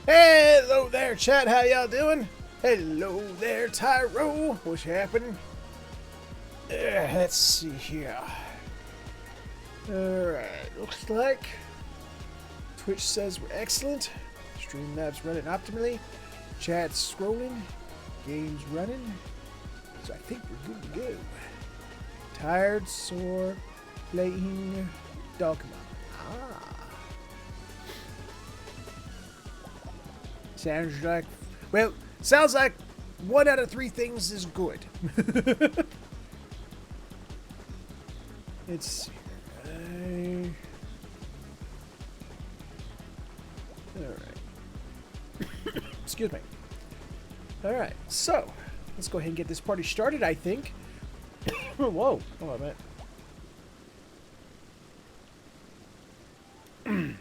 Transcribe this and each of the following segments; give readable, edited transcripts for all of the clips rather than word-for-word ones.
Hello there, chat. How y'all doing? Hello there, Tyro. What's happening? Let's see here. Alright, looks like Twitch says we're excellent. Streamlabs running optimally. Chat's scrolling. Game's running. So I think we're good to go. Tired, sore, playing Dogma. Sounds like, well, sounds like 1 out of 3 things is good. Let's see. Alright. Excuse me. Alright, so let's go ahead and get this party started, I think. Whoa. Hold on a minute.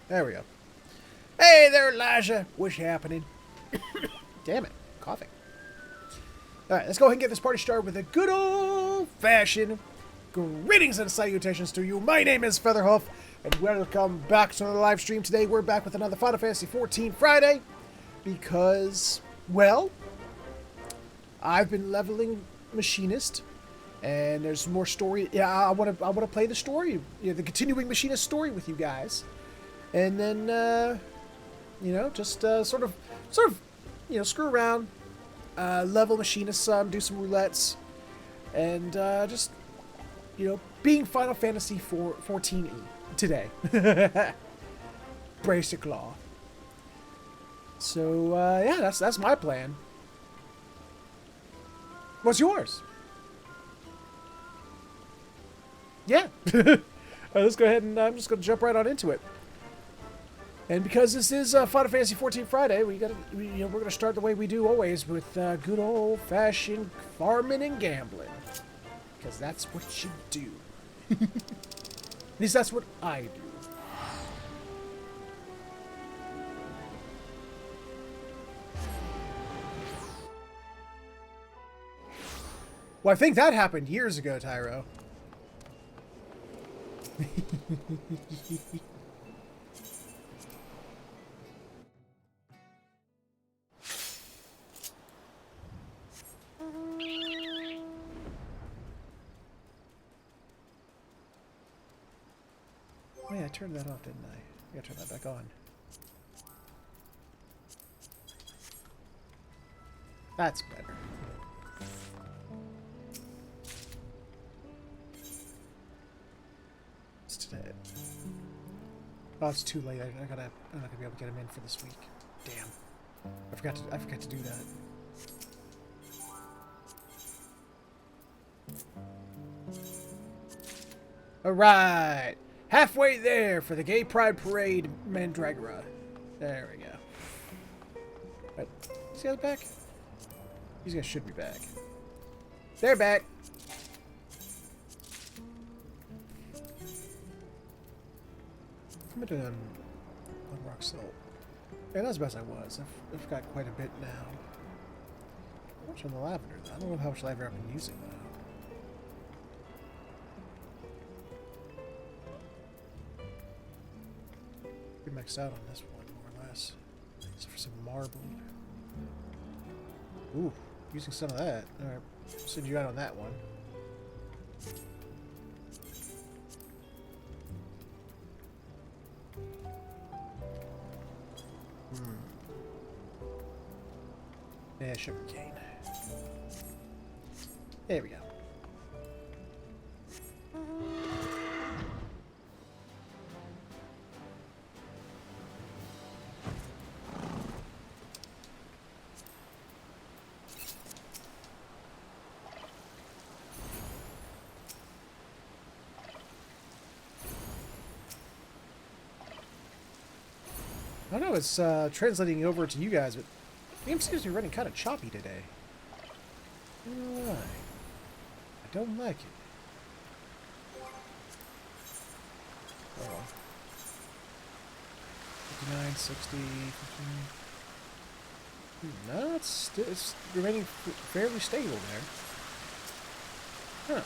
There we go. Hey there, Elijah. What's happening? Damn it. Coughing. Alright, let's go ahead and get this party started with a good old-fashioned greetings and salutations to you. My name is Featherhoof, and welcome back to another live stream. Today, we're back with another Final Fantasy XIV Friday, because, well, I've been leveling Machinist, and there's more story. Yeah, I want to play the story, the continuing Machinist story with you guys, and then, just sort of, screw around, level Machinist some, do some roulettes, and just, being Final Fantasy 14E today. Basic law. So, yeah, that's my plan. What's yours? Yeah. Let's go ahead and I'm just going to jump right on into it. And because this is Final Fantasy XIV Friday, we're going to start the way we do always with good old-fashioned farming and gambling. Because that's what you do. At least that's what I do. Well, I think that happened years ago, Tyro. Oh yeah, I turned that off, didn't I? I gotta turn that back on. That's better. It's today. Oh, it's too late. I'm not gonna be able to get him in for this week. Damn. I forgot to do that. Alright! Halfway there for the Gay Pride Parade, Mandragora. There we go. Right. Is the other back? These guys should be back. They're back! I'm gonna do one rock salt. Yeah, not as best I was. I've got quite a bit now. How much on the lavender, though? I don't know how much lavender I've been using, though. Maxed out on this one, more or less. Except for some marble. Ooh, using some of that. Alright, send you out on that one. Yeah, sugarcane. There we go. I don't know, it's translating over to you guys, but the game seems to be running kind of choppy today. I don't know why. I don't like it. Oh. 59, 60, 15. No, it's remaining fairly stable there. Huh.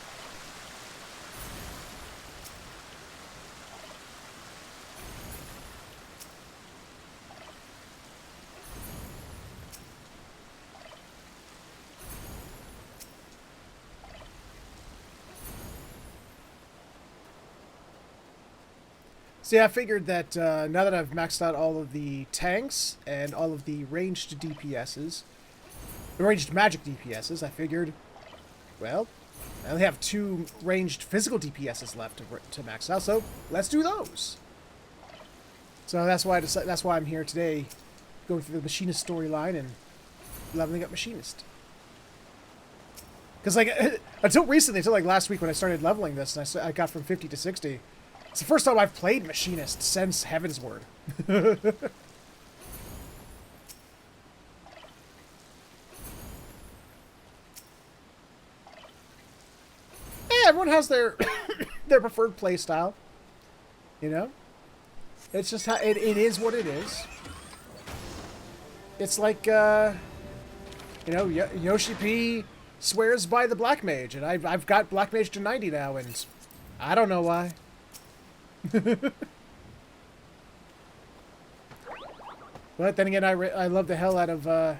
So yeah, I figured that now that I've maxed out all of the tanks and all of the ranged DPSs, the ranged magic DPSs, I figured, well, I only have 2 ranged physical DPSs left to max out, so let's do those. So that's why that's why I'm here today, going through the Machinist storyline and leveling up Machinist. Because, like, until recently, until, like, last week when I started leveling this, and I got from 50 to 60, it's the first time I've played Machinist since Heaven's Word. Yeah, everyone has their their preferred playstyle. You know? It's just how... It is what it is. It's like, you know, Yoshi P swears by the Black Mage, and I've got Black Mage to 90 now, and I don't know why. But then again, I love the hell out of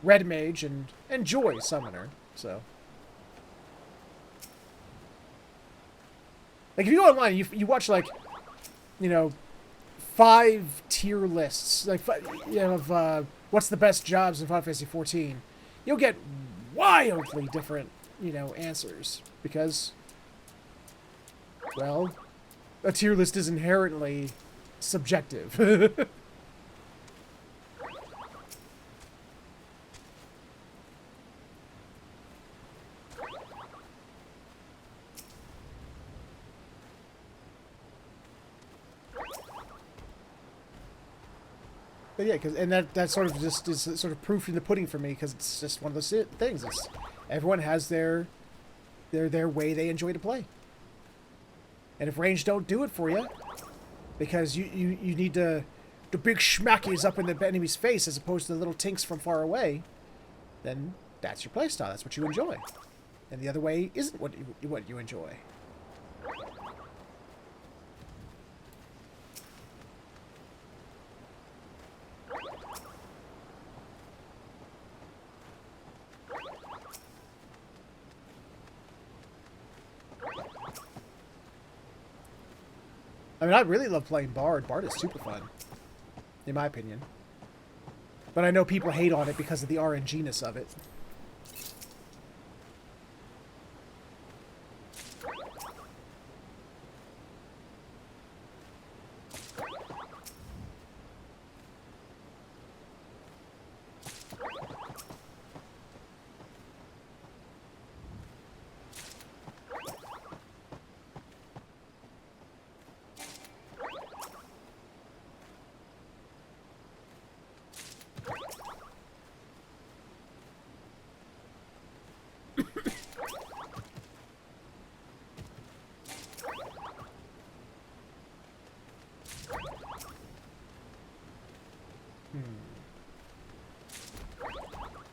Red Mage and Joy Summoner, so. Like, if you go online, you watch, like, you know, 5 tier lists, like, you know, of what's the best jobs in Final Fantasy XIV, you'll get wildly different, you know, answers, because, well, a tier list is inherently subjective. But yeah, and that sort of just is sort of proof in the pudding for me, because it's just one of those things. It's everyone has their way they enjoy to play, and if range don't do it for you, because you need the big schmackies up in the enemy's face as opposed to the little tinks from far away, then that's your playstyle. That's what you enjoy, and the other way isn't what you enjoy. I mean, I really love playing Bard. Bard is super fun, in my opinion. But I know people hate on it because of the RNG-ness of it.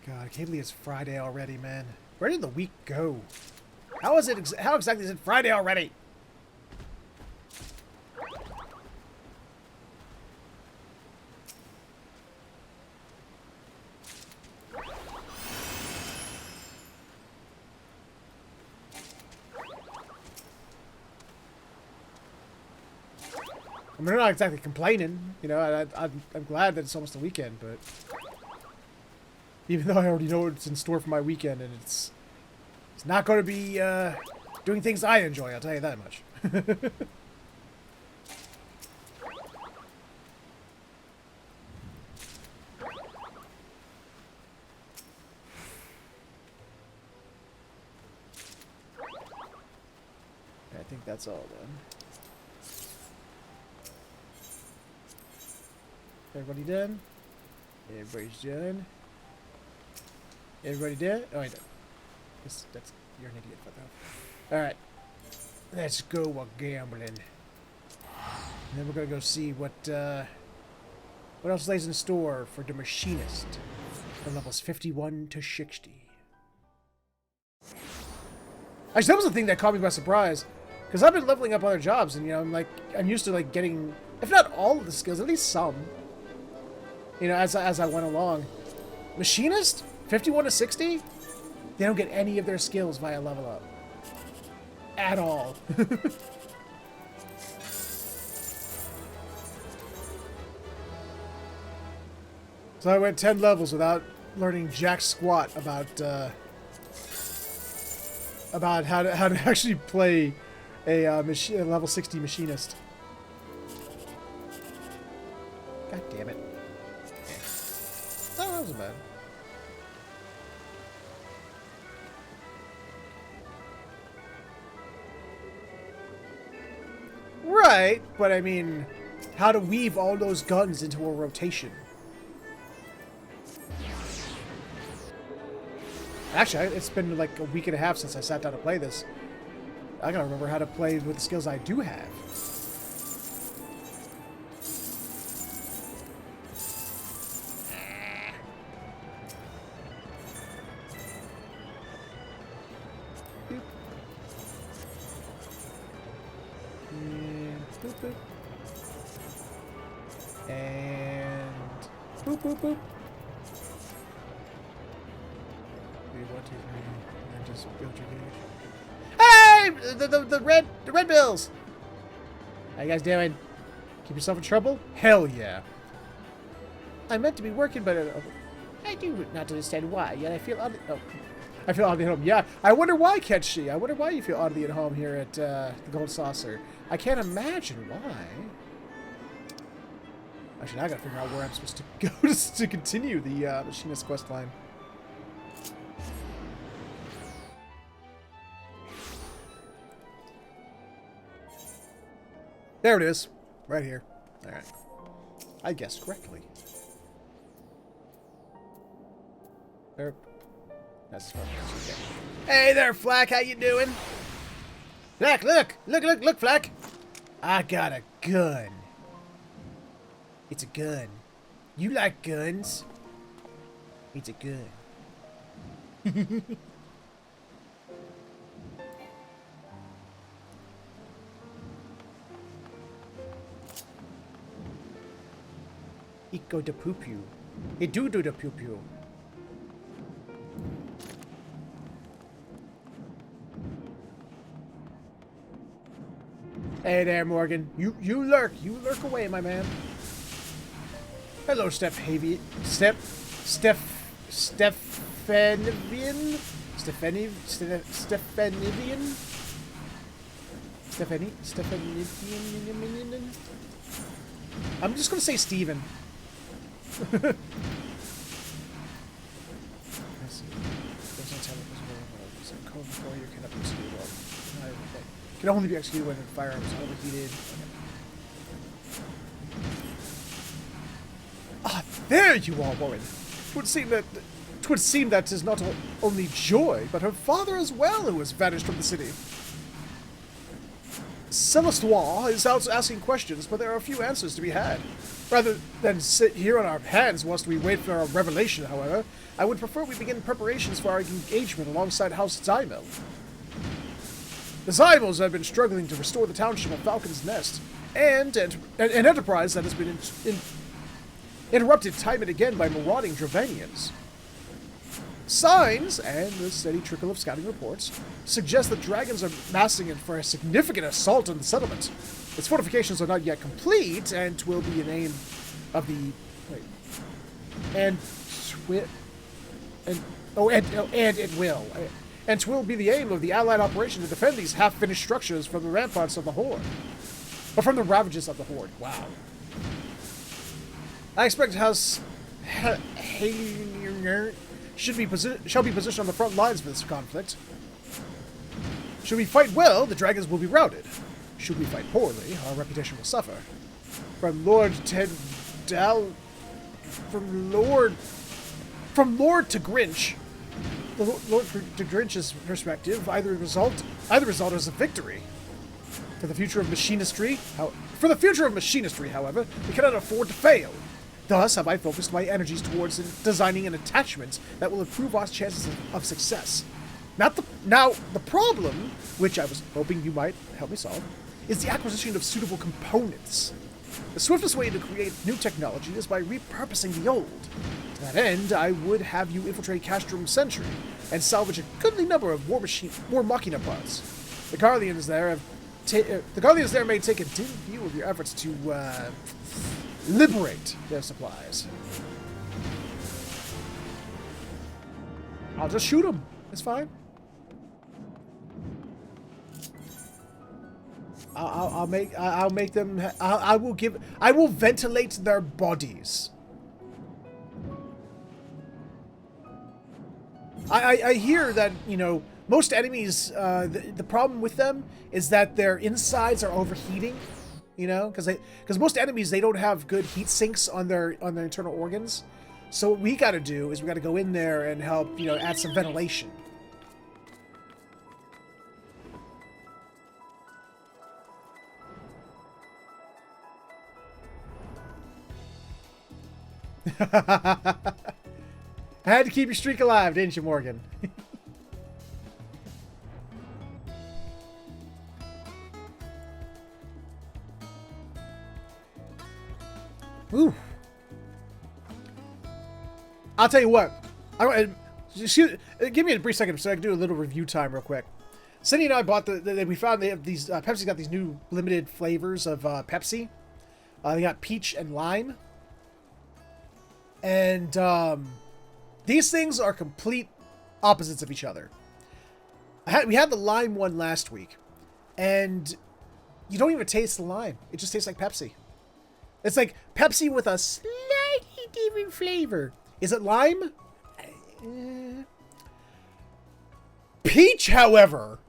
God, I can't believe it's Friday already, man. Where did the week go? How is it? How exactly is it Friday already? I mean, I'm not exactly complaining, you know. I'm glad that it's almost the weekend, but even though I already know what's in store for my weekend, and it's not going to be doing things I enjoy, I'll tell you that much. I think that's all done. Everybody done? Everybody's done. Everybody done? Oh, I done. That's you're an idiot. Alright. Let's go gambling. And then we're gonna go see what else lays in store for the Machinist from levels 51 to 60. Actually, that was the thing that caught me by surprise. Because I've been leveling up other jobs, and, you know, I'm used to, like, getting, if not all of the skills, at least some. You know, as I went along. Machinist? 51 to 60? They don't get any of their skills via level up. At all. So I went 10 levels without learning jack squat about how to actually play a level 60 machinist. God damn it. Oh, that wasn't bad. Right, but I mean, how to weave all those guns into a rotation. Actually, it's been like a week and a half since I sat down to play this. I gotta remember how to play with the skills I do have. And boop, boop, boop. 3, 1, 2, 3, and just build your gauge. Hey! The red bills! How you guys doing? Keep yourself in trouble? Hell yeah. I meant to be working, but I do not understand why, yet I feel I feel oddly at home. Yeah, I wonder why, Ketchi. I wonder why you feel oddly at home here at the Gold Saucer. I can't imagine why. Actually, now I gotta figure out where I'm supposed to go to continue the Machinist quest line. There it is. Right here. Alright. I guessed correctly. There. That's fun. Hey there, Flack. How you doing? Flack, look! Look, Flack! I got a gun. It's a gun. You like guns? It's a gun. It go to poo-poo. It do the poo-poo. Hey there, Morgan. You lurk away, my man. Hello, Stephanian. I'm just gonna say Steven. Let's see. There's no time code before you can execute well. Can only be executed when the firearm is overheated. Ah, there you are, Warren. 'Twould seem that 'tis not only Joy, but her father as well who has vanished from the city. Celestoire is out asking questions, but there are a few answers to be had. Rather than sit here on our hands whilst we wait for our revelation, however, I would prefer we begin preparations for our engagement alongside House Zymel. The Zymels have been struggling to restore the township of Falcon's Nest, and an enterprise that has been interrupted time and again by marauding Dravanians. Signs, and the steady trickle of scouting reports, suggest that dragons are massing in for a significant assault on the settlement. Its fortifications are not yet complete, and will be an aim of the... And it will be the aim of the Allied operation to defend these half-finished structures from the ramparts of the Horde. Or from the ravages of the Horde. Wow. I expect House shall be positioned on the front lines for this conflict. Should we fight well, the dragons will be routed. Should we fight poorly, our reputation will suffer. From Lord to Grinch, Lord to Grinch's perspective, either result is a victory. For the future of machinistry, however, we cannot afford to fail. Thus have I focused my energies towards designing an attachment that will improve our chances of success. Now, the problem, which I was hoping you might help me solve, is the acquisition of suitable components. The swiftest way to create new technology is by repurposing the old. To that end, I would have you infiltrate Castrum Sentry and salvage a goodly number of War Machina parts. The Guardians there may take a dim view of your efforts to liberate their supplies. I'll just shoot them. It's fine. I'll make them. I will ventilate their bodies. I hear that, you know, most enemies, the problem with them is that their insides are overheating, you know, because most enemies, they don't have good heat sinks on their internal organs. So what we got to do is we got to go in there and help, you know, add some ventilation. Had to keep your streak alive, didn't you, Morgan? Ooh. I'll tell you what. Give me a brief second so I can do a little review time real quick. Cindy and I bought we found they have these, Pepsi's got these new limited flavors of Pepsi. They got peach and lime. And these things are complete opposites of each other. We had the lime one last week, and you don't even taste the lime. It just tastes like Pepsi. It's like Pepsi with a slightly different flavor. Is it lime? Peach, however,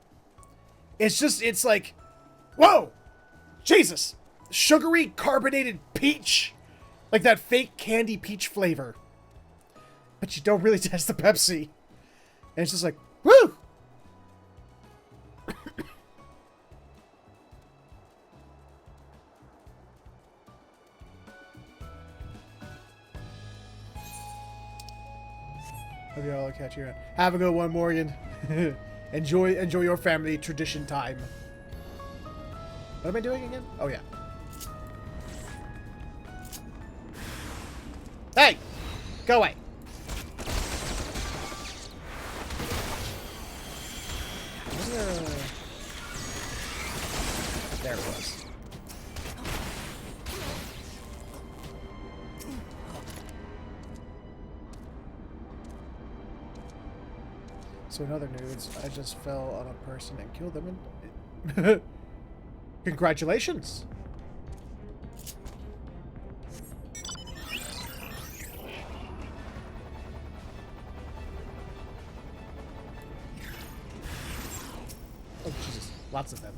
it's like, whoa, Jesus, sugary carbonated peach. Like that fake candy peach flavor. But you don't really taste the Pepsi. And it's just like, woo! Okay, I'll catch you around. Have a good one, Morgan. enjoy your family tradition time. What am I doing again? Oh, yeah. Hey! Go away. There it was. So in other news, I just fell on a person and killed them and... Congratulations! Oh, Jesus. Lots of them.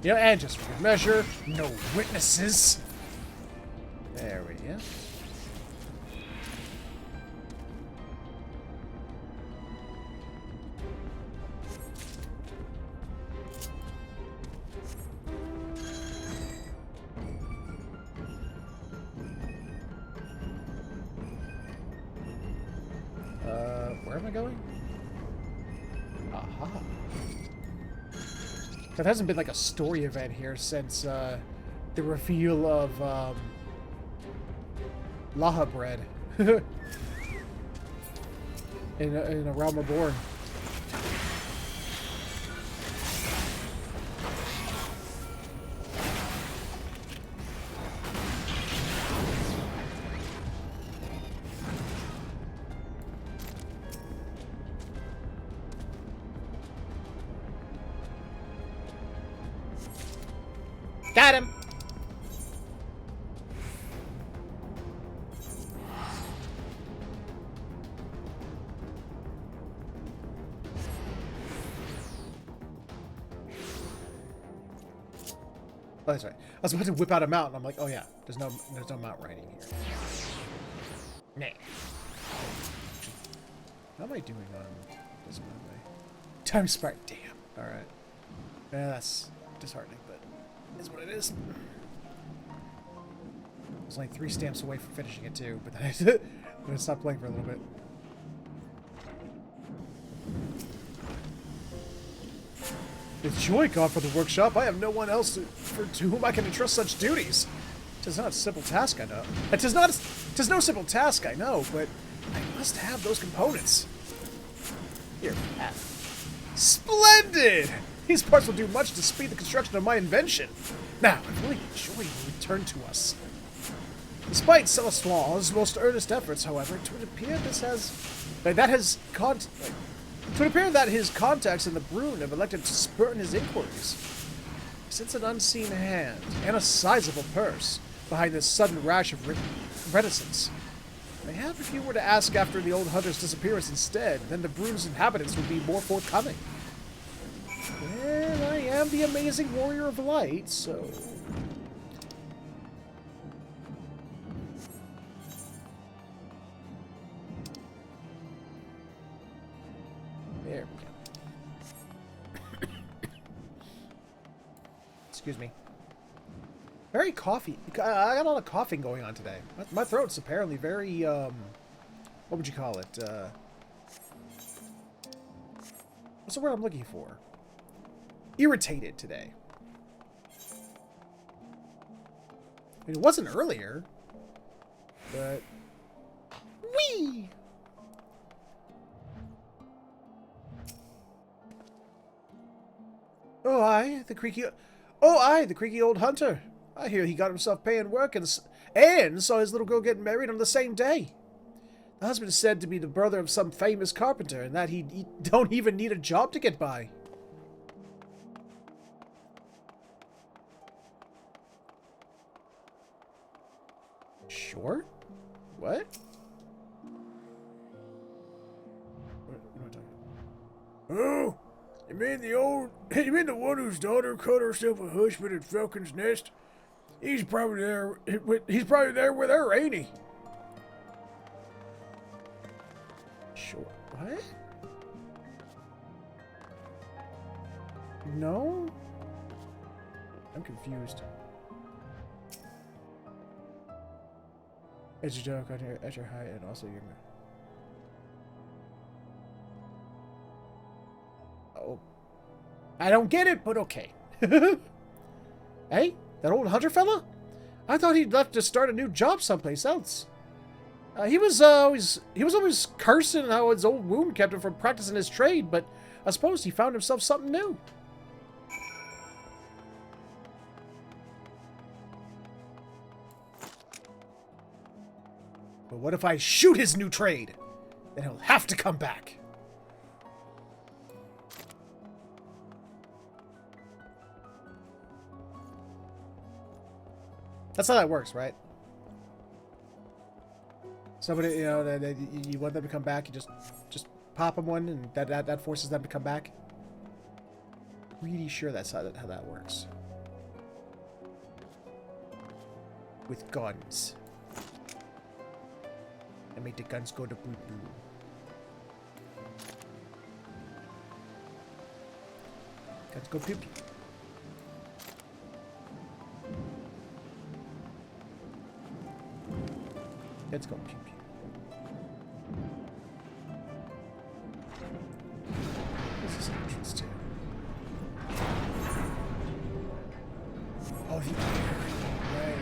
You know, and just for good measure, no witnesses. There we go. Where am I going? Aha. There hasn't been like a story event here since the reveal of Laha bread in a Realm Reborn. Got him! Oh, that's right. I was about to whip out a mount, and I'm like, oh yeah, there's no mount riding here. Nah. How am I doing on this one way? Time spark, damn. Alright. Yeah, that's disheartening, but it is what it is. I was like 3 stamps away from finishing it too, but then I'm gonna stop playing for a little bit. With Joy gone for the workshop, I have no one else to whom I can entrust such duties. 'Tis not a simple task, I know. Tis no simple task, I know, but I must have those components. Here, have. Splendid! These parts will do much to speed the construction of my invention. Now, I really enjoy your return to us. Despite Celestront's most earnest efforts, however, it would appear that his contacts in the Brune have elected to spurn his inquiries. Since an unseen hand and a sizable purse behind this sudden rash of reticence, mayhap if you were to ask after the old hunter's disappearance instead, then the Brune's inhabitants would be more forthcoming. Well, I am the amazing warrior of light, so... There we go. Excuse me. Very coffee. I got a lot of coughing going on today. My throat's apparently very, what would you call it? What's the word I'm looking for? Irritated today. I mean, it wasn't earlier, but... Whee! Oh, aye, the creaky old hunter. I hear he got himself paying work and saw his little girl getting married on the same day. The husband is said to be the brother of some famous carpenter, and that he don't even need a job to get by. Sure? What? What am I talking about? Oh, you mean the one whose daughter cut herself a husband at Falcon's Nest? He's probably there with her, ain't he? Sure. What? No? I'm confused. It's a joke at your height and also your... Oh. I don't get it, but okay. Hey? That old hunter fella? I thought he'd left to start a new job someplace else. He was always cursing how his old wound kept him from practicing his trade, but I suppose he found himself something new. But what if I shoot his new trade? Then he'll have to come back. That's how that works, right? Somebody, you know, you want them to come back, you just pop them one, and that forces them to come back. Pretty sure that's how that works. With guns. And make the guns go to boot-boo. Guns go pew-pew. Let's go pew pew. What's this entrance to? Oh, the right.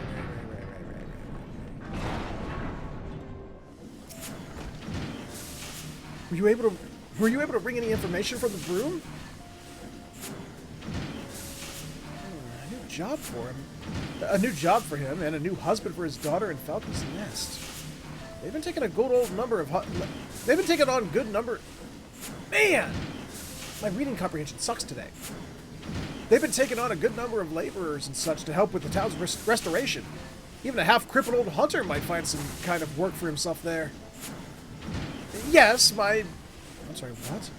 Were you able to bring any information from the broom? A new job for him. A new job for him and a new husband for his daughter in Falcon's Nest. They've been taking a good old number of... They've been taking on good number... Man! My reading comprehension sucks today. They've been taking on a good number of laborers and such to help with the town's restoration. Even a half-crippled old hunter might find some kind of work for himself there. Yes, I'm sorry, what?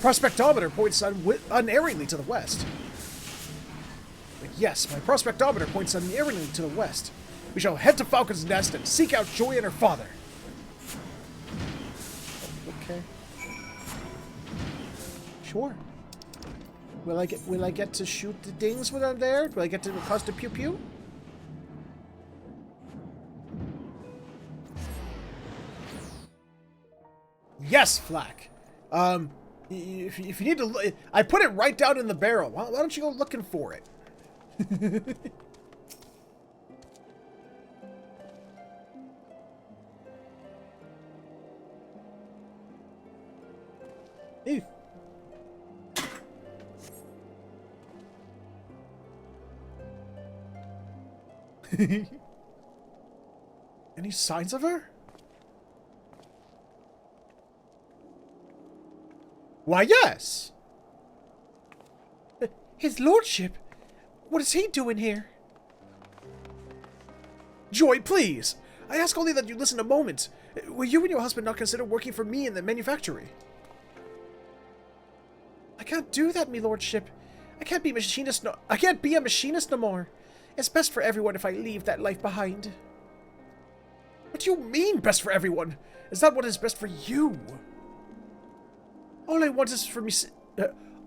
Prospectometer points unerringly to the west. Yes, my prospectometer points unerringly to the west. We shall head to Falcon's Nest and seek out Joy and her father. Okay. Sure. Will I get to shoot the dings when I'm there? Will I get to cause the pew pew? Yes, Flack. If you need to, I put it right down in the barrel. Why don't you go looking for it? Ew. Any signs of her? Why, yes. His lordship? What is he doing here? Joy, please! I ask only that you listen a moment. Will you and your husband not consider working for me in the manufactory? I can't do that, me lordship. I can't be a machinist no more. It's best for everyone if I leave that life behind. What do you mean, best for everyone? Is that what is best for you? All I want is for me...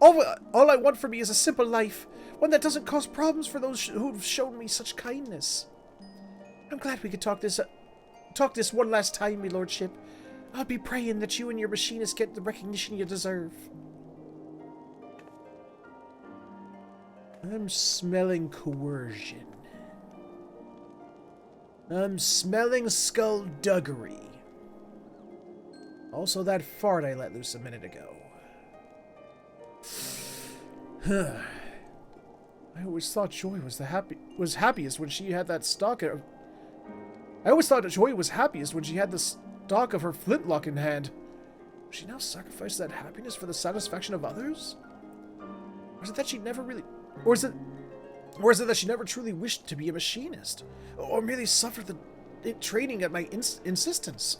all I want for me is a simple life. One that doesn't cause problems for those who've shown me such kindness. I'm glad we could talk this one last time, me lordship. I'll be praying that you and your machinist get the recognition you deserve. I'm smelling coercion. I'm smelling skullduggery. Also that fart I let loose a minute ago. I always thought Joy was happiest when she had that stock of... I always thought Joy was happiest when she had the stock of her flintlock in hand. Will she now sacrifice that happiness for the satisfaction of others? Or is it that she never really... Or is it that she never truly wished to be a machinist? Or merely suffered the training at my insistence?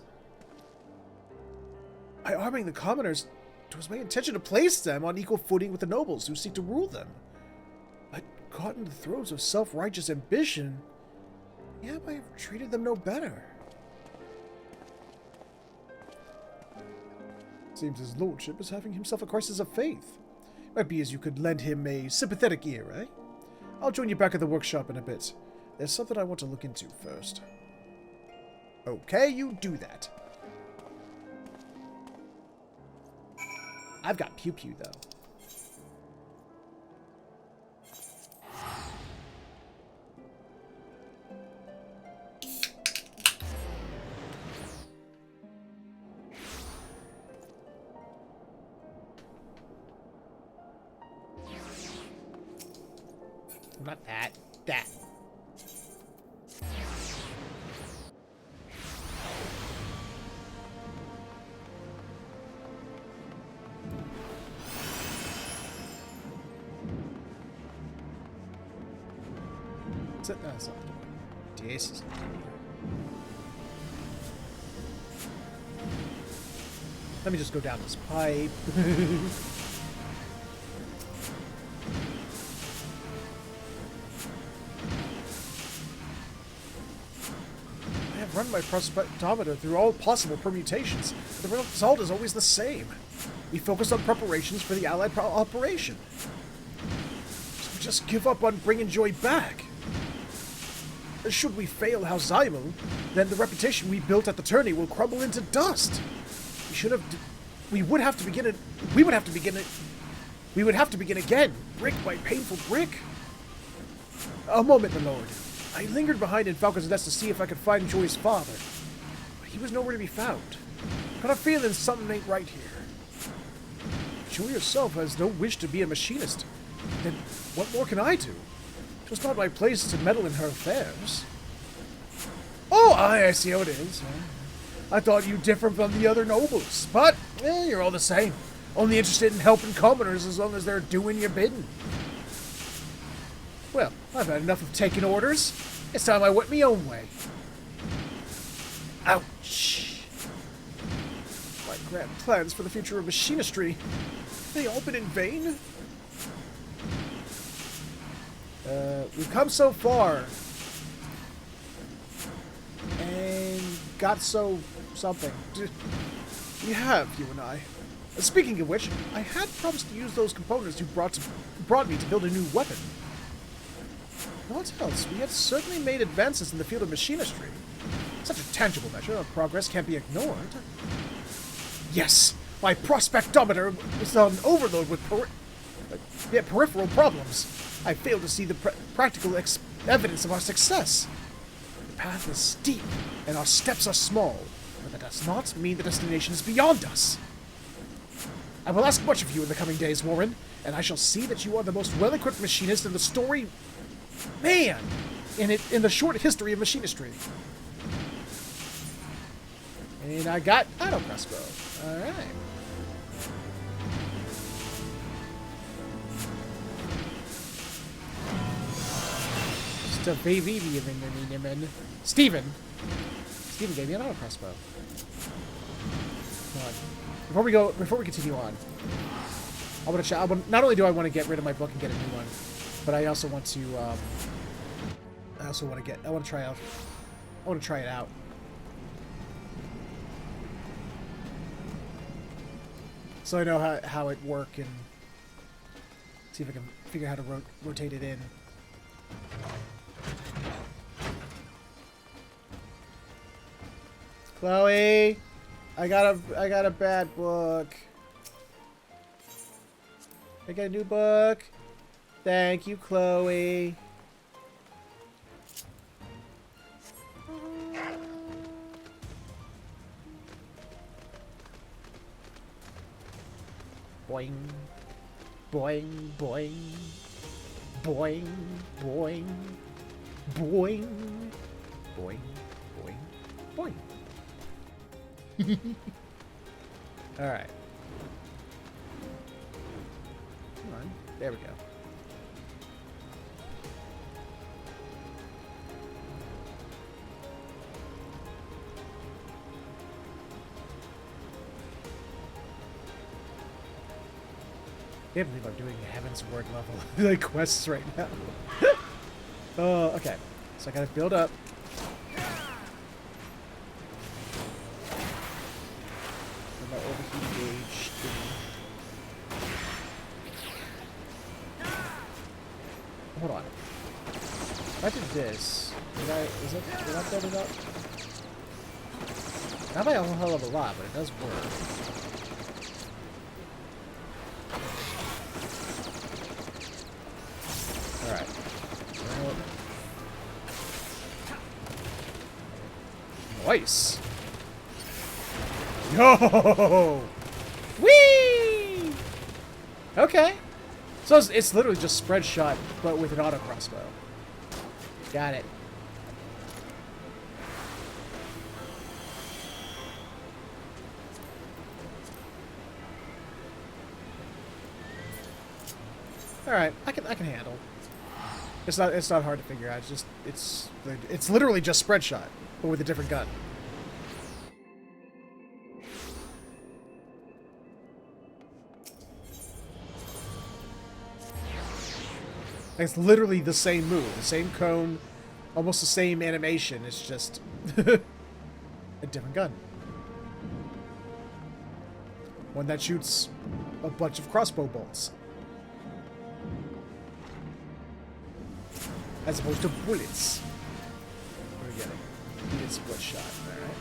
By arming the commoners, it was my intention to place them on equal footing with the nobles who seek to rule them. But caught in the throes of self-righteous ambition, yeah, I have treated them no better. Seems his lordship is having himself a crisis of faith. Might be as you could lend him a sympathetic ear, eh? I'll join you back at the workshop in a bit. There's something I want to look into first. Okay, you do that. I've got pew-pew, though. Not that. That. That's not this is let me just go down this pipe. Run my prospectometer through all possible permutations, but the result is always the same. We focus on preparations for the Allied operation. So we just give up on bringing Joy back. Should we fail House Zymel, then the reputation we built at the tourney will crumble into dust. We would have to begin again, brick by painful brick. A moment, my lord. I lingered behind in Falcon's Nest to see if I could find Joy's father, but he was nowhere to be found. Got a feeling something ain't right here. Joy herself has no wish to be a machinist. Then what more can I do? It was not my place to meddle in her affairs. Oh, I see how it is. I thought you differed from the other nobles, but you're all the same. Only interested in helping commoners as long as they're doing your bidding. Well, I've had enough of taking orders. It's time I went my own way. Ouch. My grand plans for the future of machinistry, have they all been in vain? We've come so far. And got so something. We have, you and I. Speaking of which, I had promised to use those components you brought me to build a new weapon. What else? We had certainly made advances in the field of machinistry. Such a tangible measure of progress can't be ignored. Yes, my prospectometer was on overload with peripheral problems. I failed to see the practical evidence of our success. The path is steep, and our steps are small, but that does not mean the destination is beyond us. I will ask much of you in the coming days, Warren, and I shall see that you are the most well-equipped machinist in the story... Man! In the short history of machinistry. And I got auto crossbow. Alright. Steven gave me an auto crossbow. Come on. Before we continue on, not only do I want to get rid of my book and get a new one, but I also want to try it out. So I know how it works and see if I can figure out how to rotate it in. Chloe, I got a bad book. I got a new book. Thank you, Chloe. Boing, boing, boing, boing, boing, boing, boing, boing, boing. All right. Come on. There we go. I can't believe I'm doing Heaven's Word level like quests right now. Okay. So I gotta build up. My overheat gauge thingy. Hold on. If I did this, did I build it up? Not by a whole hell of a lot, but it does work. Alright. Nice. Yo! Whee! Okay. So it's literally just spread shot, but with an auto crossbow. Got it. Alright, I can handle. It's not hard to figure out. It's literally just spread shot, but with a different gun. It's literally the same move, the same cone, almost the same animation. It's just a different gun. One that shoots a bunch of crossbow bolts. As opposed to bullets. What are we getting? Needed split shot. Alright.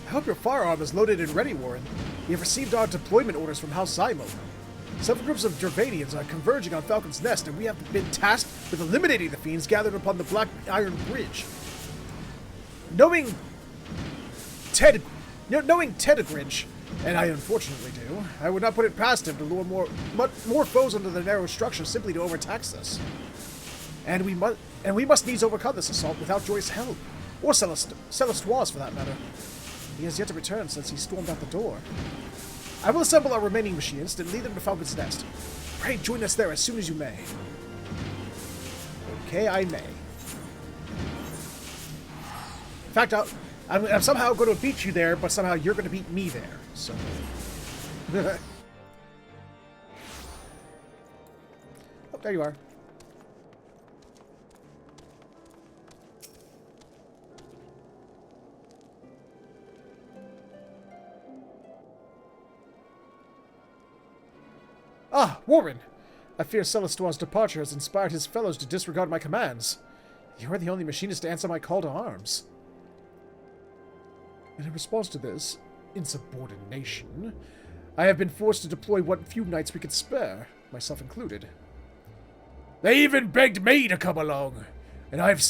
I hope your firearm is loaded and ready, Warren. We have received our deployment orders from House Zymo. Several groups of Dravadians are converging on Falcon's Nest, and we have been tasked with eliminating the fiends gathered upon the Black Iron Bridge. Knowing Tedagridge, and I unfortunately do, I would not put it past him to lure more foes under the narrow structure simply to overtax us. And we must needs overcome this assault without Joy's help, or Celestroire's for that matter. He has yet to return since he stormed out the door. I will assemble our remaining machinists and lead them to Falcon's Nest. Pray join us there as soon as you may. Okay, I may. In fact, I'm somehow going to beat you there, but somehow you're going to beat me there. So. Oh, there you are. Ah, Warren! I fear Celestroire's departure has inspired his fellows to disregard my commands. You are the only machinist to answer my call to arms. And in response to this insubordination, I have been forced to deploy what few knights we could spare, myself included. They even begged me to come along, and I have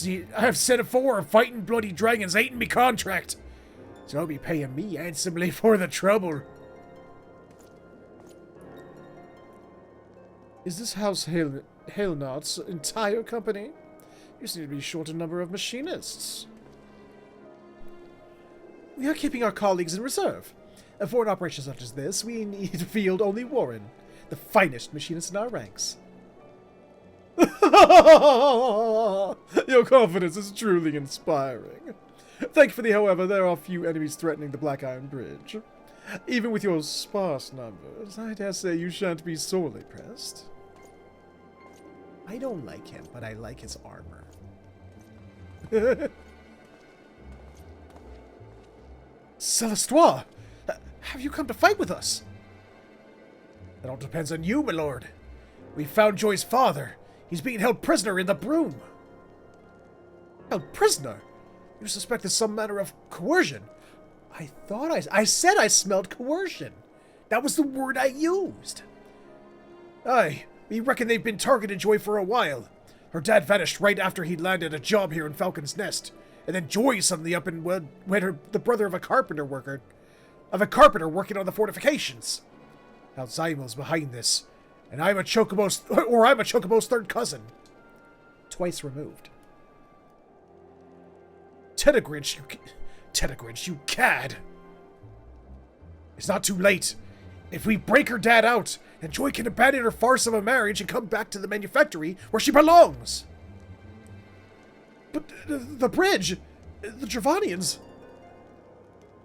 said afore, fighting bloody dragons ain't in me contract. So I'll be paying me handsomely for the trouble. Is this House Hailnot's entire company? You seem to be short a number of machinists. We are keeping our colleagues in reserve. For an operation such as this, we need to field only Warren, the finest machinist in our ranks. Your confidence is truly inspiring. Thankfully, however, there are few enemies threatening the Black Iron Bridge. Even with your sparse numbers, I dare say you shan't be sorely pressed. I don't like him, but I like his armor. Celestoire! Have you come to fight with us? That all depends on you, my lord. We found Joy's father. He's being held prisoner in the broom. Held prisoner? You suspect there's some manner of coercion? I said I smelled coercion. That was the word I used. Aye, we reckon they've been targeting Joy for a while. Her dad vanished right after he'd landed a job here in Falcon's Nest. And then Joy suddenly up and wed the brother of a carpenter working on the fortifications. Now Zymo's behind this, and I'm a Chocobo's third cousin. Twice removed. Tedagrinch, you cad! It's not too late. If we break her dad out, then Joy can abandon her farce of a marriage and come back to the manufactory where she belongs. But the bridge, the Dravanians.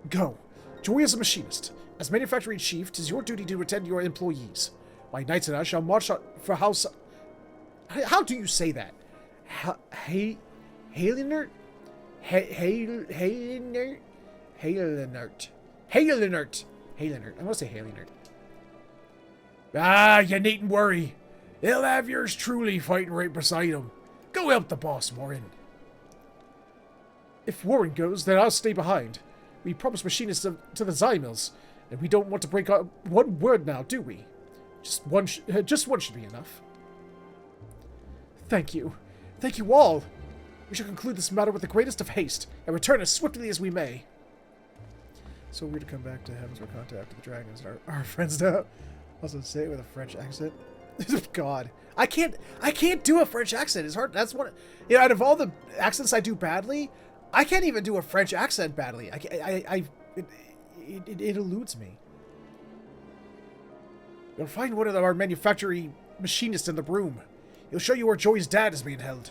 Go. Joy is a machinist. As manufacturing chief, 'tis your duty to attend your employees. My knights and I shall march for house... How do you say that? Halinert? Halinert? I want to say Halinert. Ah, you needn't worry. They'll have yours truly fighting right beside him. Go help the boss, Warren. If Warren goes, then I'll stay behind. We promised machinists to the Zymils, and we don't want to break up one word now, do we? Just one should be enough. Thank you. Thank you all. We shall conclude this matter with the greatest of haste, and return as swiftly as we may. So weird to come back to Heavens for contact with the dragons and our friends now. Also say it with a French accent. God. I can't do a French accent. It's hard. That's one. You know, out of all the accents I do badly, I can't even do a French accent badly. It eludes me. You'll find one of our manufacturing machinists in the broom. He'll show you where Joy's dad is being held.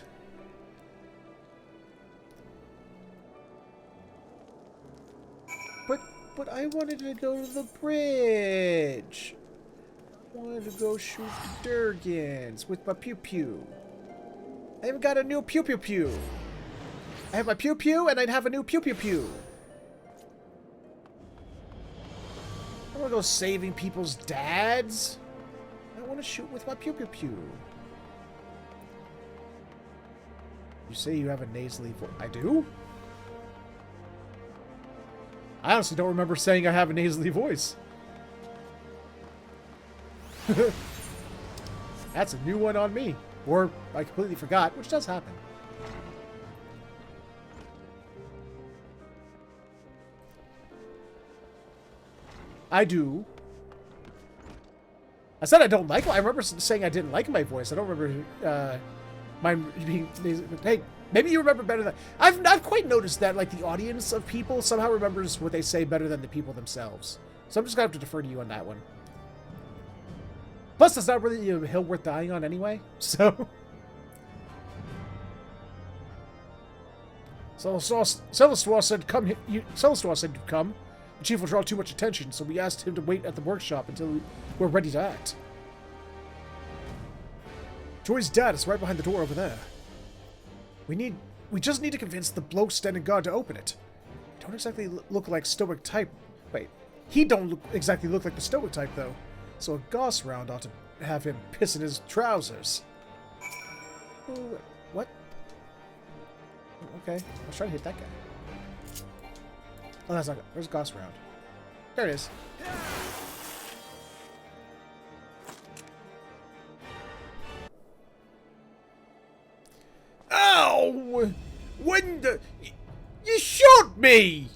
But I wanted to go to the bridge. I wanted to go shoot the Durgans with my pew-pew. I haven't got a new pew-pew-pew. I have my pew-pew, and I'd have a new pew-pew-pew. I want to go saving people's dads. I want to shoot with my pew-pew-pew. You say you have a nasally voice. I do? I honestly don't remember saying I have a nasally voice. That's a new one on me. Or I completely forgot, which does happen. I do. I said I don't like it. I remember saying I didn't like my voice. I don't remember mine being... Hey, maybe you remember better than... I've quite noticed that, like, the audience of people somehow remembers what they say better than the people themselves. So I'm just going to have to defer to you on that one. Plus, that's not really a hill worth dying on anyway, so... Celestoire said, come here. Celestoire said you'd come. The chief will draw too much attention, so we asked him to wait at the workshop until we're ready to act. Joy's dad is right behind the door over there. We just need to convince the bloke standing guard to open it. Don't exactly look like stoic type. Wait, he don't exactly look like the stoic type though. So a Gauss round ought to have him piss in his trousers. Ooh, what? Okay, I was trying to hit that guy. Oh, that's not good. Where's Gauss round? There it is. Ow! When the... You shot me!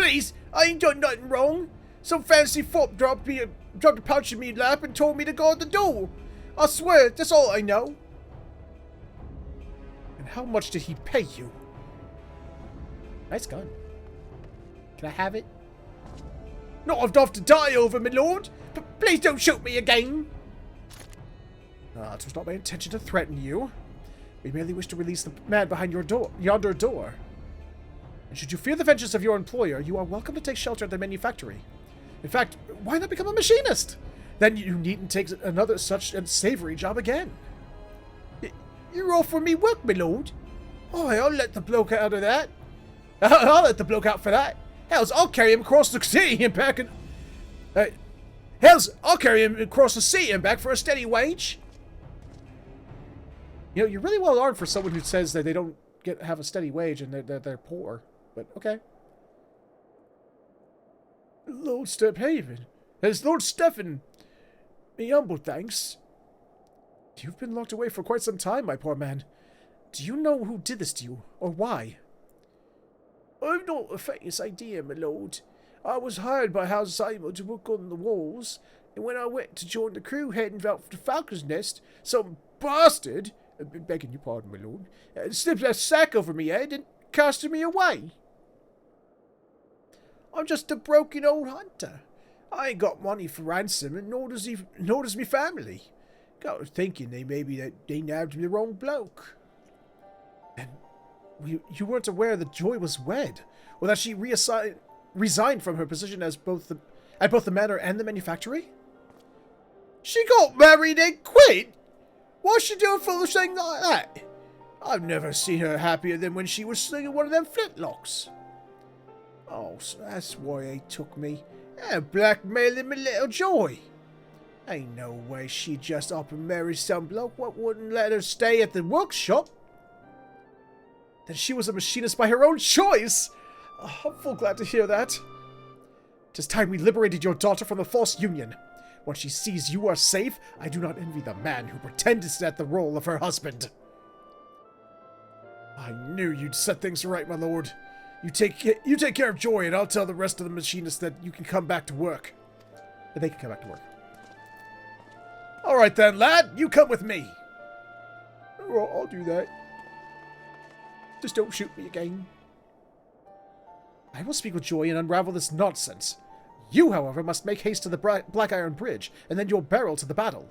please, I ain't done nothing wrong. Some fancy fop dropped a pouch in me lap and told me to guard the door. I swear, that's all I know. And how much did he pay you? Nice gun. Can I have it? Not enough to die over, my lord. But please don't shoot me again. It was not my intention to threaten you. We merely wish to release the man behind yonder door. And should you fear the vengeance of your employer, you are welcome to take shelter at the manufactory. In fact, why not become a machinist? Then you needn't take another such unsavory job again. You're offering me work, my lord? Oh, I'll let the bloke out of that. I'll let the bloke out for that. Hells, I'll carry him across the sea and back and... I'll carry him across the sea and back for a steady wage. You know, you're really well armed for someone who says that they don't have a steady wage and they're poor. But, okay. Lord Stephaven. As Lord Stephen. Me humble thanks. You've been locked away for quite some time, my poor man. Do you know who did this to you, or why? I've not the faintest idea, my lord. I was hired by House Simon to work on the walls, and when I went to join the crew heading out for the Falcon's Nest, some bastard, begging your pardon, my lord, slipped a sack over me head and casted me away. I'm just a broken old hunter. I ain't got money for ransom, and nor does me family. Got to thinking they nabbed me the wrong bloke. And you weren't aware that Joy was wed, or that she resigned from her position as at both the manor and the manufactory? She got married and quit? Why'd she do a foolish thing like that? I've never seen her happier than when she was slinging one of them flintlocks. Oh, so that's why they took me. And blackmailing my little Joy. Ain't no way she'd just up and marry some bloke what wouldn't let her stay at the workshop. Then she was a machinist by her own choice. Oh, I'm full glad to hear that. 'Tis time we liberated your daughter from the false union. Once she sees you are safe, I do not envy the man who pretended to set the role of her husband. I knew you'd set things right, my lord. You take care of Joy, and I'll tell the rest of the machinists that you can come back to work. That they can come back to work. All right then, lad. You come with me. Well, I'll do that. Just don't shoot me again. I will speak with Joy and unravel this nonsense. You, however, must make haste to the Black Iron Bridge, and then you'll barrel to the battle.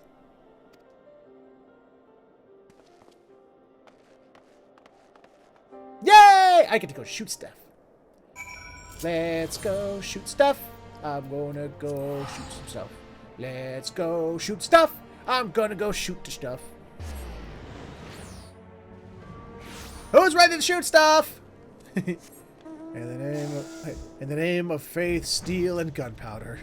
Yay! I get to go shoot stuff. Let's go shoot stuff. I'm gonna go shoot some stuff. Let's go shoot stuff. I'm gonna go shoot the stuff. Who's ready to shoot stuff? In the name of faith, steel, and gunpowder.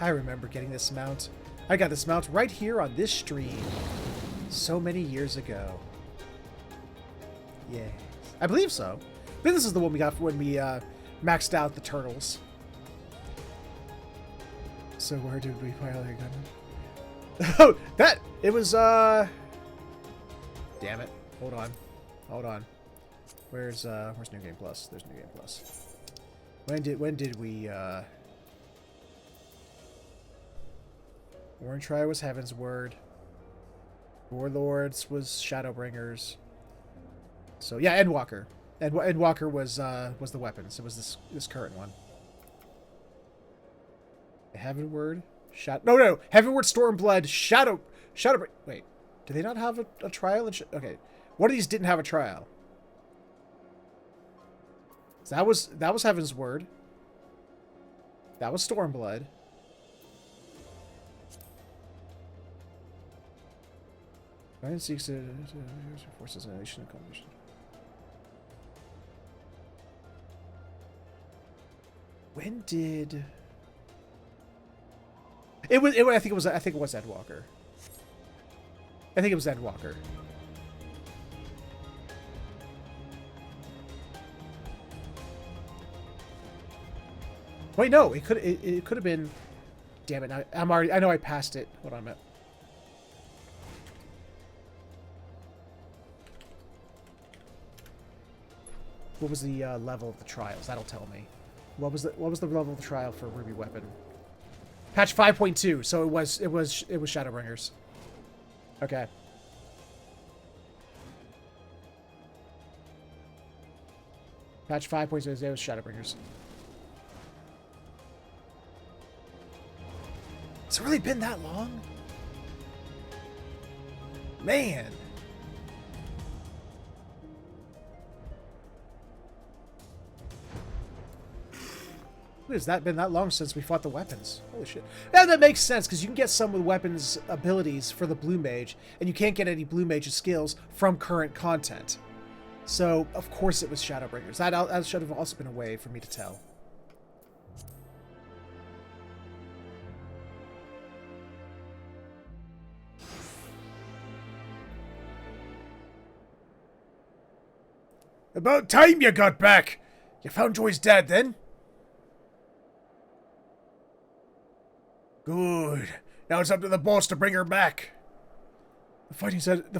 I remember getting this mount. I got this mount right here on this stream so many years ago. Yeah, I believe so. I think this is the one we got when we maxed out the turtles. So where did we file our gun? Oh, it was damn it. Hold on. Where's New Game Plus? There's New Game Plus. When did we Warren Try was Heaven's Word. Warlords was Shadowbringers. So yeah, Endwalker. Endwalker was the weapons. It was this current one. Heavenward, no, Heavenward, Stormblood, Shadow. Wait, do they not have a trial? Okay, one of these didn't have a trial. So that was Heaven's Word. That was Stormblood. Ryan seeks to forces a nation accomplished. When did it was? I think it was Endwalker. I think it was Endwalker. Wait, no, it could have been. Damn it! I know I passed it. Hold on a minute. What was the level of the trials? That'll tell me. What was the level of the trial for Ruby Weapon? Patch 5.2. So it was Shadowbringers. Okay. Patch 5.2. It was Shadowbringers. Has it really been that long? Man. Has that been that long since we fought the weapons? Holy shit. Yeah, that makes sense, because you can get some of the weapons abilities for the Blue Mage, and you can't get any Blue Mage skills from current content. So, of course it was Shadowbringers. That should have also been a way for me to tell. About time you got back! You found Joy's dad, then? Good. Now it's up to the boss to bring her back. The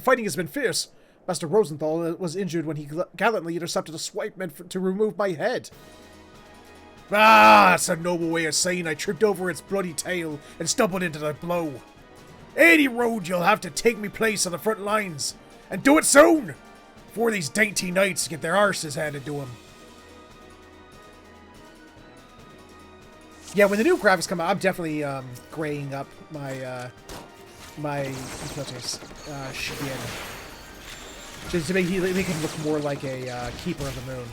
fighting has been fierce. Master Rosenthal was injured when he gallantly intercepted a swipe meant to remove my head. Ah, that's a noble way of saying I tripped over its bloody tail and stumbled into the blow. Any road you'll have to take me place on the front lines. And do it soon! Before these dainty knights get their arses handed to them. Yeah, when the new graphics come out, I'm definitely graying up my skin. Just to make him look more like a Keeper of the Moon.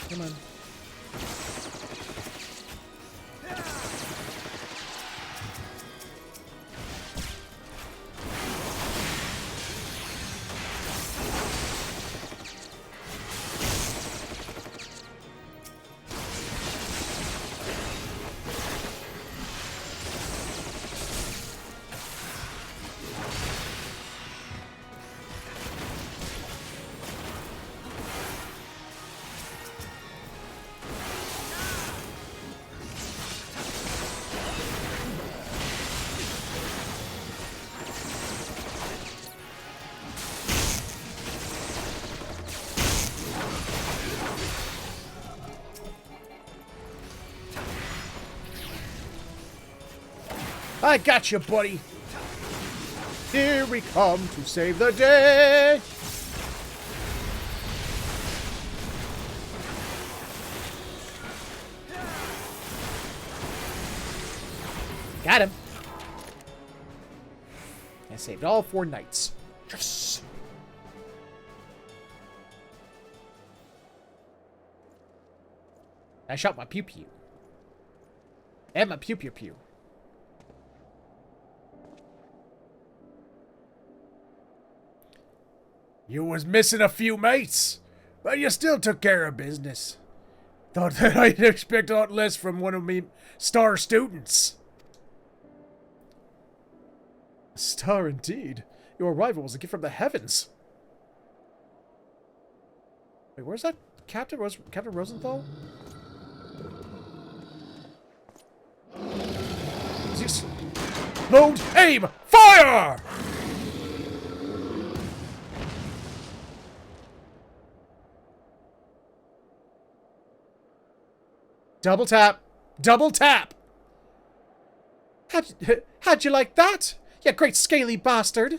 Come on. I got you, buddy. Here we come to save the day. Got him. I saved all 4 knights. Yes. I shot my pew pew. And my pew pew pew. You was missing a few mates, but you still took care of business. Thought that I'd expect a lot less from one of me star students. A star indeed. Your arrival was a gift from the heavens. Wait, where's that Captain Rosenthal? Load, aim, fire! Double tap. Double tap. How'd you like that? You great scaly bastard.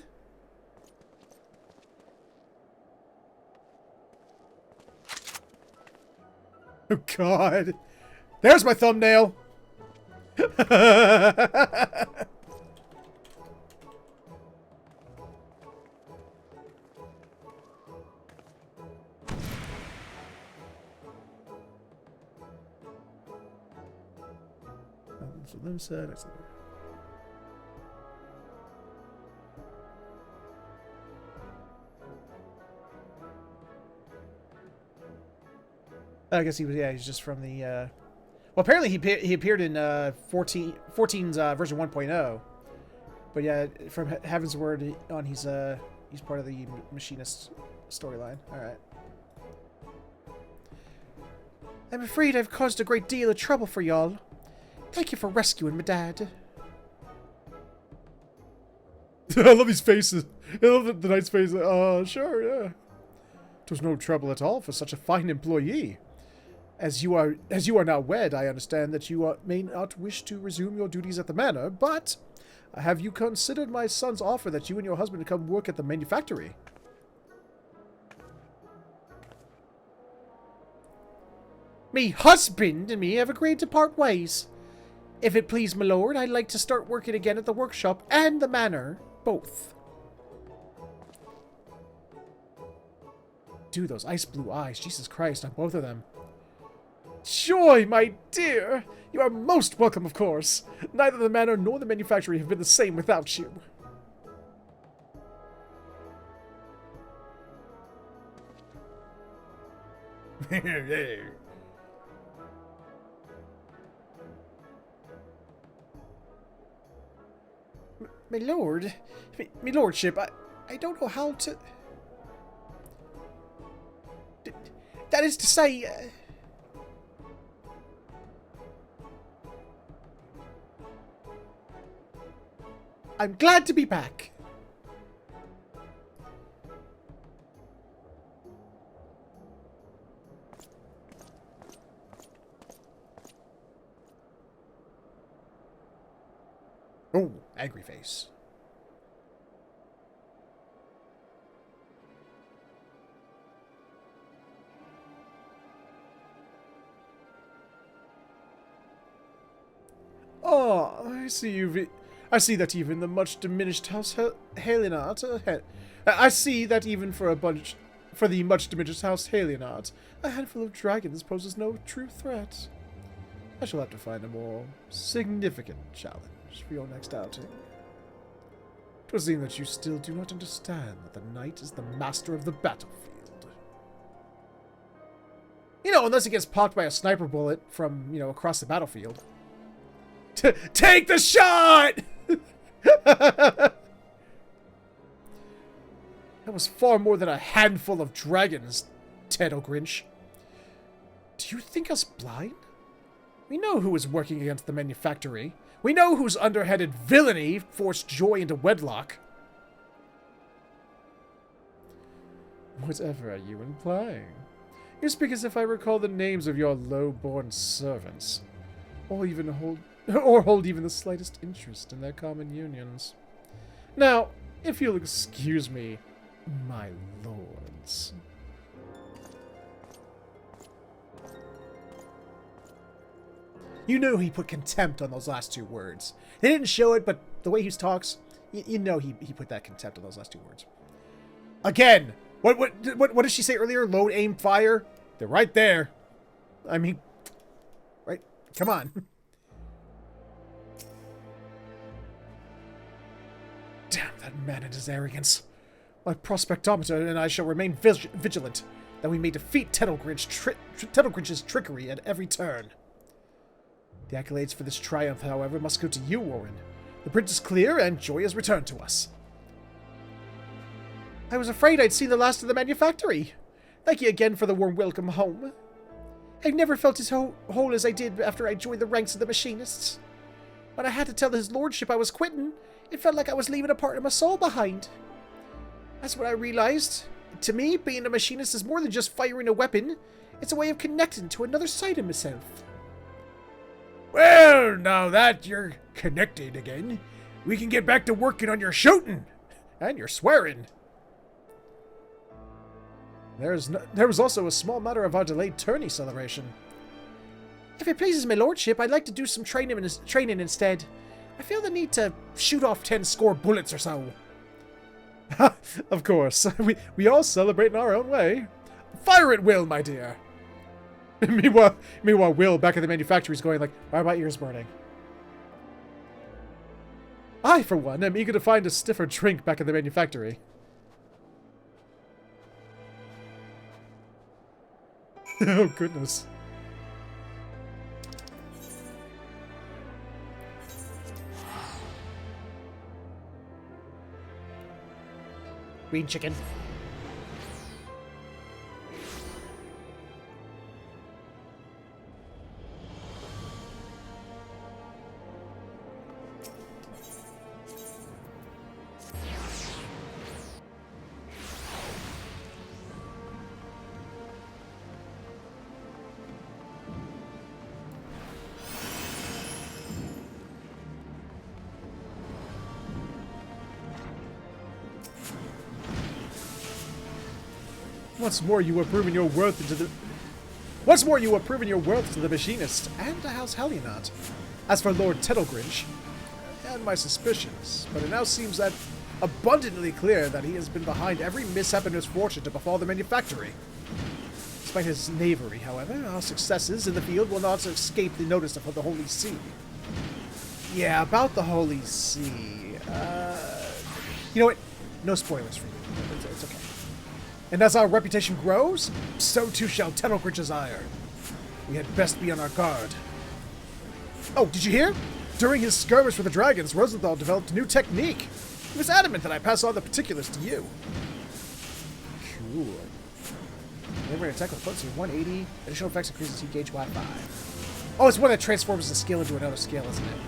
Oh, God. There's my thumbnail. I guess he was, yeah, he's just from the, well, apparently he appeared in 14's version 1.0. But yeah, from Heaven's Word on, he's part of the Machinist storyline. Alright. I'm afraid I've caused a great deal of trouble for y'all. Thank you for rescuing my dad. I love his faces. I love the knight's face. Sure, yeah. It was no trouble at all for such a fine employee. As you are now wed, I understand that you may not wish to resume your duties at the manor, but have you considered my son's offer that you and your husband come work at the manufactory? Me husband and me have agreed to part ways. If it please my lord, I'd like to start working again at the workshop and the manor, both. Dude, those ice blue eyes, Jesus Christ, on both of them. Joy, my dear! You are most welcome, of course. Neither the manor nor the manufactory have been the same without you. My lord, my lordship, I don't know how to... That is to say... I'm glad to be back. Oh, angry face. Oh, I see that even the much diminished House Halienart. I see that even for the much diminished House Halienart, a handful of dragons poses no true threat. I shall have to find a more significant challenge for your next outing. It would seem that you still do not understand that the knight is the master of the battlefield. You know, unless he gets popped by a sniper bullet from, across the battlefield. Take the shot! That was far more than a handful of dragons, Ted O'Grinch. Do you think us blind? We know who is working against the manufactory. We know whose underhanded villainy forced Joy into wedlock. Whatever are you implying? You speak as if I recall the names of your low-born servants, or hold even the slightest interest in their common unions. Now, if you'll excuse me, my lords. You know he put contempt on those last two words. They didn't show it, but the way he talks, you know he put that contempt on those last two words. Again, what did she say earlier? Load, aim, fire? They're right there. I mean, right? Come on. Damn that man and his arrogance. My prospectometer and I shall remain vigilant, that we may defeat Tettlegrinch's trickery at every turn. The accolades for this triumph, however, must go to you, Warren. The bridge is clear, and Joy has returned to us. I was afraid I'd seen the last of the manufactory. Thank you again for the warm welcome home. I've never felt as whole as I did after I joined the ranks of the machinists. When I had to tell his lordship I was quitting, it felt like I was leaving a part of my soul behind. That's what I realized. To me, being a machinist is more than just firing a weapon. It's a way of connecting to another side of myself. Well, now that you're connected again, we can get back to working on your shooting and your swearing. There was also a small matter of our delayed tourney celebration. If it pleases my lordship, I'd like to do some training instead. I feel the need to shoot off 10 score bullets or so. Of course, we all celebrate in our own way. Fire at will, my dear. Meanwhile, Will back at the manufactory is going like, why are my ears burning? I, for one, am eager to find a stiffer drink back at the manufactory. Oh, goodness. Green chicken. Once more, you have proven your worth to the machinist and to House Helionot. As for Lord Tettlegrinch, I had my suspicions, but it now seems that abundantly clear that he has been behind every mishap and misfortune to befall the manufactory. Despite his knavery, however, our successes in the field will not escape the notice of the Holy See. Yeah, about the Holy See. You know what? No spoilers for you. It's okay. And as our reputation grows, so too shall Tettlegrinch's ire. We had best be on our guard. Oh, did you hear? During his skirmish with the dragons, Rosenthal developed a new technique. He was adamant that I pass on the particulars to you. Cool. Delivering attack with potency of 180. Additional effects increases heat gauge by 5. Oh, it's one that transforms the skill into another skill, isn't it?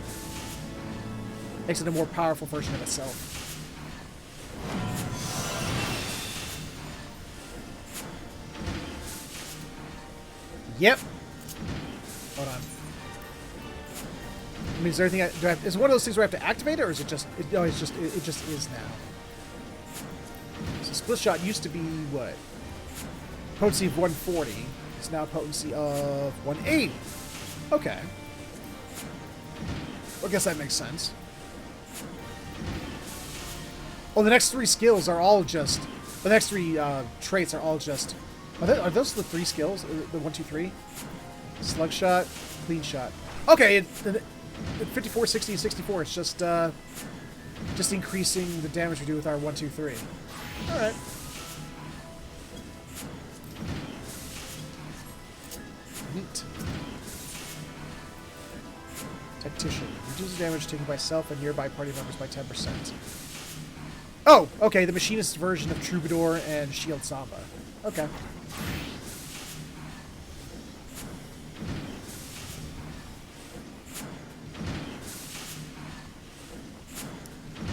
Makes it a more powerful version of itself. Yep. Hold on. I mean, is there anything is it one of those things where I have to activate it, or is it just? No, it just is now. So split shot used to be what? Potency of 140. It's now potency of 180. Okay. Well, I guess that makes sense. Well, the next 3 skills are all just. The next 3 traits are all just. Are those the 3 skills? The 1, 2, 3? Slug shot, clean shot. Okay, at 54, 60, and 64, it's just increasing the damage we do with our 1, 2, 3. All right. Neat. Tactician. Reduces damage taken by self and nearby party members by 10%. Oh, okay, the machinist's version of Troubadour and Shield Samba. Okay.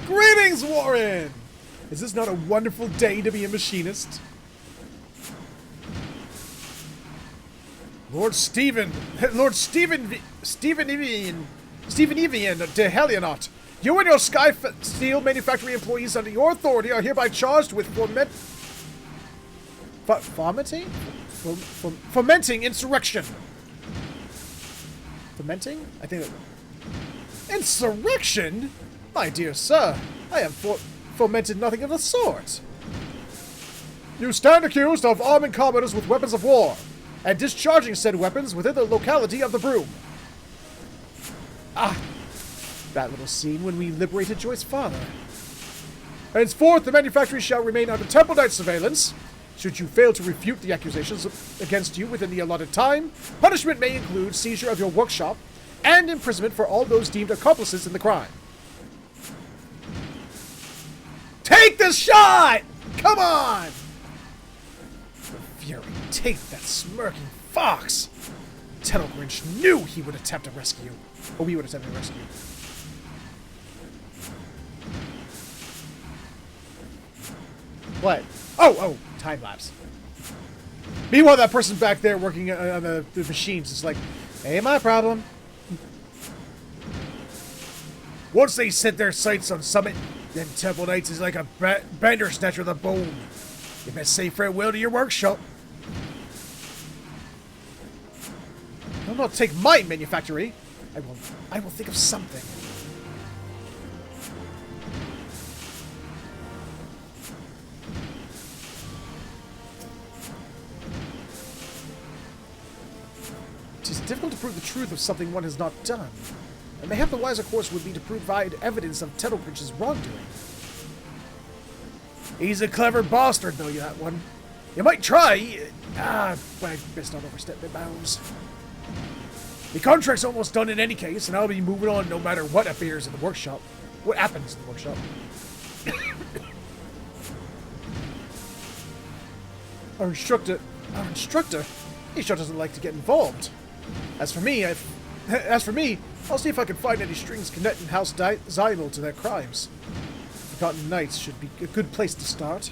Greetings, Warren! Is this not a wonderful day to be a machinist? Lord Stephen Evian de Helionot, you and your Sky Steel manufacturing employees under your authority are hereby charged with fomenting insurrection. Fomenting? I think that... Insurrection? My dear sir, I have fomented nothing of the sort. You stand accused of arming commoners with weapons of war, and discharging said weapons within the locality of the Broom. Ah, that little scene when we liberated Joyce's father. Henceforth, the manufactory shall remain under Temple Knight surveillance. Should you fail to refute the accusations against you within the allotted time, punishment may include seizure of your workshop and imprisonment for all those deemed accomplices in the crime. Take the shot! Come on! Fury, take that smirking fox! Tettlegrinch knew he would attempt a rescue. Or we would attempt a rescue. What? Oh, time lapse. Meanwhile, that person back there working on the machines is like, ain't my problem. Once they set their sights on Summit, then Temple Knights is like a bender snatcher of the bone. You best say farewell to your workshop. I'll not take my manufactory. I will think of something. It is difficult to prove the truth of something one has not done. And mayhap the wiser course would be to provide evidence of Tettlegrinch's wrongdoing. He's a clever bastard, though, that one. You might try. But I best not overstep my bounds. The contract's almost done in any case, and I'll be moving on no matter what appears in the workshop. What happens in the workshop. Our instructor, he sure doesn't like to get involved. As for me, I'll see if I can find any strings connecting House Zymel to their crimes. Forgotten Knights should be a good place to start.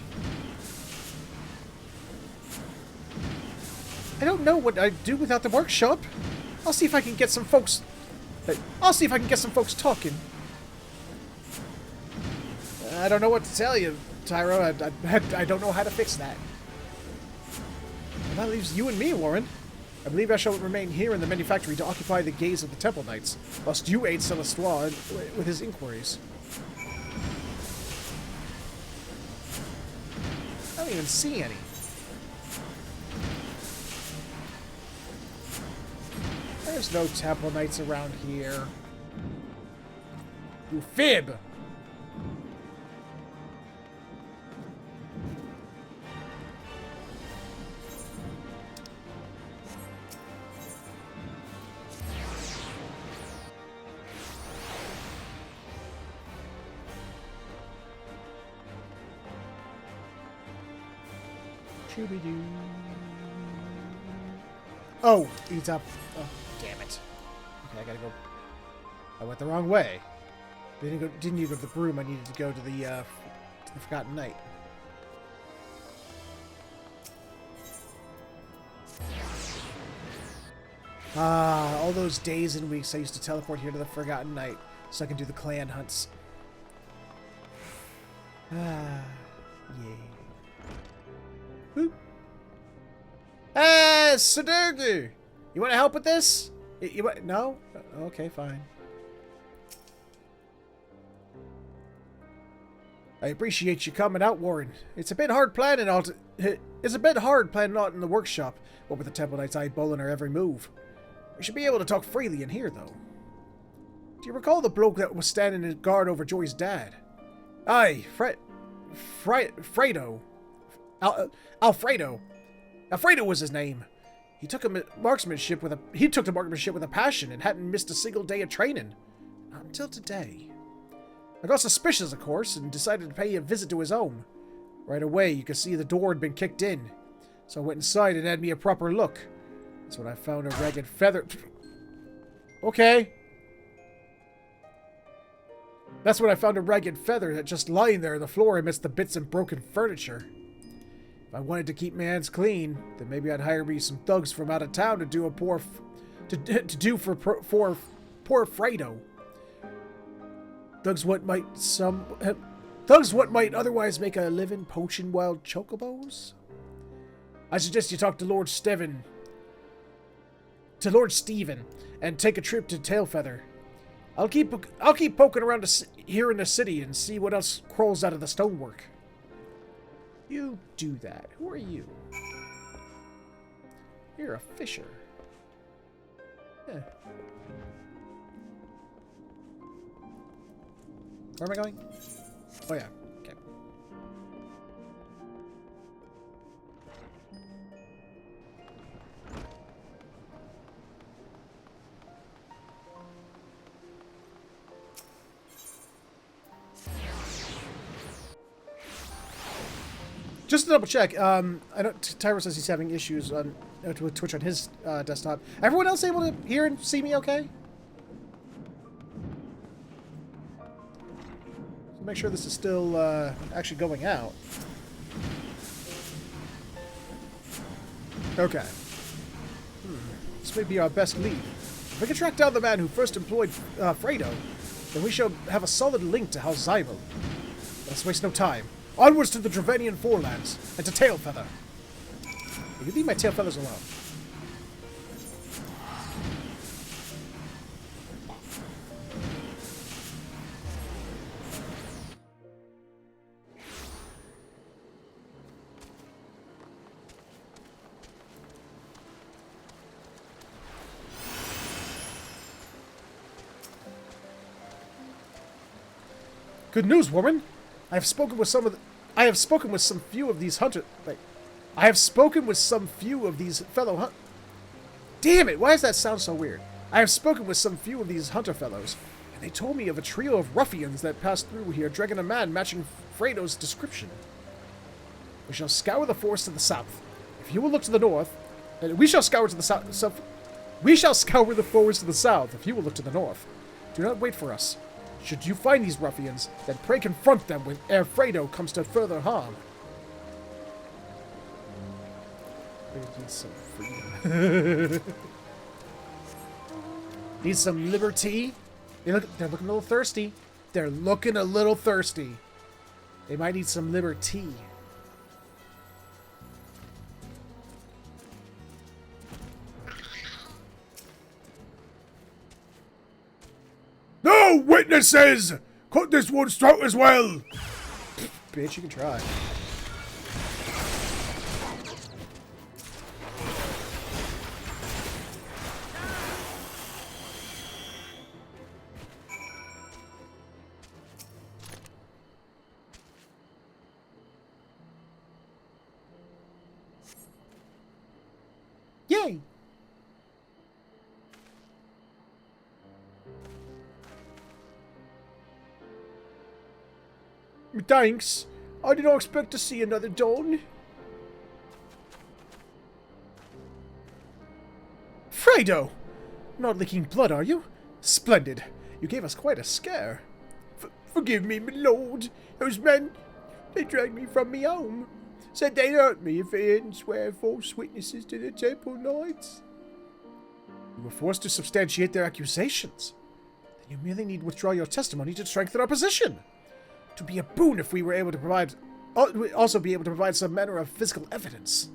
I don't know what I'd do without the workshop. I'll see if I can get some folks... talking. I don't know what to tell you, Tyro. I don't know how to fix that. that leaves you and me, Warren. I believe I shall remain here in the manufactory to occupy the gaze of the Temple Knights, whilst you aid Celestoire with his inquiries. I don't even see any. There's no Temple Knights around here. You fib! Oh, he's up. Oh, damn it. Okay, I gotta go. I went the wrong way. Didn't you go to the broom? I needed to go to the Forgotten Knight. Ah, all those days and weeks I used to teleport here to the Forgotten Knight so I can do the clan hunts. Ah, yay. Whoop. Hey, Sudoku! You want to help with this? You want? No? Okay, fine. I appreciate you coming out, Warren. It's a bit hard planning out. It's a bit hard planning out in the workshop. What with the Temple Knight's eyeballing our every move. We should be able to talk freely in here, though. Do you recall the bloke that was standing in guard over Joy's dad? Aye, Fredo. Alfredo. Alfredo was his name. He took to marksmanship with a passion and hadn't missed a single day of training. Not until today. I got suspicious, of course, and decided to pay a visit to his home. Right away, you could see the door had been kicked in. So I went inside and had me a proper look. That's when I found a ragged feather. Okay. That's when I found a ragged feather that just lying there on the floor amidst the bits and broken furniture. If I wanted to keep my hands clean, then maybe I'd hire me some thugs from out of town to do for poor Fredo. Thugs what might otherwise make a living poaching wild chocobos. I suggest you talk to Lord Stephen, and take a trip to Tailfeather. I'll keep poking around here in the city and see what else crawls out of the stonework. You do that. Who are you? You're a fisher. Yeah. Where am I going? Oh yeah. Okay. Just to double check, I know Tyro says he's having issues on with Twitch on his desktop. Everyone else able to hear and see me okay? So make sure this is still actually going out. Okay. This may be our best lead. If we can track down the man who first employed Fredo, then we shall have a solid link to House Zymo. Let's waste no time. Onwards to the Dravanian Forelands, and to Tailfeather. You leave my Tailfeathers alone. Good news, woman! I have spoken with some few of these fellow Damn it, why does that sound so weird? I have spoken with some few of these hunter fellows, and they told me of a trio of ruffians that passed through here dragging a man matching Fredo's description. We shall scour the forest to the south. If you will look to the north, we shall scour to the south. We shall scour the forest to the south, if you will look to the north. Do not wait for us. Should you find these ruffians, then pray confront them when ere Fredo comes to further harm. Need some freedom. Need some liberty. They're looking a little thirsty. They're looking a little thirsty. They might need some liberty. Witnesses! Cut this one's throat as well! Bitch, you can try. Yay! Thanks. I did not expect to see another dawn. Fredo! Not leaking blood, are you? Splendid. You gave us quite a scare. Forgive me, my lord. Those men, they dragged me from me home. Said they'd hurt me if I didn't swear false witnesses to the temple knights. You were forced to substantiate their accusations. Then you merely need withdraw your testimony to strengthen our position. To be a boon if we were able to provide... also be able to provide some manner of physical evidence.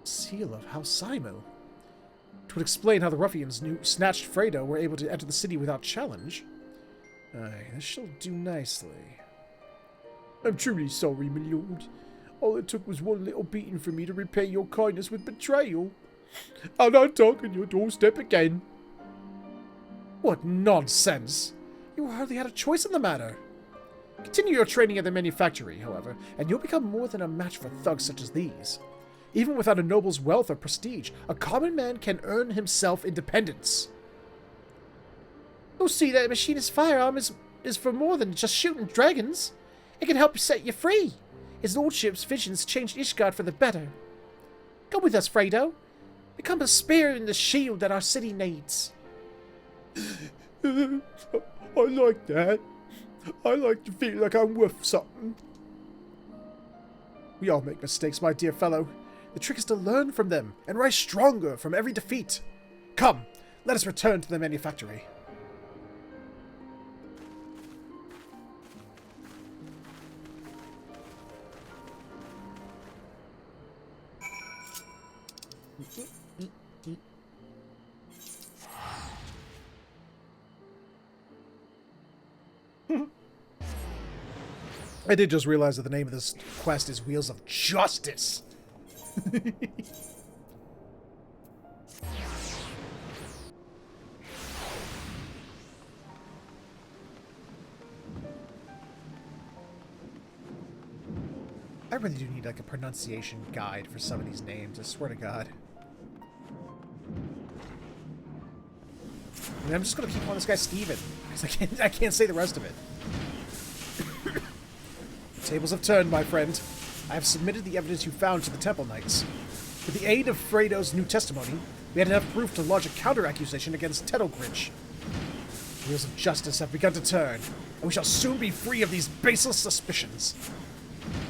Seal of House Simo. It would explain how the ruffians who snatched Fredo were able to enter the city without challenge. Aye, this shall do nicely. I'm truly sorry, my lord. All it took was one little beating for me to repay your kindness with betrayal. I'll not talk on your doorstep again. What nonsense! You hardly had a choice in the matter. Continue your training at the manufactory, however, and you'll become more than a match for thugs such as these. Even without a noble's wealth or prestige, a common man can earn himself independence. You'll see that a machinist's firearm is for more than just shooting dragons. It can help set you free. His lordship's visions changed Ishgard for the better. Come with us, Fredo. Become a spear in the shield that our city needs. I like that. I like to feel like I'm worth something. We all make mistakes, my dear fellow. The trick is to learn from them and rise stronger from every defeat. Come, let us return to the manufactory. I did just realize that the name of this quest is Wheels of Justice. I really do need like a pronunciation guide for some of these names, I swear to God. And I'm just gonna keep calling this guy Steven, because I can't say the rest of it. The tables have turned, my friend. I have submitted the evidence you found to the Temple Knights. With the aid of Fredo's new testimony, we had enough proof to lodge a counter-accusation against Tettlegrinch. The wheels of justice have begun to turn, and we shall soon be free of these baseless suspicions.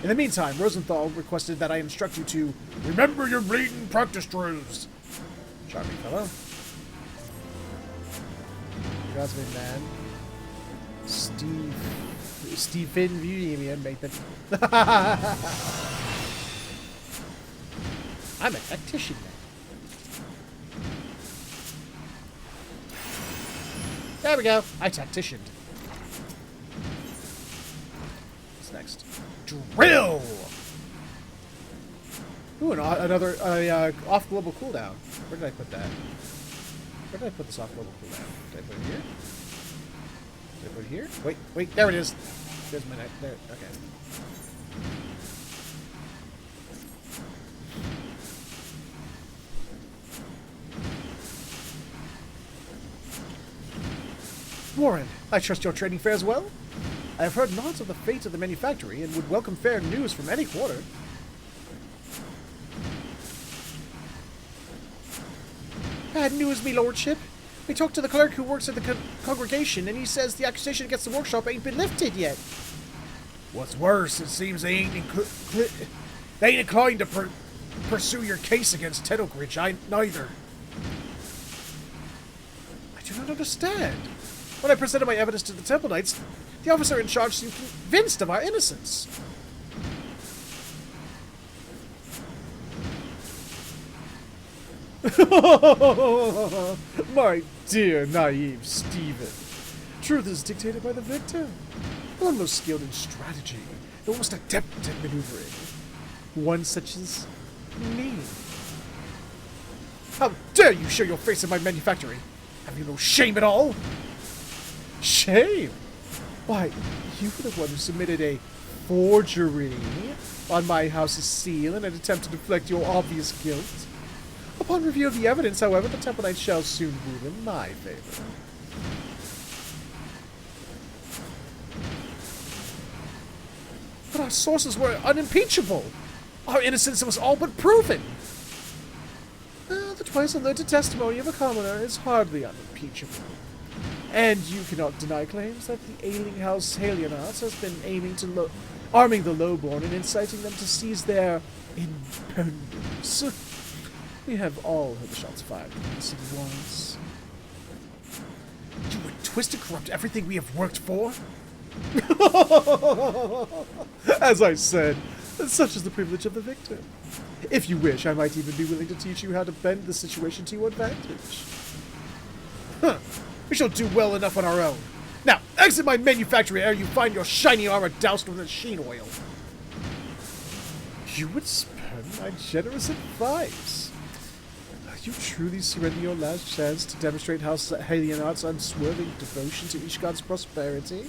In the meantime, Rosenthal requested that I instruct you to remember your bleeding practice drills. Charming fellow. Jasmine man. Stephen William made them. I'm a tactician now. There we go. I tacticianed. What's next? Drill! Ooh, another off-global cooldown. Where did I put that? Where did I put this off-global cooldown? Did I put it here? Did I put it here? Wait, there it is. There's my... There, okay. Warren, I trust your training fares well? I have heard nods of the fate of the manufactory and would welcome fair news from any quarter. Bad news, me lordship. We talked to the clerk who works at the congregation, and he says the accusation against the workshop ain't been lifted yet. What's worse, it seems they ain't inclined to pursue your case against Tettlegrinch. Neither. I do not understand. When I presented my evidence to the Temple Knights, the officer in charge seemed convinced of our innocence. My dear, naive Stephen. Truth is dictated by the victor. One most skilled in strategy, and most adept at maneuvering. One such as me. How dare you show your face in my manufactory? Have you no shame at all? Shame? Why, you were the one who submitted a forgery on my house's seal in an attempt to deflect your obvious guilt. Upon review of the evidence, however, the Temple Knight shall soon rule in my favor. But our sources were unimpeachable. Our innocence was all but proven. The twice alerted testimony of a commoner is hardly unimpeachable. And you cannot deny claims that the ailing house Halionauts has been aiming to arming the lowborn and inciting them to seize their independence. We have all heard the shots fired from the city walls. You would twist and corrupt everything we have worked for? As I said, such is the privilege of the victor. If you wish, I might even be willing to teach you how to bend the situation to your advantage. Huh. We shall do well enough on our own. Now, exit my manufactory ere you find your shiny armor doused with machine oil. You would spurn my generous advice. You truly surrender your last chance to demonstrate House Halionauts' unswerving devotion to Ishgard's prosperity?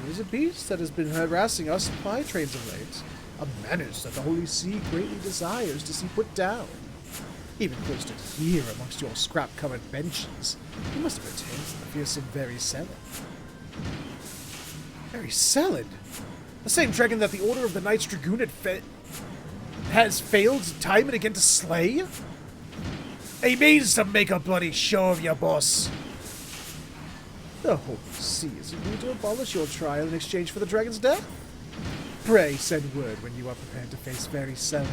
There is a beast that has been harassing our supply trains of late. A menace that the Holy See greatly desires to see put down. Even cloistered here amongst your scrap-covered benches, you must have attained to the fearsome Very Selin. Very Selin? The same dragon that the Order of the Knights Dragoon has failed time and again to slay? He means to make a bloody show of you, boss. The Holy See is agreed to abolish your trial in exchange for the dragon's death. Pray send word when you are prepared to face Very Selin.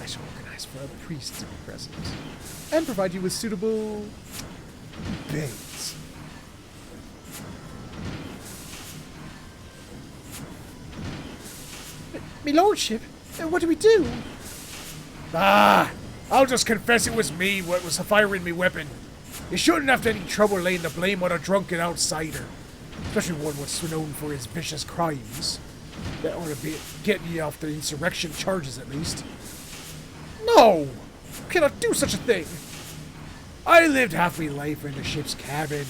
I shall organize for a priest to be present, and provide you with suitable bait. Me lordship, what do we do? I'll just confess it was me what was firing me weapon. You shouldn't have any trouble laying the blame on a drunken outsider, especially one what's known for his vicious crimes. That ought to be getting you off the insurrection charges, at least. No! You cannot do such a thing! I lived half my life in the ship's cabin,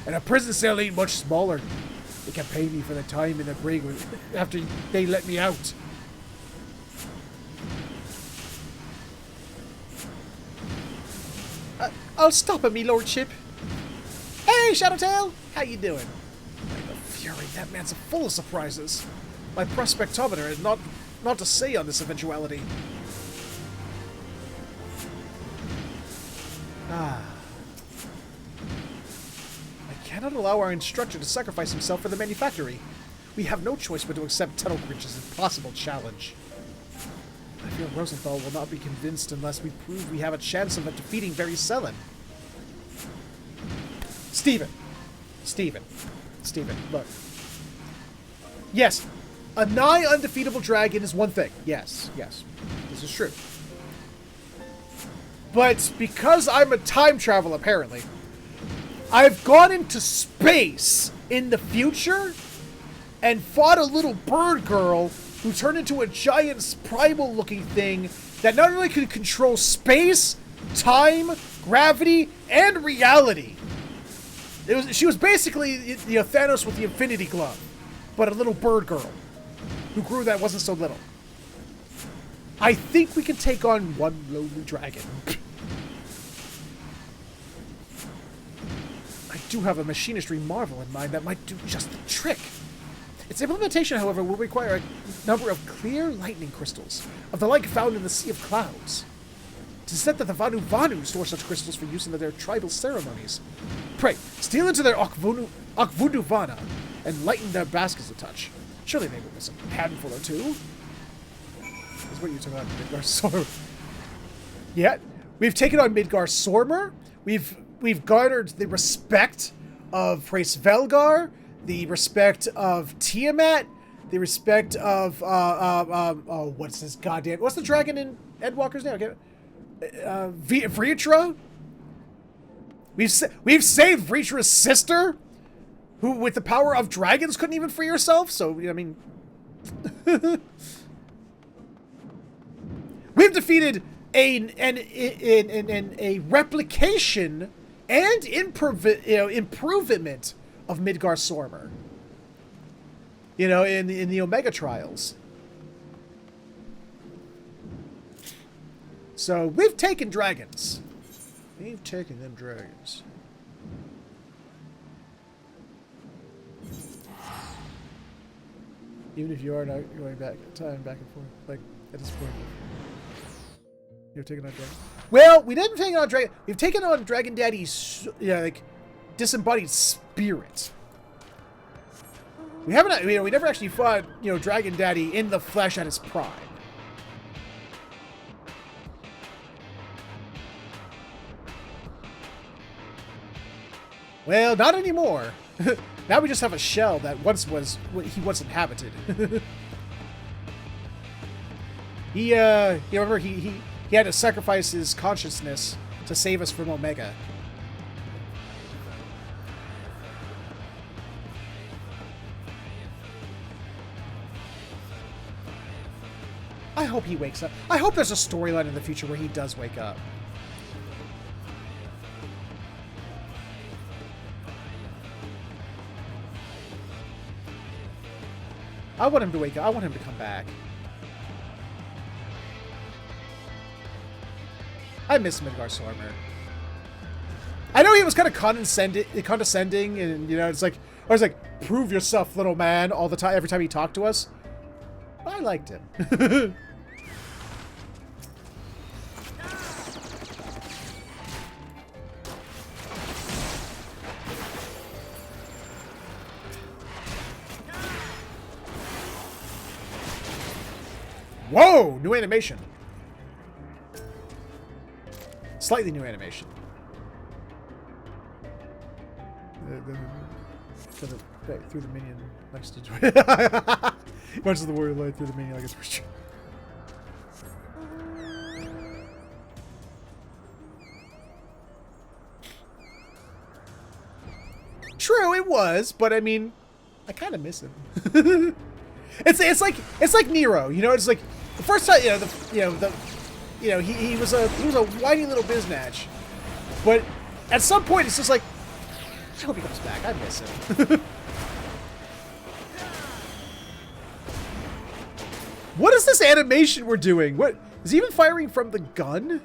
and a prison cell ain't much smaller. They can pay me for the time in the brig after they let me out. I'll stop him, me lordship. Hey, Shadowtail! How you doing? Like a fury, that man's full of surprises. My prospectometer is not to say on this eventuality. I cannot allow our instructor to sacrifice himself for the manufactory. We have no choice but to accept Tunnelgrinch's impossible challenge. I fear Rosenthal will not be convinced unless we prove we have a chance of defeating Very Selin. Stephen, look. Yes, a nigh undefeatable dragon is one thing. Yes, this is true. But because I'm a time traveler, apparently, I've gone into space in the future and fought a little bird girl who turned into a giant primal-looking thing that not only could control space, time, gravity, and reality. She was basically the Thanos with the Infinity Glove, but a little bird girl who grew that wasn't so little. I think we can take on one lonely dragon. I do have a machinistry marvel in mind that might do just the trick. Its implementation, however, will require a number of clear lightning crystals, of the like found in the Sea of Clouds. It is said that the Vanu store such crystals for use in their tribal ceremonies. Pray, steal into their Akvuduvana and lighten their baskets a touch. Surely they will miss a handful or two. That's what you took on Midgar Sormer. Yeah, we've taken on Midgar Sormer. We've garnered the respect of Prace Velgar, the respect of Tiamat, the respect of what's the dragon in Endwalker's name? Okay. Vritra? We've saved Vritra's sister, who, with the power of dragons, couldn't even free herself. So, I mean, we've defeated a replication and improvement of Midgar Sormer. You know, in the Omega Trials. So we've taken dragons. We've taken them dragons. Even if you are not going back and forth, like at this point, you're taking on dragon. Well, we didn't take on dragon. We've taken on Dragon Daddy's, like disembodied spirit. We haven't, we never actually fought, Dragon Daddy in the flesh at his prime. Well, not anymore. Now we just have a shell that once inhabited. Remember he had to sacrifice his consciousness to save us from Omega. I hope he wakes up. I hope there's a storyline in the future where he does wake up. I want him to wake up. I want him to come back. I miss Midgar Sormer. I know he was kind of condescending, and it's like I was like, "Prove yourself, little man," all the time, every time he talked to us. But I liked him. Whoa! New animation. Slightly new animation. Through the minion next to punches the warrior light through the minion like it's first. True, it was, but I mean, I kind of miss him. It's like Nero, it's like the first time, he was a whiny little biznatch, but at some point it's just like, I hope he comes back. I miss him. What is this animation we're doing? What is he even firing from the gun?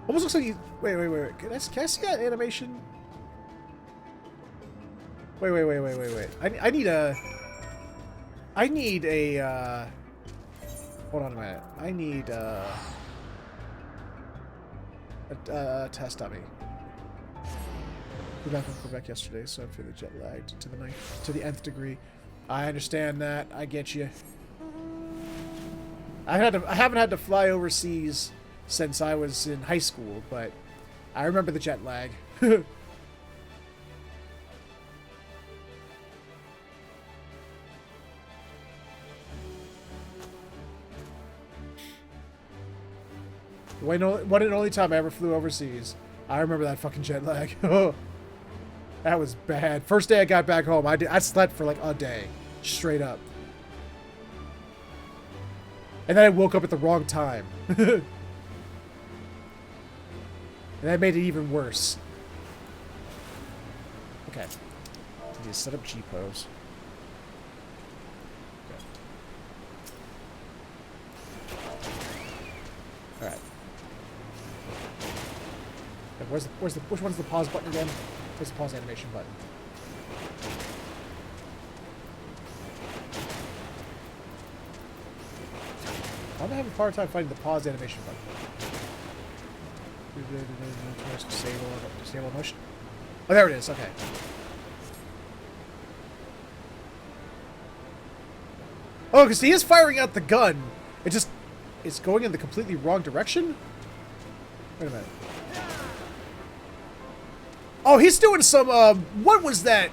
Almost looks like he. Wait. Can I see that animation? Wait. I need a. Hold on a minute. I need a test dummy. We're back from Quebec yesterday, so I'm feeling jet lagged to the nth degree. I understand that. I get you. I haven't had to fly overseas since I was in high school, but I remember the jet lag. One and only time I ever flew overseas. I remember that fucking jet lag. That was bad. First day I got back home, I slept for like a day. Straight up. And then I woke up at the wrong time. And that made it even worse. Okay. I need to set up G-pose. Okay. Alright. Which one's the pause button again? Where's the pause animation button? I'm having a hard time finding the pause animation button. Disable motion. Oh, there it is. Okay. Oh, because he is firing out the gun. It's going in the completely wrong direction? Wait a minute. Oh, he's doing some, what was that?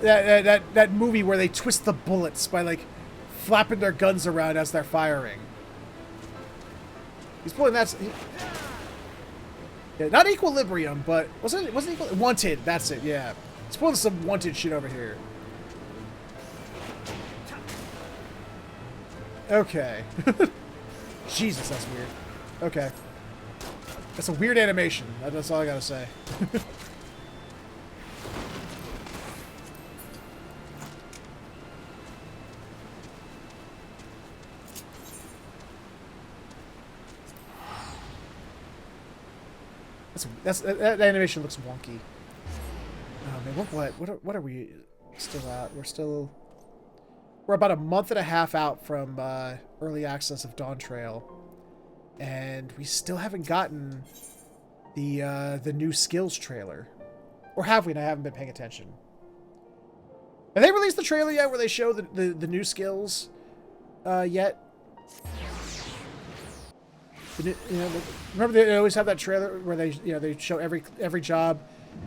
That movie where they twist the bullets by, like, flapping their guns around as they're firing. He's pulling that. Yeah, not equilibrium, but wasn't equal? Wanted. That's it. Yeah, he's pulling some wanted shit over here. Okay. Jesus, that's weird. Okay. That's a weird animation. That's all I gotta say. That animation looks wonky. Oh man, what are we still at? We're about a month and a half out from early access of Dawn Trail, and we still haven't gotten the new skills trailer, or have we? And I haven't been paying attention. Have they released the trailer yet, where they show the new skills yet? You know, remember they always have that trailer where they show every job,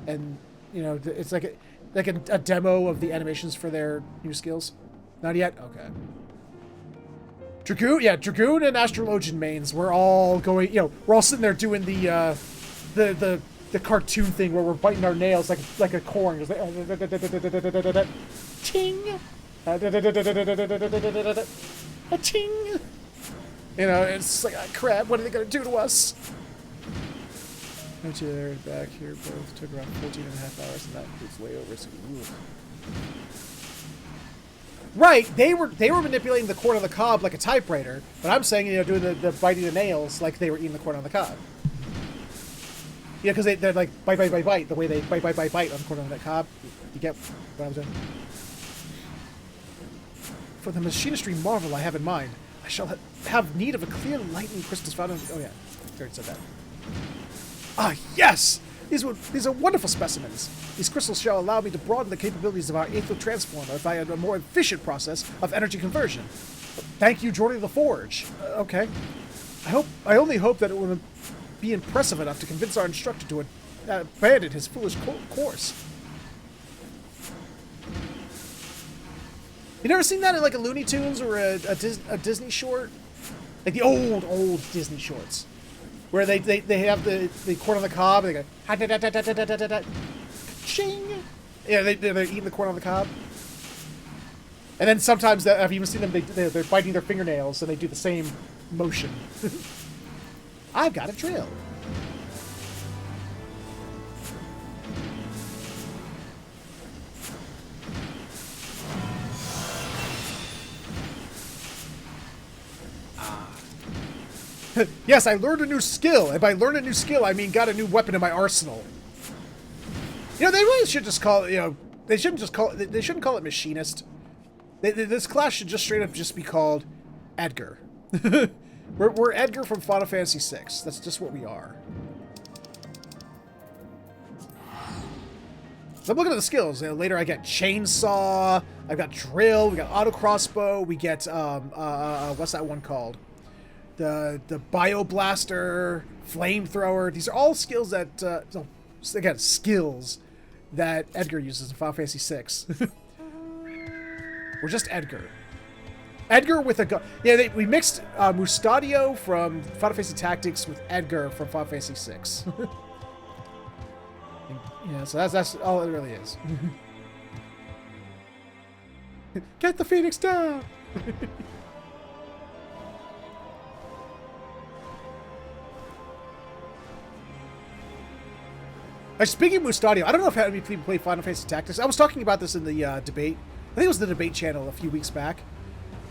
and it's like a demo of the animations for their new skills. Not yet. Okay. Dragoon and Astrologian mains. We're all going. We're all sitting there doing the cartoon thing where we're biting our nails like a corn. Just like ting, a ting. It's like, crap, what are they going to do to us? No two there back here both took around 14 and a half hours, and that was way over. So, right, they were manipulating the corn on the cob like a typewriter, but I'm saying, doing the biting the nails like they were eating the corn on the cob. Yeah, because they're like, bite, the way they bite on the corn on the cob. You get what I'm saying? For the machinistry marvel I have in mind, I shall have need of a clear lightning crystals found in... Oh, yeah. I already said that. Ah, yes! These are wonderful specimens. These crystals shall allow me to broaden the capabilities of our Aether Transformer via a more efficient process of energy conversion. Thank you, Jordy the Forge. Okay. I only hope that it will be impressive enough to convince our instructor to abandon his foolish course. You never seen that in like a Looney Tunes or a Disney short? Like the old Disney shorts. Where they have the corn on the cob and they go ching. Yeah, they're eating the corn on the cob. And then sometimes I've even seen them they're biting their fingernails and they do the same motion. I've got a drill. Yes, I learned a new skill. And by learn a new skill, I mean got a new weapon in my arsenal. They really should just call it, they shouldn't just call it, they shouldn't call it machinist. This class should just straight up just be called Edgar. We're Edgar from Final Fantasy VI. That's just what we are. So I'm looking at the skills. Later I get chainsaw, I've got drill, we got auto crossbow, we get, what's that one called? The bioblaster, flamethrower. These are all skills that, again, skills that Edgar uses in Final Fantasy VI. We're just Edgar. Edgar with a gun. Yeah, we mixed Mustadio from Final Fantasy Tactics with Edgar from Final Fantasy VI. Yeah, so that's all it really is. Get the Phoenix down! Speaking of Mustadio, I don't know if many people play Final Fantasy Tactics. I was talking about this in the debate. I think it was the debate channel a few weeks back.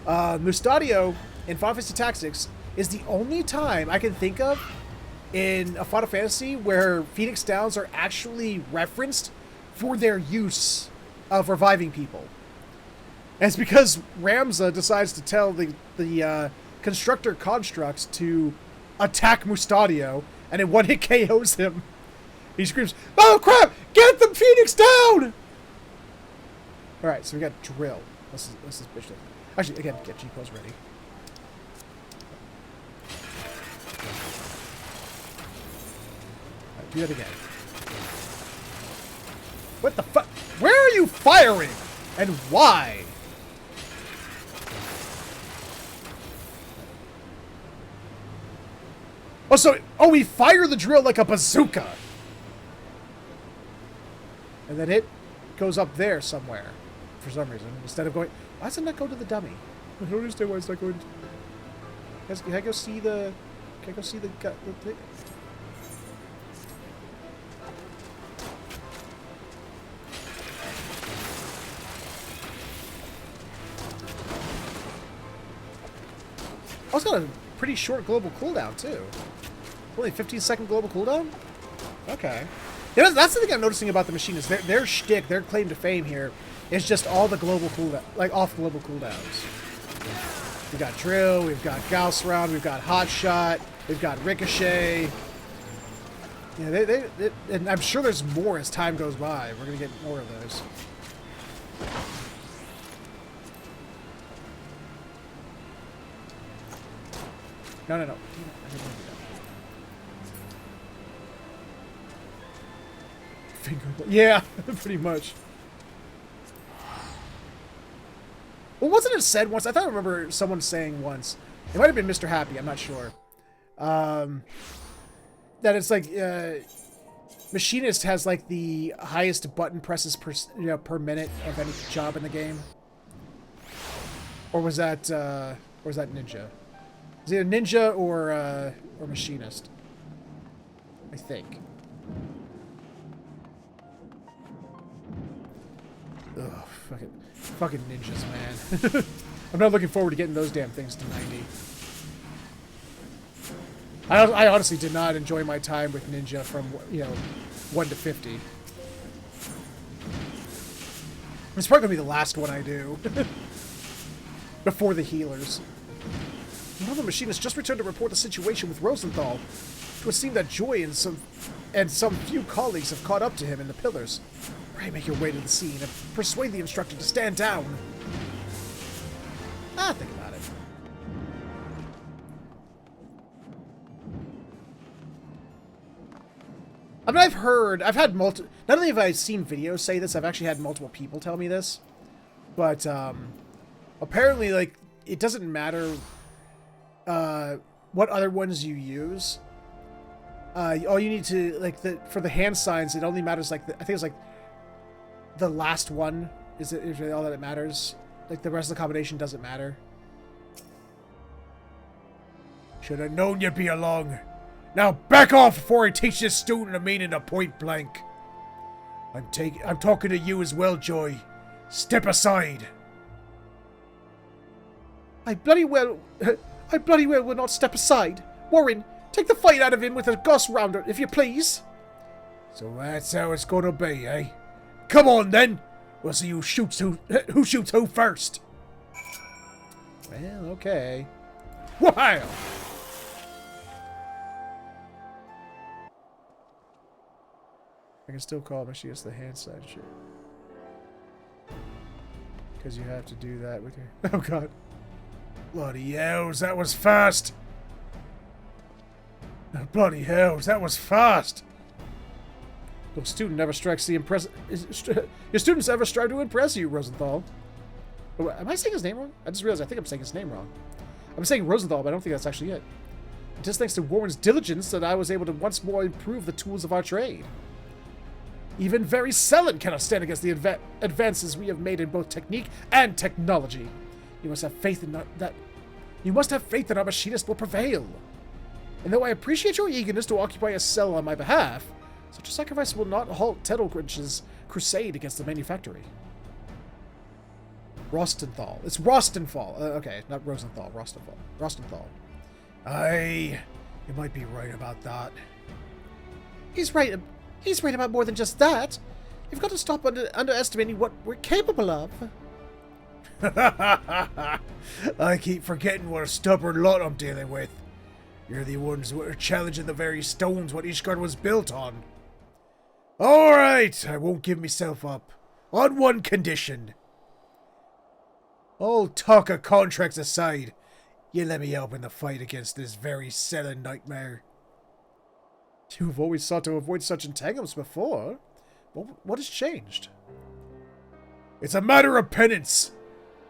Mustadio in Final Fantasy Tactics is the only time I can think of in a Final Fantasy where Phoenix Downs are actually referenced for their use of reviving people. And it's because Ramza decides to tell the Constructor Construct to attack Mustadio, and in one hit KOs him. He screams, "Oh crap! Get the Phoenix down!" Alright, so we got drill. This is bitch. Actually, again, get G-pose ready. Alright, do that again. What the fuck? Where are you firing? And why? Oh, we fire the drill like a bazooka. And then it goes up there somewhere for some reason. Instead of going... Why doesn't that go to the dummy? I don't understand why it's not going to... Can I go see the... Can I go see the thing? Oh, it's got a pretty short global cooldown, too. Only 15-second global cooldown? Okay. Yeah, that's the thing I'm noticing about the machine is their shtick, their claim to fame here is just all the global cooldown, like off global cooldowns. We've got Drill, we've got Gauss Round, we've got Hot Shot, we've got Ricochet. Yeah, and I'm sure there's more as time goes by. We're going to get more of those. No. I didn't want to do that. Finger. Yeah, pretty much. Well, wasn't it said once? I thought I remember someone saying once. It might have been Mr. Happy. I'm not sure. That it's like Machinist has like the highest button presses per minute of any job in the game. Or was that Ninja? Is it a Ninja or Machinist? I think. Ugh, fucking ninjas, man. I'm not looking forward to getting those damn things to 90. I honestly did not enjoy my time with Ninja from 1 to 50. It's probably gonna be the last one I do before the healers. Another machinist just returned to report the situation with Rosenthal. It would seem that Joy and some few colleagues have caught up to him in the pillars. Pray make your way to the scene and persuade the instructor to stand down. Think about it. I mean, I've had not only have I seen videos say this, I've actually had multiple people tell me this. But, apparently, like, it doesn't matter what other ones you use. All you need to, like, for the hand signs, it only matters, like, I think it's, like, the last one is really all that it matters. Like, the rest of the combination doesn't matter. Should have known you'd be along. Now back off before I teach this student the meaning of point blank. I'm talking to you as well, Joy. Step aside. I bloody well will not step aside. Warren, take the fight out of him with a Gauss Rounder, if you please. So that's how it's gonna be, eh? Come on, then. We'll see who shoots who first. Well, okay. Wow. I can still call Machinist the hand side shit. Because you have to do that with your... Oh, God. Bloody hells, that was fast. Bloody hells, that was fast. Your student never strikes the impress... Your students ever strive to impress you, Rosenthal. Oh, am I saying his name wrong? I just realized I think I'm saying his name wrong. I'm saying Rosenthal, but I don't think that's actually it. Just thanks to Warren's diligence that I was able to once more improve the tools of our trade. Even very Selen cannot stand against the advances we have made in both technique and technology. You must have faith in that. You must have faith that our machinist will prevail. And though I appreciate your eagerness to occupy a cell on my behalf, such a sacrifice will not halt Tettlegrinch's crusade against the manufactory. Rostenthal. It's Rostenthal. Okay, not Rosenthal. Rostenthal. Aye, you might be right about that. He's right. He's right about more than just that. You've got to stop underestimating what we're capable of. I keep forgetting what a stubborn lot I'm dealing with. You're the ones who are challenging the very stones what Ishgard was built on. Alright, I won't give myself up. On one condition. All talk of contracts aside, you let me help in the fight against this very Selen nightmare. You've always sought to avoid such entanglements before. What has changed? It's a matter of penance.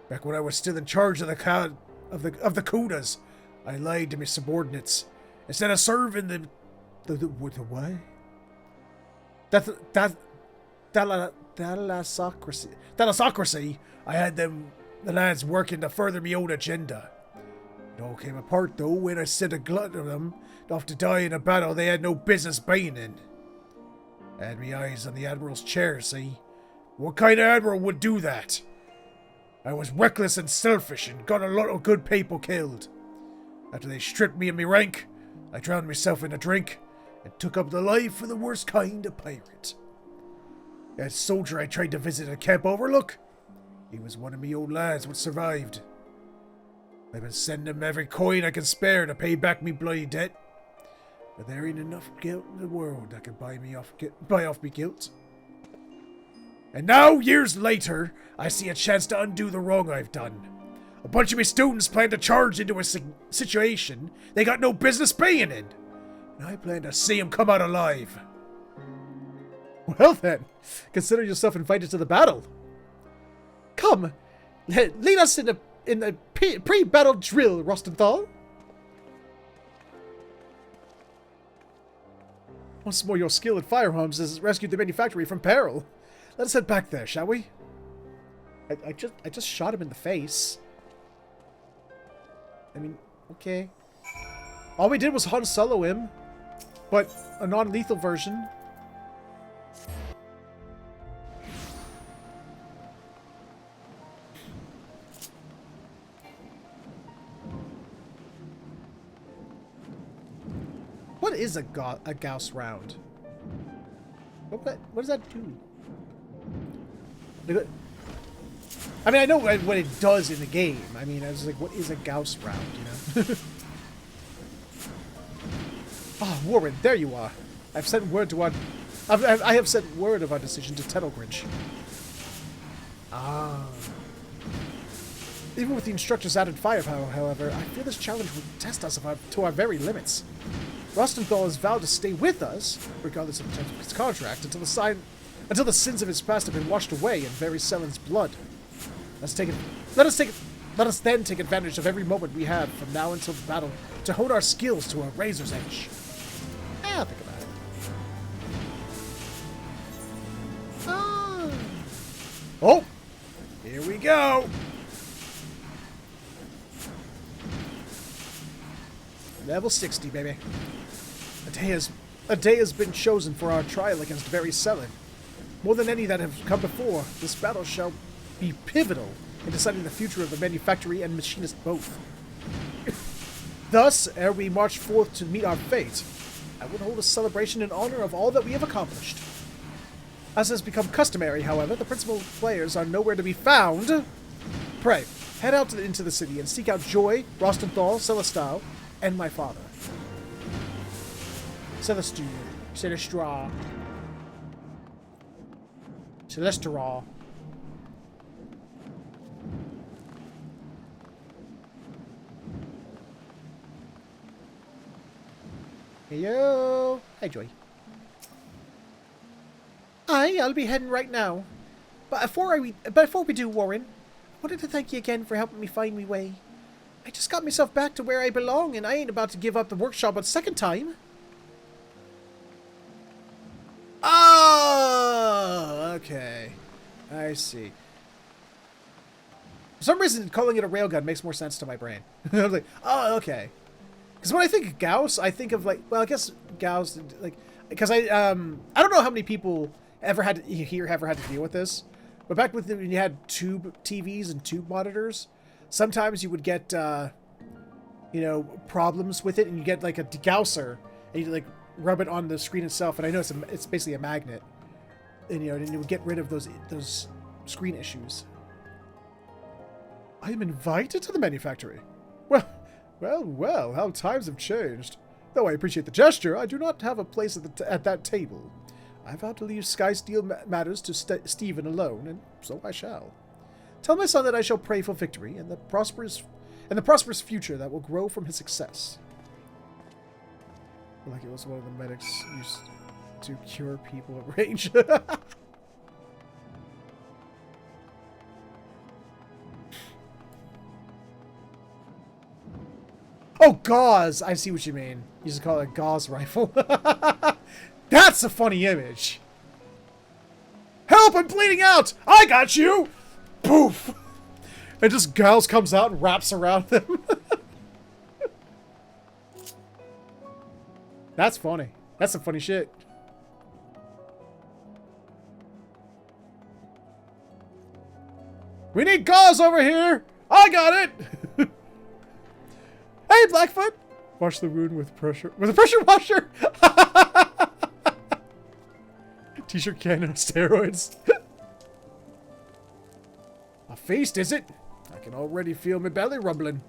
Back when I was still in charge of the Kudas, I lied to my subordinates, Instead of serving the what? Thalassocracy, I had the lads working to further my own agenda. It all came apart, though, when I sent a glut of them off to die in a battle they had no business being in. I had my eyes on the Admiral's chair, see? What kind of Admiral would do that? I was reckless and selfish and got a lot of good people killed. After they stripped me of my rank, I drowned myself in a drink and took up the life of the worst kind of pirate. That soldier I tried to visit at Camp Overlook, he was one of me old lads what survived. I've been sending him every coin I can spare to pay back me bloody debt. But there ain't enough guilt in the world that can buy off me guilt. And now, years later, I see a chance to undo the wrong I've done. A bunch of me students plan to charge into a situation they got no business being in. And I plan to see them come out alive. Well then, consider yourself invited to the battle. Come, lead us in the pre-battle drill, Rostenthal. Once more, your skill at firearms has rescued the manufactory from peril. Let us head back there, shall we? I just shot him in the face. I mean, okay. All we did was Han Solo him, but a non-lethal version. What is a Gauss round? What does that do? I mean, I know what it does in the game. I mean, I was like, what is a Gauss round, you know? Ah, oh, Warren, there you are. I've sent word to our... I have sent word of our decision to Tettlegrinch. Ah. Even with the instructor's added firepower, however, I fear this challenge will test us to our very limits. Rostenthal has vowed to stay with us, regardless of the terms of his contract, until the sins of his past have been washed away in Very Selen's blood. Let us then take advantage of every moment we have from now until the battle to hone our skills to a razor's edge. I'll think about it. Oh! Here we go! Level 60, baby. A day has been chosen for our trial against Very Selen. More than any that have come before, this battle shall be pivotal in deciding the future of the manufactory and machinist both. Thus, ere we march forth to meet our fate, I would hold a celebration in honor of all that we have accomplished. As has become customary, however, the principal players are nowhere to be found. Pray, head out into the city and seek out Joy, Rostenthal, Celestal, and my father. Celestra. Heyo. Hi, Joy. I'll be heading right now. But before we do, Warren, I wanted to thank you again for helping me find me way. I just got myself back to where I belong, and I ain't about to give up the workshop a second time. Oh, okay. I see. For some reason, calling it a railgun makes more sense to my brain. I was like, oh, okay. Because when I think of Gauss, I think of like, well, I guess Gauss, like, because I don't know how many people ever had to deal with this, but back when you had tube TVs and tube monitors, sometimes you would get, you know, problems with it, and you get like a degausser, and you like rub it on the screen itself, and I know it's basically a magnet, and you know, and it would get rid of those screen issues. I am invited to the manufactory. Well, how times have changed. Though I appreciate the gesture, I do not have a place at that table. I vowed to leave Skysteel matters to Stephen alone, and so I shall. Tell my son that I shall pray for victory and the prosperous future that will grow from his success. Like it was one of the medics used to cure people at range. Oh gauze. I see what you mean. You just call it a gauze rifle. That's a funny image. Help! I'm bleeding out! I got you! Poof! And just gauze comes out and wraps around them. That's funny. That's some funny shit. We need gauze over here! I got it! Hey, Blackfoot! Wash the wound with pressure. With a pressure washer! T-shirt cannon on steroids. A feast, is it? I can already feel my belly rumbling.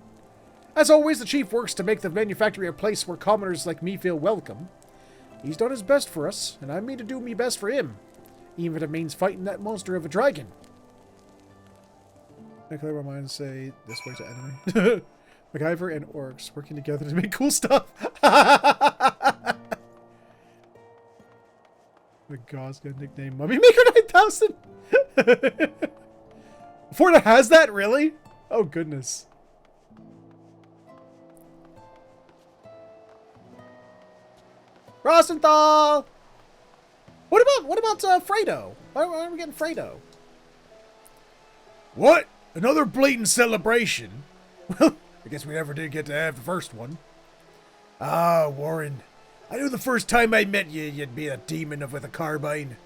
As always, the chief works to make the manufactory a place where commoners like me feel welcome. He's done his best for us, and I mean to do me best for him. Even if it means fighting that monster of a dragon. I clear my mind and say this way to enemy. MacGyver and orcs working together to make cool stuff. The gauze got nickname Mummy Maker 9000. Fortnite has that, really? Oh goodness. Rosenthal! What about Fredo? Why are we getting Fredo? What? Another blatant celebration? Well, I guess we never did get to have the first one. Ah, Warren. I knew the first time I met you, you'd be a demon with a carbine.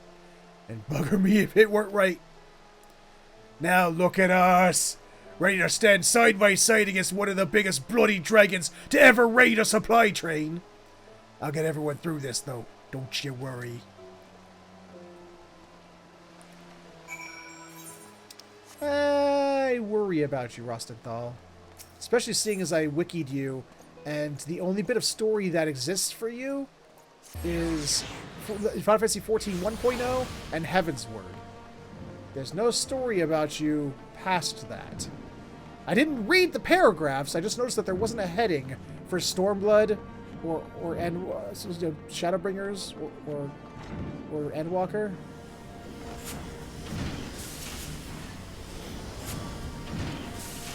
And bugger me if it weren't right. Now look at us. Ready to stand side by side against one of the biggest bloody dragons to ever raid a supply train. I'll get everyone through this, though. Don't you worry. I worry about you, Rostenthal. Especially seeing as I wikied you, and the only bit of story that exists for you is Final Fantasy XIV 1.0 and Heaven's Word. There's no story about you past that. I didn't read the paragraphs, I just noticed that there wasn't a heading for Stormblood or Shadowbringers or Endwalker.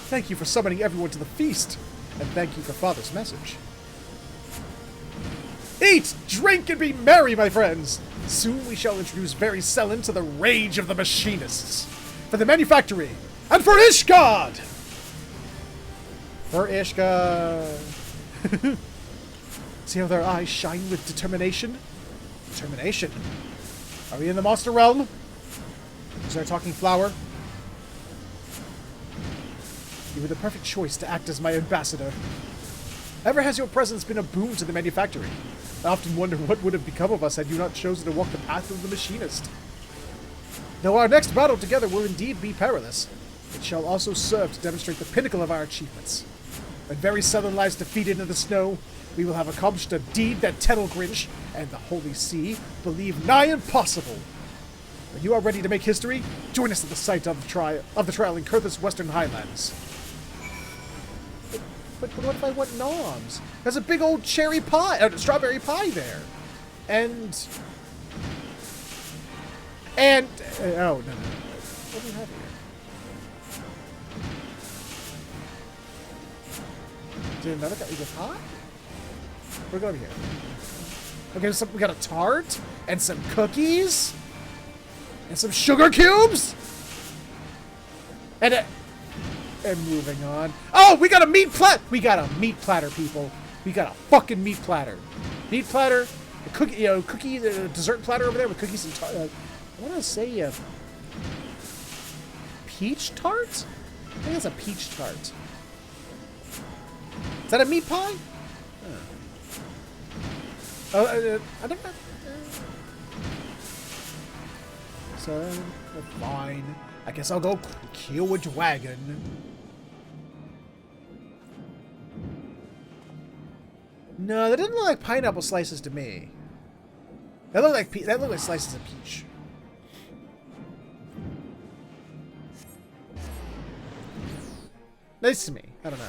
Thank you for summoning everyone to the feast, and thank you for Father's message. Eat, drink, and be merry, my friends! Soon we shall introduce Very Selen to the rage of the machinists. For the manufactory, and for Ishgard! For Ishgard. See how their eyes shine with determination? Determination. Are we in the monster realm? Is there a talking flower? You were the perfect choice to act as my ambassador. Ever has your presence been a boon to the manufactory? I often wonder what would have become of us had you not chosen to walk the path of the machinist. Though our next battle together will indeed be perilous, it shall also serve to demonstrate the pinnacle of our achievements. When Very Selen lies defeated in the snow, we will have accomplished a deed that Tettelgrinch and the Holy See believe nigh impossible. When you are ready to make history, join us at the site of the trial in Kurth's Western Highlands. But what if I want noms? There's a big old cherry pie, strawberry pie there. And oh, no. What do we have here? Did another guy get hot? We're going here. Okay, we got a tart and some cookies and some sugar cubes and moving on. Oh, we got a meat platter. We got a meat platter, people. We got a fucking meat platter. Meat platter, a cookie, dessert platter over there with cookies and I want to say peach tart. I think it's a peach tart. Is that a meat pie? I never. So fine. I guess I'll go kill a dragon. No, that didn't look like pineapple slices to me. That looked like slices of peach. Nice to me. I don't know.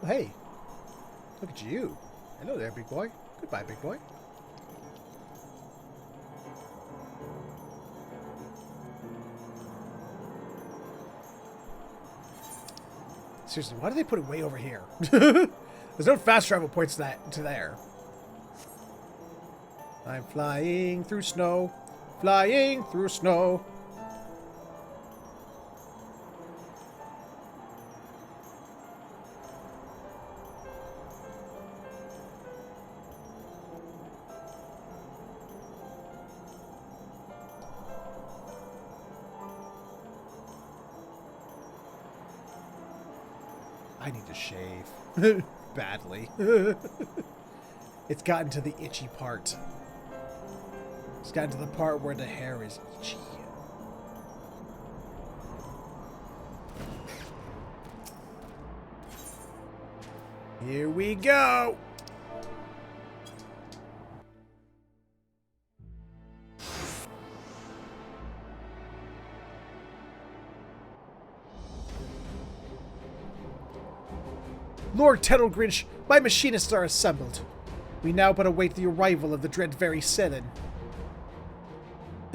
Hey, look at you. Hello there, big boy. Goodbye, big boy. Seriously, why do they put it way over here? There's no fast travel points to there. I'm flying through snow. Flying through snow. I need to shave. Badly. It's gotten to the itchy part. It's gotten to the part where the hair is itchy. Here we go! Lord Tettlegrinch, my machinists are assembled. We now but await the arrival of the dread Very Selin.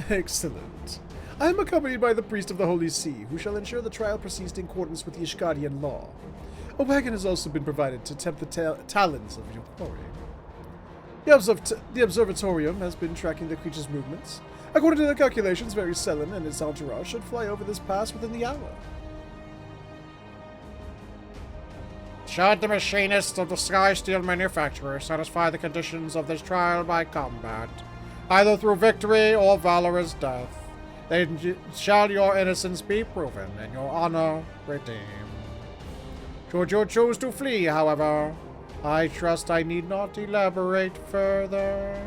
Excellent. I am accompanied by the priest of the Holy See, who shall ensure the trial proceeds in accordance with the Ishgardian law. A wagon has also been provided to tempt the talons of your quarry. The observatorium has been tracking the creature's movements. According to the calculations, Very Selin and his entourage should fly over this pass within the hour. Should the machinists of the Sky Steel manufacturer satisfy the conditions of this trial by combat, either through victory or valorous death, then shall your innocence be proven and your honor redeemed. Should you choose to flee, however, I trust I need not elaborate further.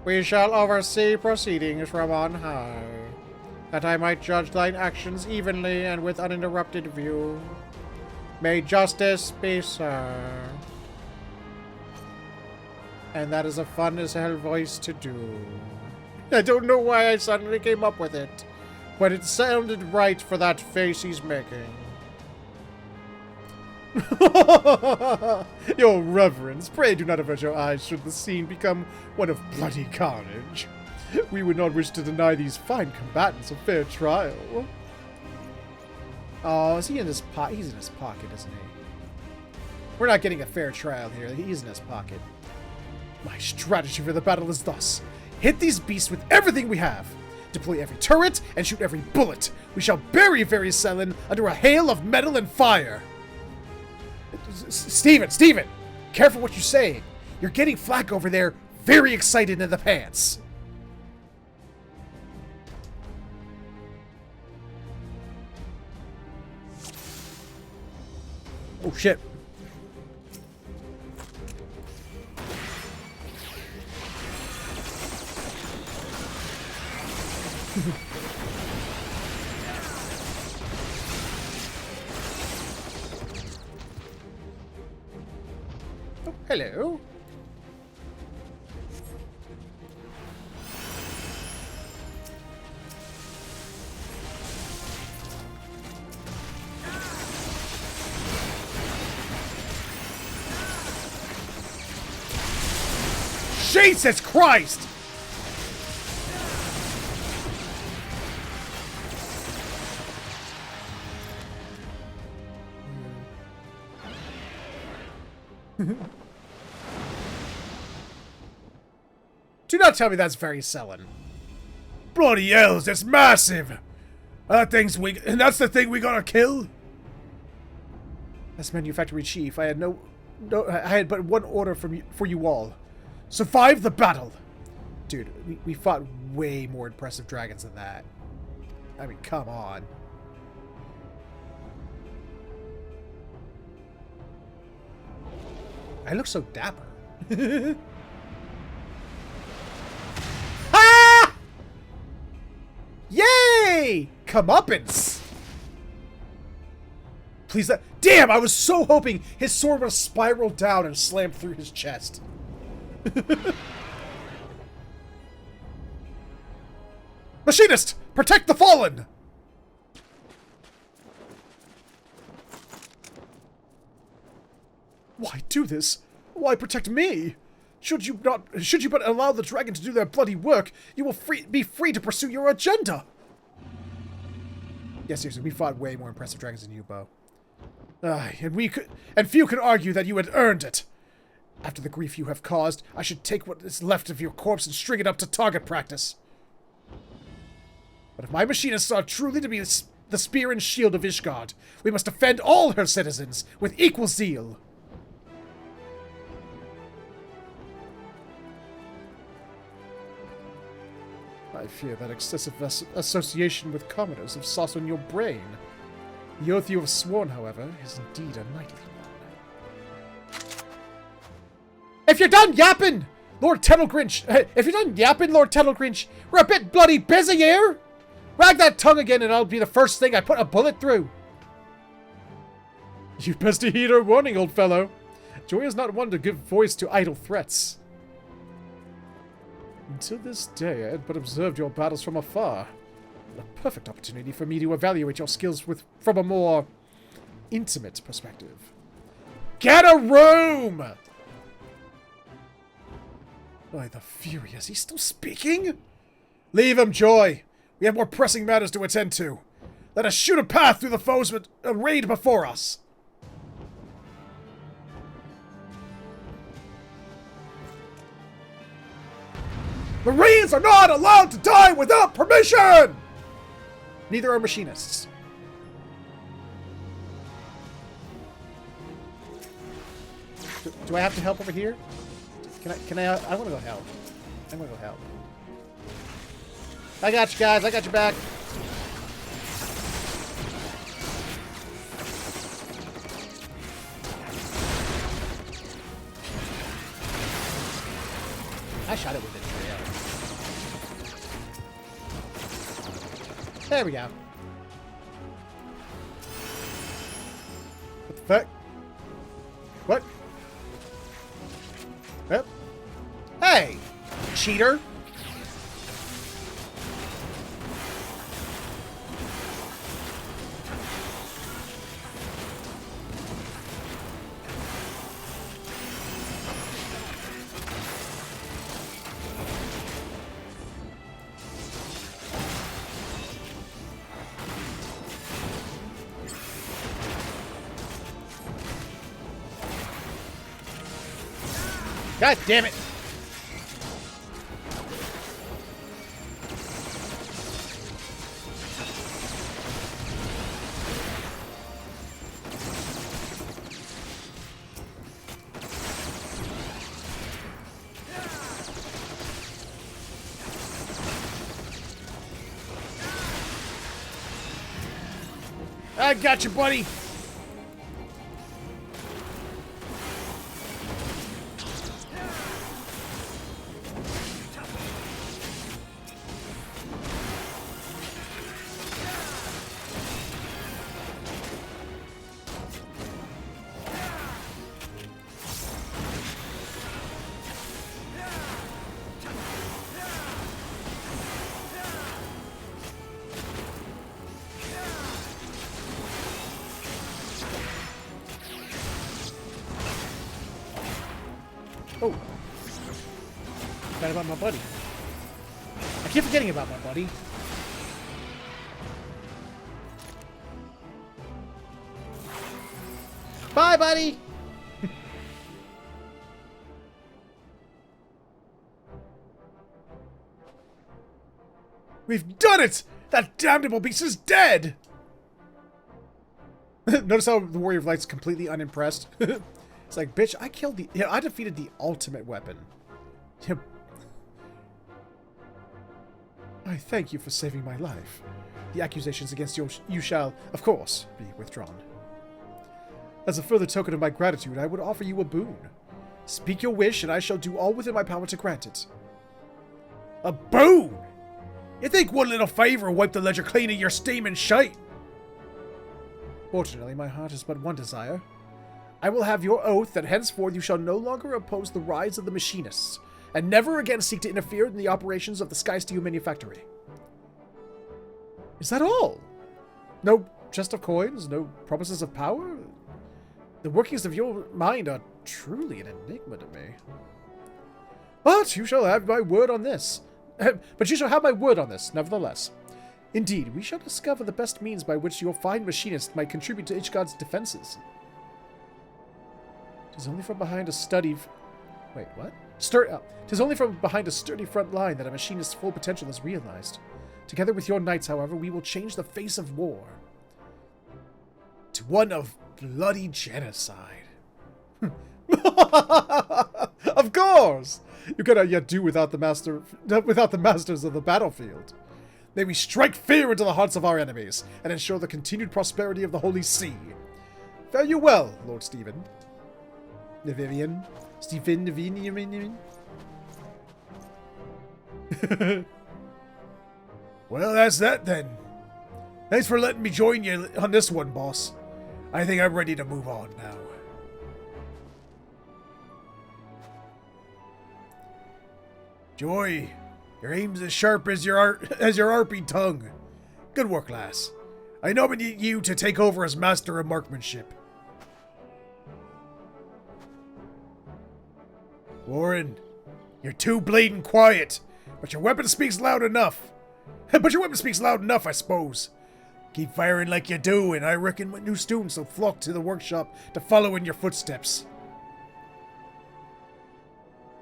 We shall oversee proceedings from on high, that I might judge thine actions evenly and with uninterrupted view. May justice be served. And that is a fun as hell voice to do. I don't know why I suddenly came up with it, but it sounded right for that face he's making. Your reverence, pray do not avert your eyes should the scene become one of bloody carnage. We would not wish to deny these fine combatants a fair trial. Oh, is he in his pocket? He's in his pocket, isn't he? We're not getting a fair trial here. He's in his pocket. My strategy for the battle is thus. Hit these beasts with everything we have. Deploy every turret and shoot every bullet. We shall bury Very Selin under a hail of metal and fire. Steven! Careful what you say. You're getting flack over there, very excited in the pants. Oh, shit. Oh, hello. Jesus Christ! Do not tell me that's Very Selin. Bloody hells, it's massive! That's the thing we gotta kill? As manufactory chief, I had but one order for you all. Survive the battle! Dude, we fought way more impressive dragons than that. I mean, come on. I look so dapper. Ha! Yay! Comeuppance! Please that. Damn, I was so hoping his sword would spiral down and slam through his chest. Machinist, protect the fallen! Why do this? Why protect me? Should you but allow the dragon to do their bloody work, you will be free to pursue your agenda. Yeah, seriously, we fought way more impressive dragons than you, Bo. And few could argue that you had earned it. After the grief you have caused, I should take what is left of your corpse and string it up to target practice. But if my machinists are truly to be the spear and shield of Ishgard, we must defend all her citizens with equal zeal. I fear that excessive association with commoners have softened your brain. The oath you have sworn, however, is indeed a knightly one. If you're done yapping, Lord Tettlegrinch! If you're done yapping, Lord Tettlegrinch, we're a bit bloody busy here! Wag that tongue again and I'll be the first thing I put a bullet through! You'd best heed our warning, old fellow. Joy is not one to give voice to idle threats. Until this day, I had but observed your battles from afar. A perfect opportunity for me to evaluate your skills from a more intimate perspective. Get a room! By the fury, is he still speaking? Leave him, Joy. We have more pressing matters to attend to. Let us shoot a path through the foes arrayed before us. Marines are not allowed to die without permission! Neither are machinists. Do I have to help over here? Can I want to go help. I want to go help. I got you guys. I got your back. I shot it with it. There we go. What the fuck? What? Yep. Hey! Cheater! God damn it! I got you, buddy! Oh. Forgot about my buddy. I keep forgetting about my buddy. Bye, buddy! We've done it! That damnable beast is dead! Notice how the Warrior of Light's completely unimpressed? It's like, bitch, I defeated the ultimate weapon. Yep. I thank you for saving my life. The accusations against you shall, of course, be withdrawn. As a further token of my gratitude, I would offer you a boon. Speak your wish, and I shall do all within my power to grant it. A boon? You think one little favor will wipe the ledger clean of your steaming shite? Fortunately, my heart has but one desire. I will have your oath that henceforth you shall no longer oppose the rise of the machinists, and never again seek to interfere in the operations of the Sky Steel Manufactory. Is that all? No chest of coins? No promises of power? The workings of your mind are truly an enigma to me. But you shall have my word on this. Nevertheless. Indeed, we shall discover the best means by which your fine machinist might contribute to Ishgard's defenses. Tis only from behind a sturdy... Wait, what? Tis only from behind a sturdy front line that a machinist's full potential is realized. Together with your knights, however, we will change the face of war to one of bloody genocide. Of course! You cannot yet do without the masters of the battlefield. May we strike fear into the hearts of our enemies, and ensure the continued prosperity of the Holy See. Fare you well, Lord Stephen. Nevivian? Stephen Nevivian? Well, that's that then. Thanks for letting me join you on this one, boss. I think I'm ready to move on now. Joy, your aim's as sharp as your harpy tongue. Good work, lass. I nominate you to take over as master of marksmanship. Warren, you're too blatant quiet, but your weapon speaks loud enough. I suppose. Keep firing like you do, and I reckon my new students will flock to the workshop to follow in your footsteps.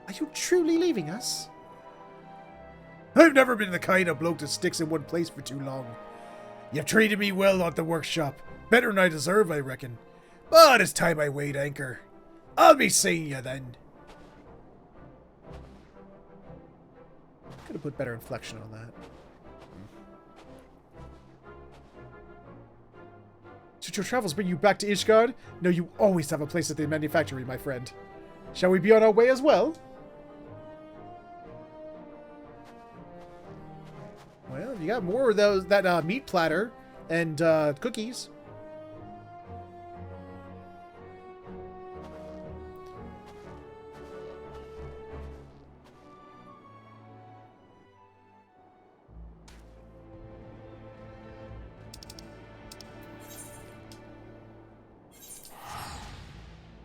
Are you truly leaving us? I've never been the kind of bloke that sticks in one place for too long. You've treated me well at the workshop. Better than I deserve, I reckon. But it's time I weighed anchor. I'll be seeing you then. Could have put better inflection on that. Should your travels bring you back to Ishgard? No, you always have a place at the manufactory, my friend. Shall we be on our way as well? Well, you got more of that meat platter and cookies.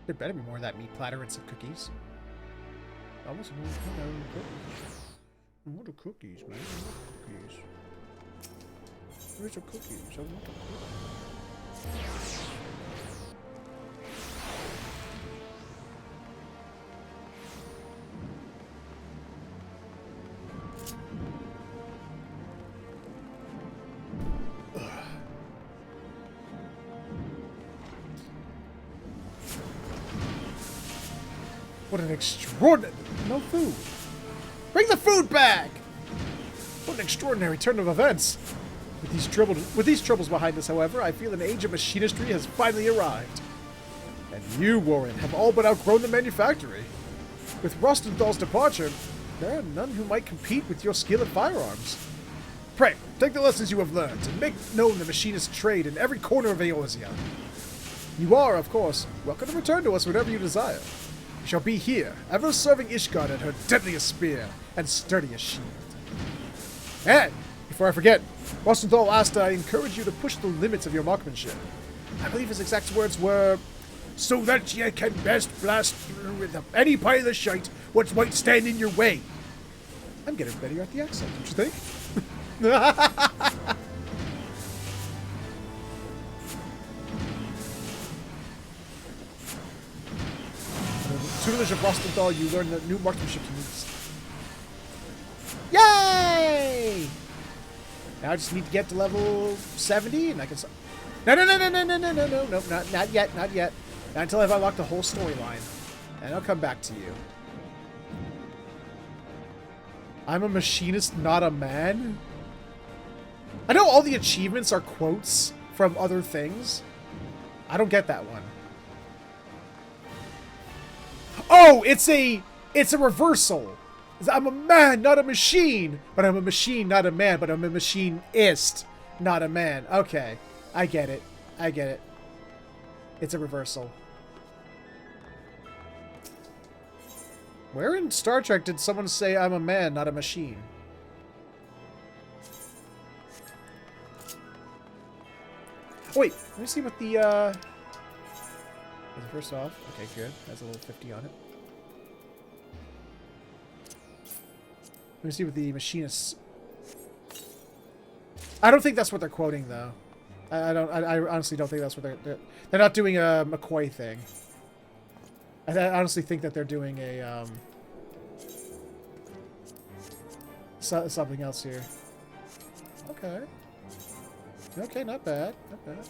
There better be more of that meat platter and some cookies. Almost what are cookies, man? Cookies. Where's the cookies? I want the cookies. What an extraordinary... No food. Bring the food back! What an extraordinary turn of events. With these troubles behind us, however, I feel an age of machinistry has finally arrived. And you, Warren, have all but outgrown the manufactory. With Rostenthal's departure, there are none who might compete with your skill at firearms. Pray, take the lessons you have learned and make known the machinist trade in every corner of Eorzea. You are, of course, welcome to return to us whenever you desire. You shall be here, ever serving Ishgard at her deadliest spear and sturdiest shield. And, before I forget, Rostenthal asked I encourage you to push the limits of your marksmanship. I believe his exact words were, so that ye can best blast through with any pile of shite what might stand in your way. I'm getting better at the accent, don't you think? Tutelage of Rostenthal, you learn the new marksmanship techniques. Yay! Now I just need to get to level 70 and I can... No, not yet. Not until I've unlocked the whole storyline. And I'll come back to you. I'm a machinist, not a man? I know all the achievements are quotes from other things. I don't get that one. Oh, it's a reversal. I'm a man, not a machine. But I'm a machine, not a man. But I'm a machinist, not a man. Okay. I get it. It's a reversal. Where in Star Trek did someone say I'm a man, not a machine? Oh, wait, let me see what the, is it first off? Okay, good. Has a little 50 on it. Let me see what the machinists... I don't think that's what they're quoting, though. I honestly don't think that's what they're not doing a McCoy thing. I honestly think that they're doing a, something else here. Okay. Okay, not bad. Not bad.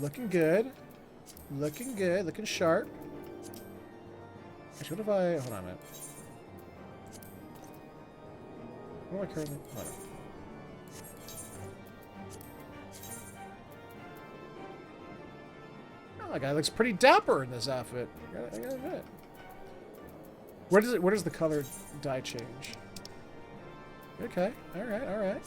Looking good. Looking good. Looking sharp. Actually, what if I... Hold on a minute. What do I currently... Hold on. Oh, that guy looks pretty dapper in this outfit. I gotta admit. Where does the color dye change? Okay. Alright, alright.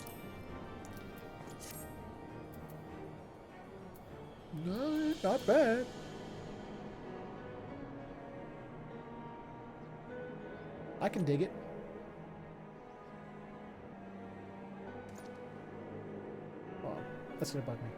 No, not bad. I can dig it. Oh, that's gonna bug me.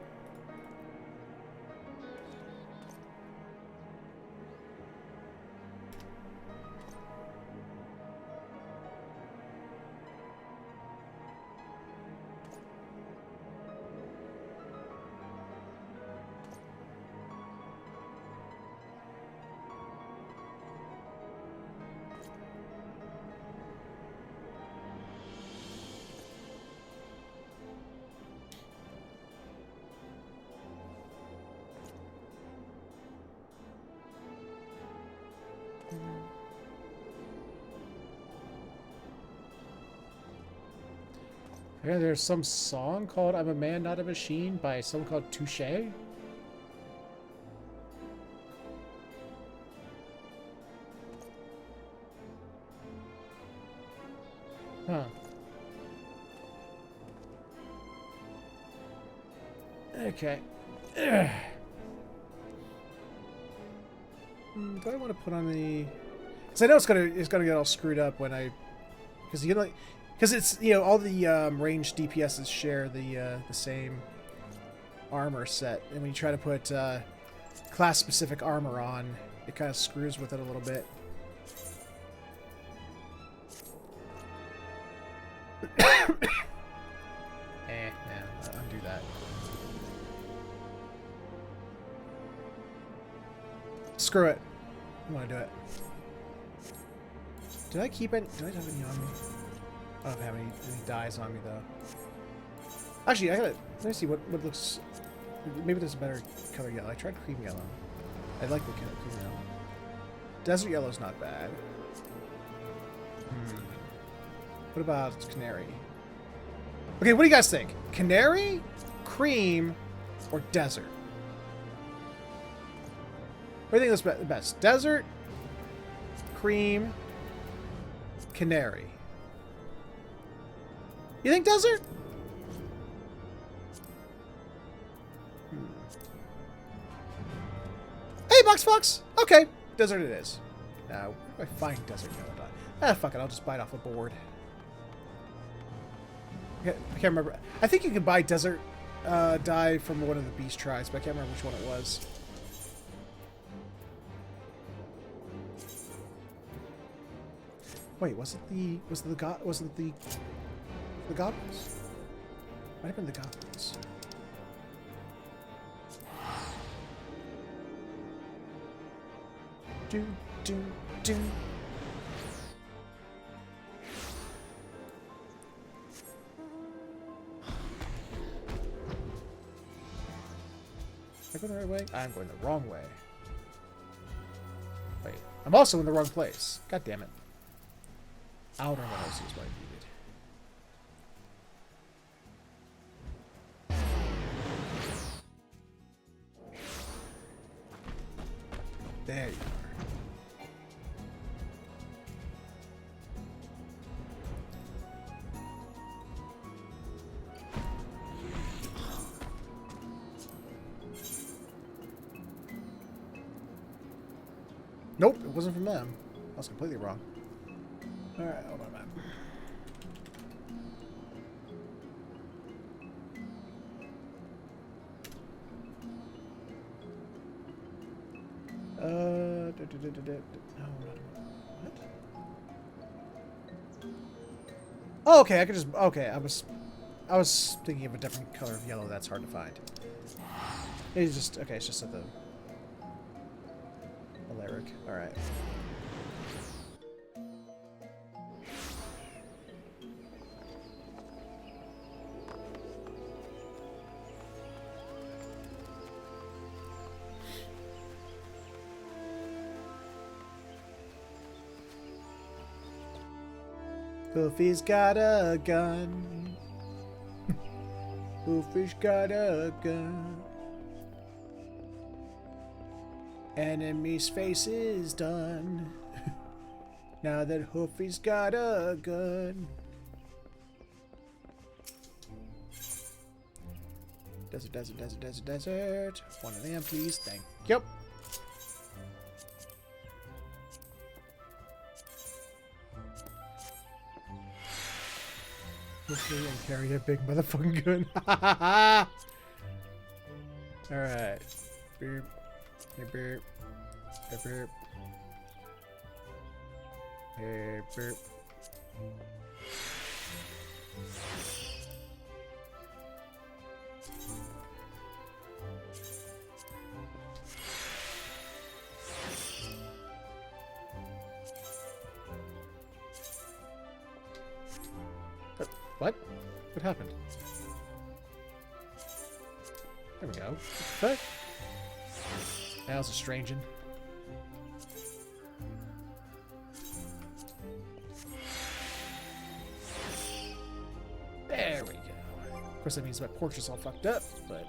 Yeah, there's some song called I'm a Man, Not a Machine by someone called Touche. Huh. Okay. Ugh. Do I want to put on the... Because I know it's gonna get all screwed up when I... Because you know... Because it's, you know, all the ranged DPSs share the same armor set. And when you try to put class-specific armor on, it kind of screws with it a little bit. Undo that. Screw it. I want to do it. Did I keep any... Did I have any on me? I don't have any dyes on me, though. Actually, I gotta... Let me see what looks... Maybe there's a better color yellow. I tried cream yellow. I like the cream yellow. Desert yellow's not bad. What about canary? Okay, what do you guys think? Canary, cream, or desert? What do you think is the best? Desert, cream, canary. You think desert? Hey, Box Fox! Okay, desert it is. Now, where do I find desert yellow dye? Ah, fuck it, I'll just buy it off the board. I can't remember. I think you can buy desert dye from one of the beast tribes, but I can't remember which one it was. Wait, was it the goblins? Might have been the goblins. Do. Am I going the right way? I'm going the wrong way. Wait, I'm also in the wrong place. God damn it. Outer Meadows is what I needed. There you are. Nope, it wasn't from them. I was completely wrong. Alright, hold on a minute. No, what? Oh, okay, I could just... Okay, I was thinking of a different color of yellow that's hard to find. It's just... Okay, it's just at the lyric. Alright. Hoofy's got a gun. Hoofy's got a gun. Enemy's face is done. Now that Hoofy's got a gun. Desert, desert, desert, desert, desert. One of them, please. Thank you. And carry a big motherfucking gun. Alright. Beep. Hey, beep. Hey, beep. Hey, beep. What? What happened? There we go. What? That was a strangin'. There we go. Of course, that means my portrait's all fucked up, but...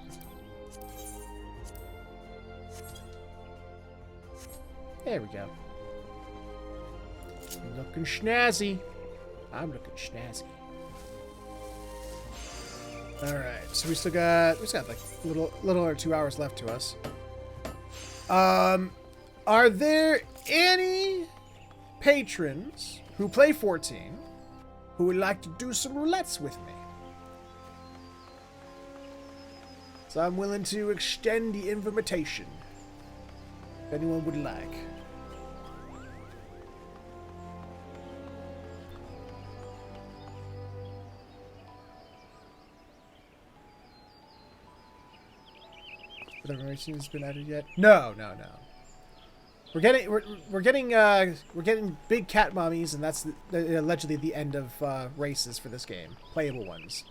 There we go. Looking snazzy. I'm looking snazzy. Alright, so we still got like a little over 2 hours left to us. Are there any patrons who play 14 who would like to do some roulettes with me? So I'm willing to extend the invitation if anyone would like. Whatever racing has been added yet? No. We're getting big cat mummies, and that's allegedly the end of races for this game, playable ones.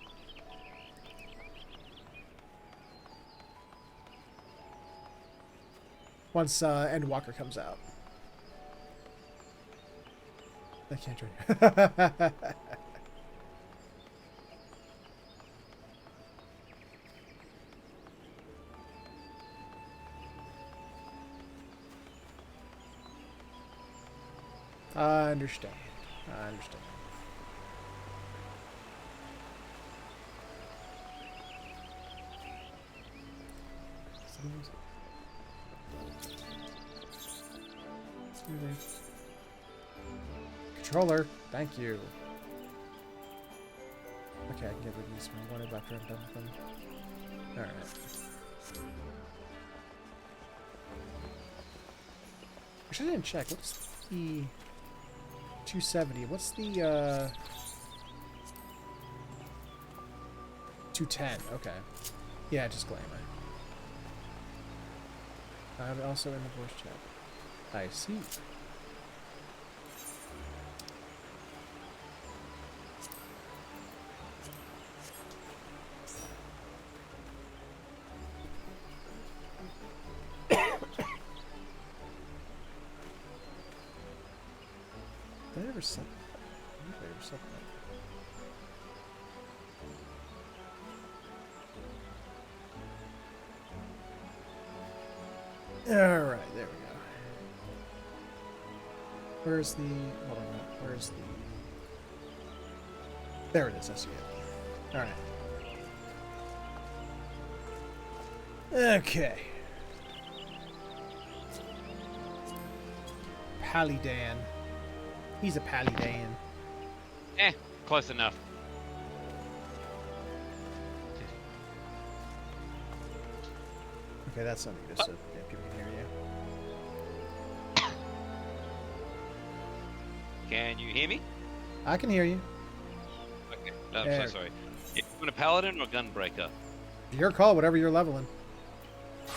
Once Endwalker comes out. I can't drink. I understand. Controller, thank you. Okay, I can get rid of these one after I'm done with them. Alright. Actually, I didn't check. What's the 270? What's the 210? Okay. Yeah, disclaimer. I'm also in the voice chat. I see. Did I ever set that? Alright, there we go. Where's the... Hold on, where's the... There it is, I see it. Alright. Okay. Paludan. He's a Paludan. Close enough. Okay, that's something just so yeah, people can hear you. Can you hear me? I can hear you. Okay. I'm There. so sorry. You want a paladin or a gunbreaker? Your call, whatever you're leveling. I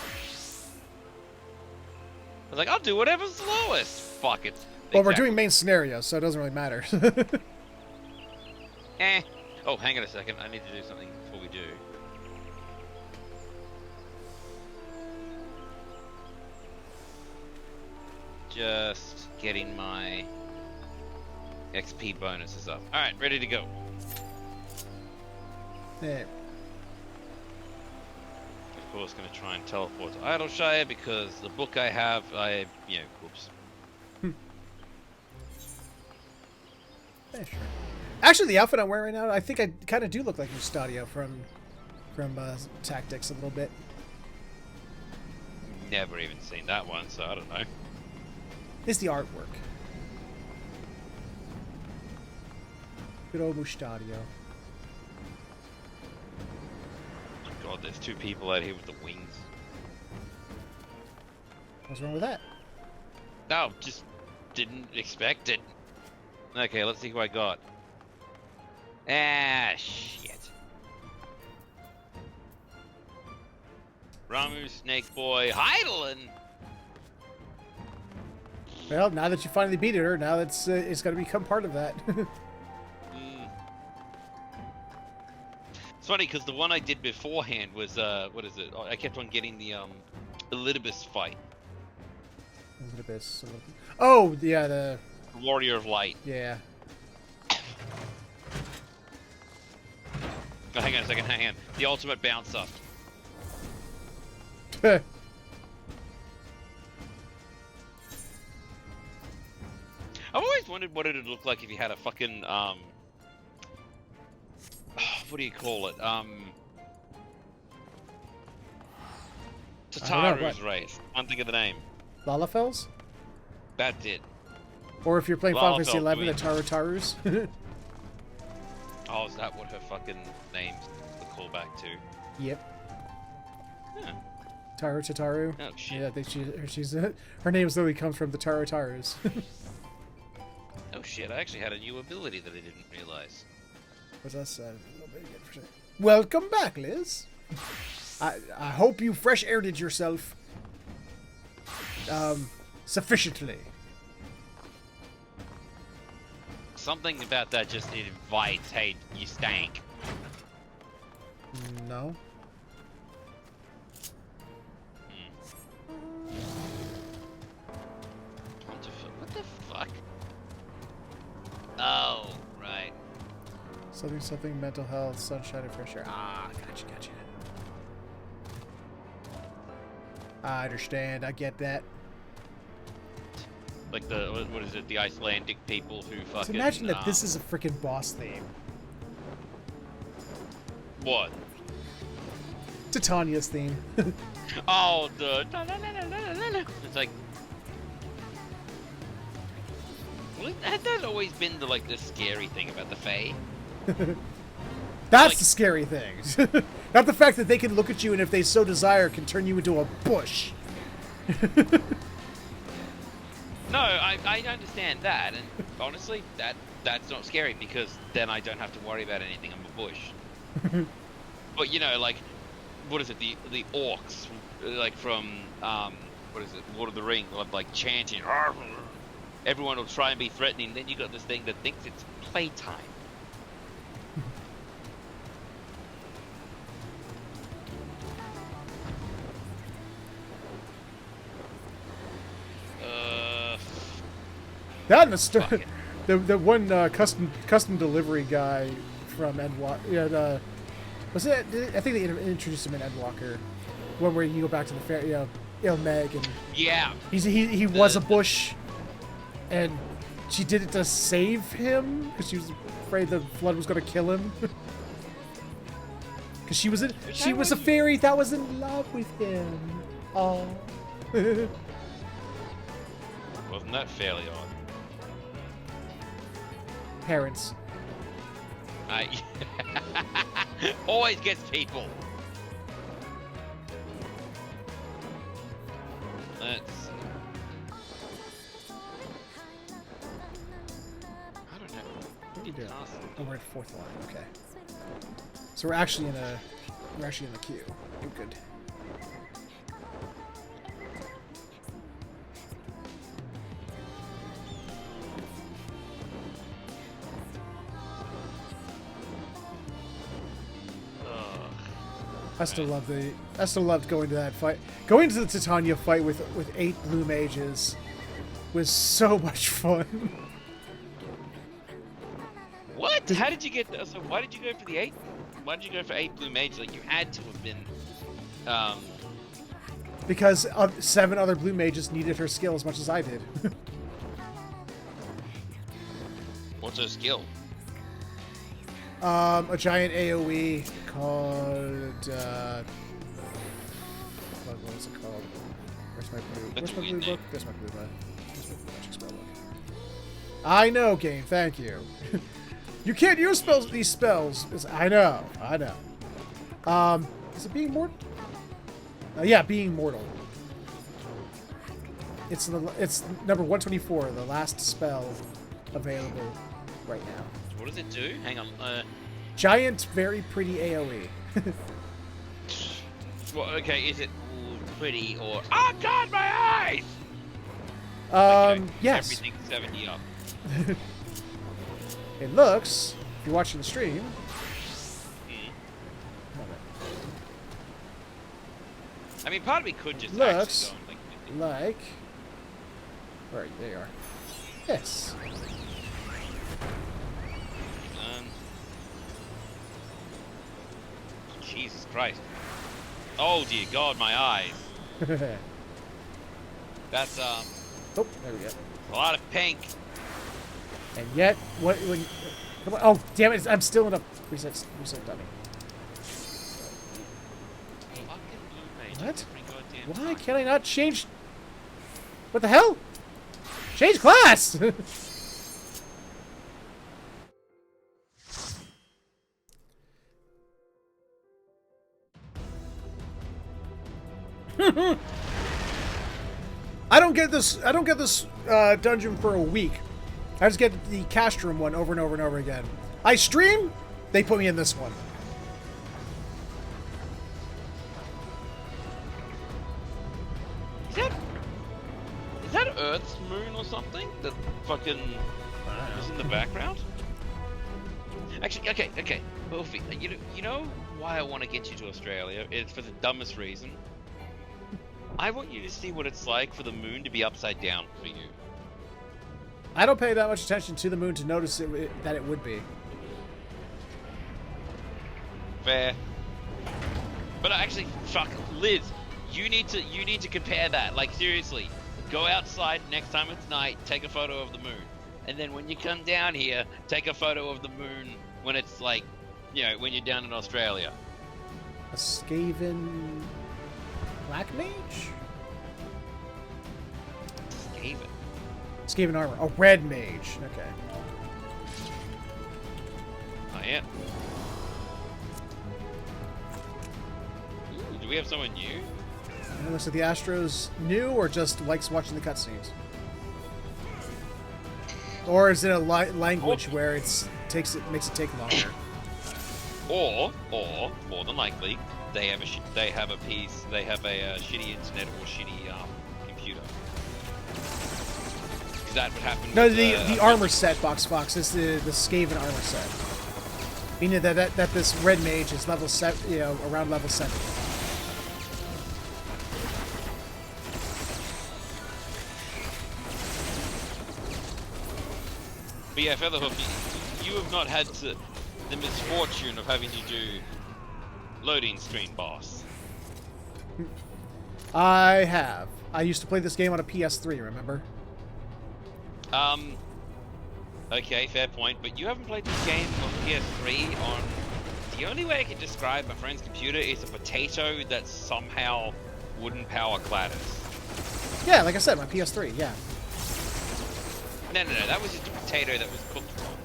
was like, I'll do whatever's lowest. Fuck it. Well, we're Exactly. doing main scenario, so it doesn't really matter. Oh, hang on a second. I need to do something before we do. Just getting my XP bonuses up. Alright, ready to go. Yeah. Of course, going to try and teleport to Idleshire because the book I have, whoops. Yeah, sure. Actually, the outfit I'm wearing right now, I think I kind of do look like Mustadio from Tactics a little bit. Never even seen that one, so I don't know. It's the artwork. Good old Mustadio. Oh god, there's two people out here with the wings. What's wrong with that? No, just didn't expect it. Okay, let's see who I got. Ah, shit. Ramu, Snake Boy, Heidelin! Well, now that you finally beat her, now it's going to become part of that. It's funny because the one I did beforehand was what is it? I kept on getting the Elidibus fight. Elidibus. Oh, yeah, the Warrior of Light. Yeah. Oh, hang on a second, hang on. The ultimate bouncer. I've always wondered what it'd look like if you had a fucking what do you call it? Tataru's race. I can't think of the name. Lalafels? That's it. Or if you're playing Final Fantasy Lalafell, 11, the Tarus. Oh, is that what her fucking name's the callback to? Yep. Huh. Tataru. Oh shit. Yeah, I think she's her name literally comes from the Tarus. Oh shit, I actually had a new ability that I didn't realize. What's that? A little bit again. Welcome back, Liz. I hope you fresh aired yourself sufficiently. Something about that just invites, hey, you stank. No. What the fuck? Oh, right. Something, mental health, sunshine, and fresh air. Ah, gotcha. I understand. I get that. Like the, what is it, the Icelandic people who fucking... So imagine that this is a freaking boss theme. What? Titania's theme. Oh, the... It's like... Well, has that always been the, like, the scary thing about the Fae? That's Like- the scary thing. Not the fact that they can look at you and if they so desire can turn you into a bush. No, I understand that, and honestly, that's not scary because then I don't have to worry about anything. I'm a bush. But you know, like, what is it? The orcs, like from what is it? Lord of the Rings, like chanting. Everyone will try and be threatening. Then you got this thing that thinks it's playtime. That and the one custom delivery guy from Endwalker. Yeah, was it? I think they introduced him in Endwalker. One where you go back to the fair, Meg, and Yeah. he was a bush, and she did it to save him because she was afraid the flood was going to kill him. Because she was a fairy that was in love with him. Oh. Wasn't that fairly odd? Parents. I always gets people. Let's see. I don't know. What are you doing? Castle. Oh, we're at fourth line. Okay. So we're actually in the queue. Oh, good. I still loved going to that fight. Going to the Titania fight with 8 blue mages was so much fun. What? How did you get? So why did you go for the 8? Why did you go for 8 blue mages? Like you had to have been. Because 7 other blue mages needed her skill as much as I did. What's her skill? A giant AoE called what was it called? Where's my blue? That's Where's my a blue weird book? name. There's my blue book. There's my blue magic spell book. I know, game. Thank you. You can't use these spells. I know. Is it being mortal? Yeah, being mortal. It's number 124, the last spell available right now. What does it do? Hang on. Giant, very pretty AoE. Well, okay, is it pretty or? Oh God, my eyes! Yes. Everything's 70 up. It looks, if you're watching the stream. I mean, part of me could just Looks actually go and, like. Where are you? There you are. Yes. Jesus Christ. Oh dear God, my eyes. That's Oh, there we go. a lot of pink. And yet, what? When? Come on. Oh, damn it! I'm still in a reset dummy. Fucking blue mage What? every goddamn Why time. can I not change? What the hell? Change class! I don't get this dungeon for a week. I just get the Castrum one over and over and over again. I stream, they put me in this one. Is that Earth's moon or something? That fucking is in the background? Actually, okay. Wolfie, you know why I want to get you to Australia? It's for the dumbest reason. I want you to see what it's like for the moon to be upside down for you. I don't pay that much attention to the moon to notice that it would be. Fair. But actually, fuck, Liz, you need to compare that. Like seriously, go outside next time it's night, take a photo of the moon, and then when you come down here, take a photo of the moon when it's like, when you're down in Australia. A Skaven Black Mage? Skaven. Skaven armor. Oh, Red Mage. Okay. Oh yeah. Ooh, do we have someone new? And it looks like the Astro's new or just likes watching the cutscenes. Or is it a language where makes it take longer? Or more than likely, they have a shitty internet or shitty computer. Is that what happened? No, with, the armor set, Box is the Skaven armor set. Meaning that this Red Mage is level 7, around level 7. But yeah, Featherhoof, you have not had the misfortune of having to do loading screen boss. I have. I used to play this game on a PS3, remember? Okay, fair point, but you haven't played this game on PS3 on... The only way I can describe my friend's computer is a potato that somehow wouldn't power Gladys. Yeah, like I said, my PS3, yeah. No, that was just a potato that was cooked wrong.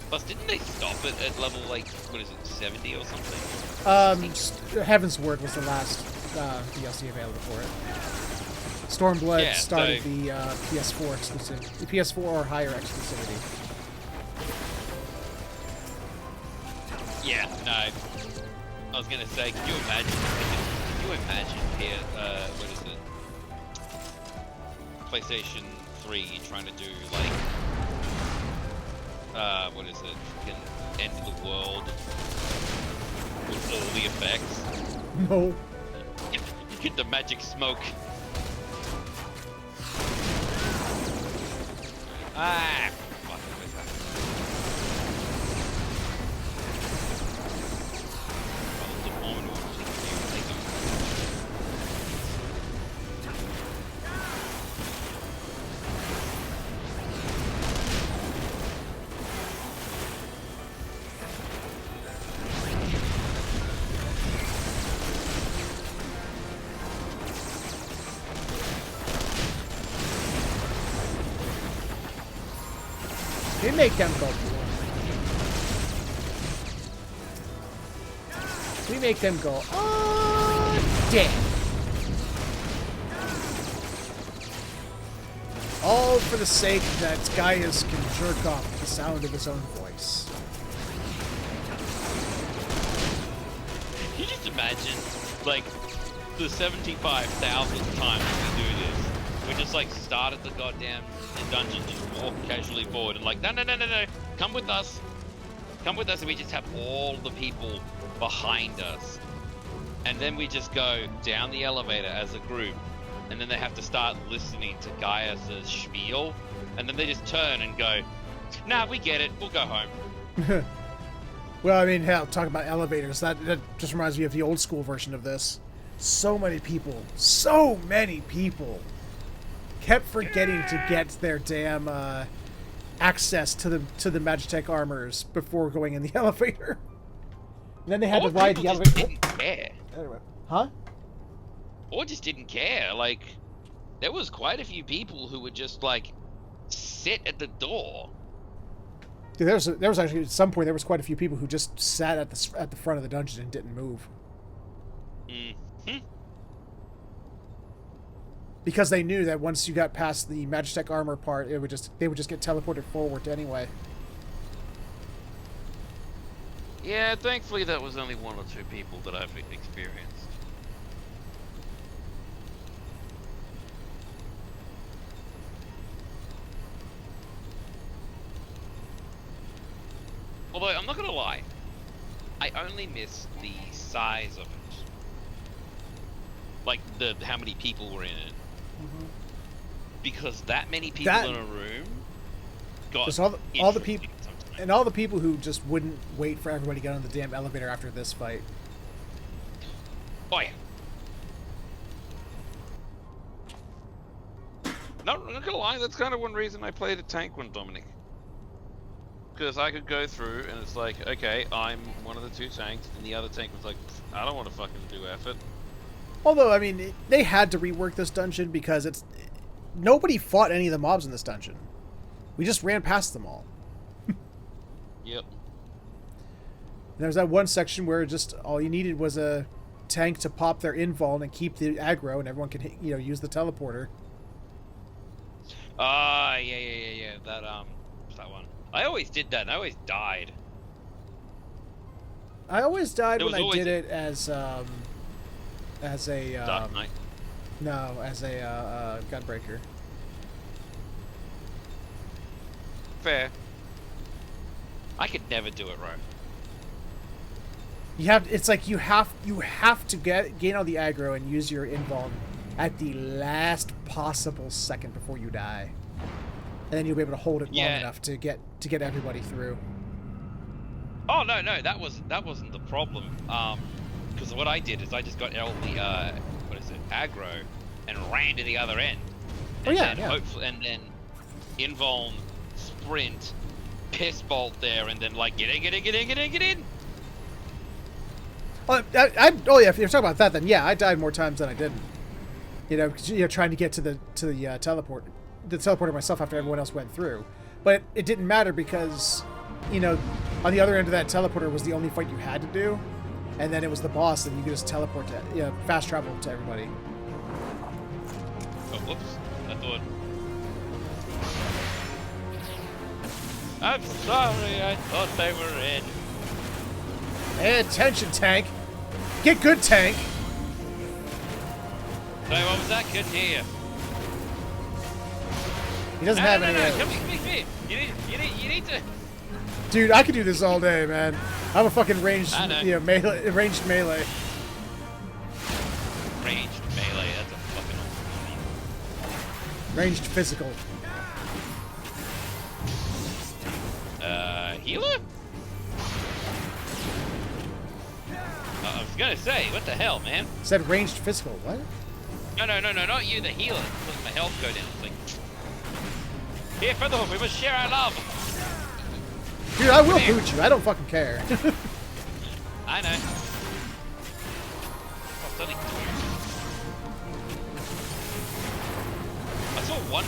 Plus, didn't they stop it at level, like, what is it, 70 or something? Heaven's Word was the last DLC available for it. Stormblood started the PS4 exclusive, the PS4 or higher exclusivity. Yeah, no. I was gonna say, can you imagine here, what is it? PlayStation 3 trying to do, like, what is it? Fucking end of the world with all the effects. No. You get the magic smoke. Ah! Fuck, what is that? Oh, the moment was They make them go. We make them go. Oh, damn! All for the sake that Gaius can jerk off at the sound of his own voice. Can you just imagine, like, the 75,000th time we do this? We just, like, start at the goddamn dungeon, just walk casually forward and like, no, come with us. Come with us, and we just have all the people behind us. And then we just go down the elevator as a group, and then they have to start listening to Gaius's spiel, and then they just turn and go, nah, we get it, we'll go home. Well, I mean, hell, talk about elevators. That just reminds me of the old school version of this. So many people kept forgetting to get their damn access to the Magitech armors before going in the elevator. And then they had to ride the elevator. Didn't care. Anyway. Huh? Or just didn't care. Like, there was quite a few people who would just like sit at the door. Dude, there was actually at some point there was quite a few people who just sat at the front of the dungeon and didn't move. Mm-hmm. Because they knew that once you got past the Magitech armor part, they would just get teleported forward anyway. Yeah, thankfully that was only one or two people that I've experienced. Although, I'm not gonna lie, I only miss the size of it. Like, how many people were in it. Mm-hmm. Because that many people in a room got all the people and all the people who just wouldn't wait for everybody to get on the damn elevator after this fight. Oh yeah. No, I'm not gonna lie, that's kind of one reason I played a tank one, Dominic. Because I could go through and it's like, okay, I'm one of the two tanks, and the other tank was like, I don't want to fucking do effort. Although, I mean, they had to rework this dungeon because nobody fought any of the mobs in this dungeon. We just ran past them all. Yep. And there was that one section where just all you needed was a tank to pop their invuln and keep the aggro, and everyone could, use the teleporter. Yeah. That what's that one? I always did that, and I always died. I always died when I did it as a Dark Knight. No, as a gunbreaker. Fair. I could never do it right. It's like you have to gain all the aggro and use your invuln at the last possible second before you die, and then you'll be able to hold it long enough to get everybody through. Oh no, that wasn't the problem. Because what I did is I just got all the aggro, and ran to the other end. And and then invuln, sprint, piss bolt there, and then like get in. Oh yeah, if you're talking about that, then yeah, I died more times than I didn't. You know, 'cause, you know, trying to get to the teleporter myself after everyone else went through. But it didn't matter because, you know, on the other end of that teleporter was the only fight you had to do, and then it was the boss, and you could just teleport to, you know, fast travel to everybody. Oh, whoops! I thought. I'm sorry. I thought they were in. Pay attention, tank. Get good, tank. Sorry, what was that? Couldn't hear you. He doesn't have any. No. Come here. You need to. Dude, I could do this all day, man. I'm a fucking ranged, I know. you know, melee. Ranged melee. That's a fucking old Ranged physical. Healer? I was gonna say, what the hell, man? Said ranged physical. What? No, not you, the healer. Letting my health go down. It's like, here, Featherhoof, we must share our love. Dude, I will boot you. I don't fucking care. I know. Oh, suddenly. I saw one.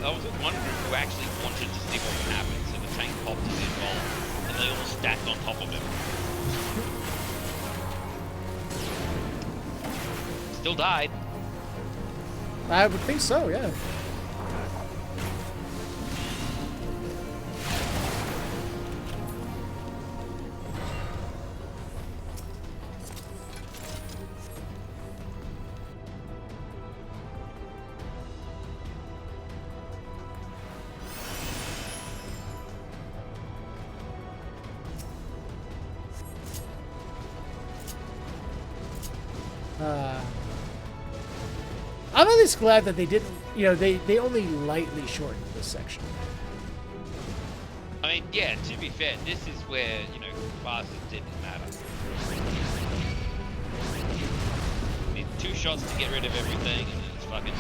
I was with one group who actually wanted to see what would happen, so the tank popped his involved, and they all stacked on top of him. Still died. I would think so, yeah. I'm at least glad that they didn't, you know, they only lightly shortened this section. I mean, yeah, to be fair, this is where, you know, classes didn't matter. Need 2 shots to get rid of everything, and then it's fucking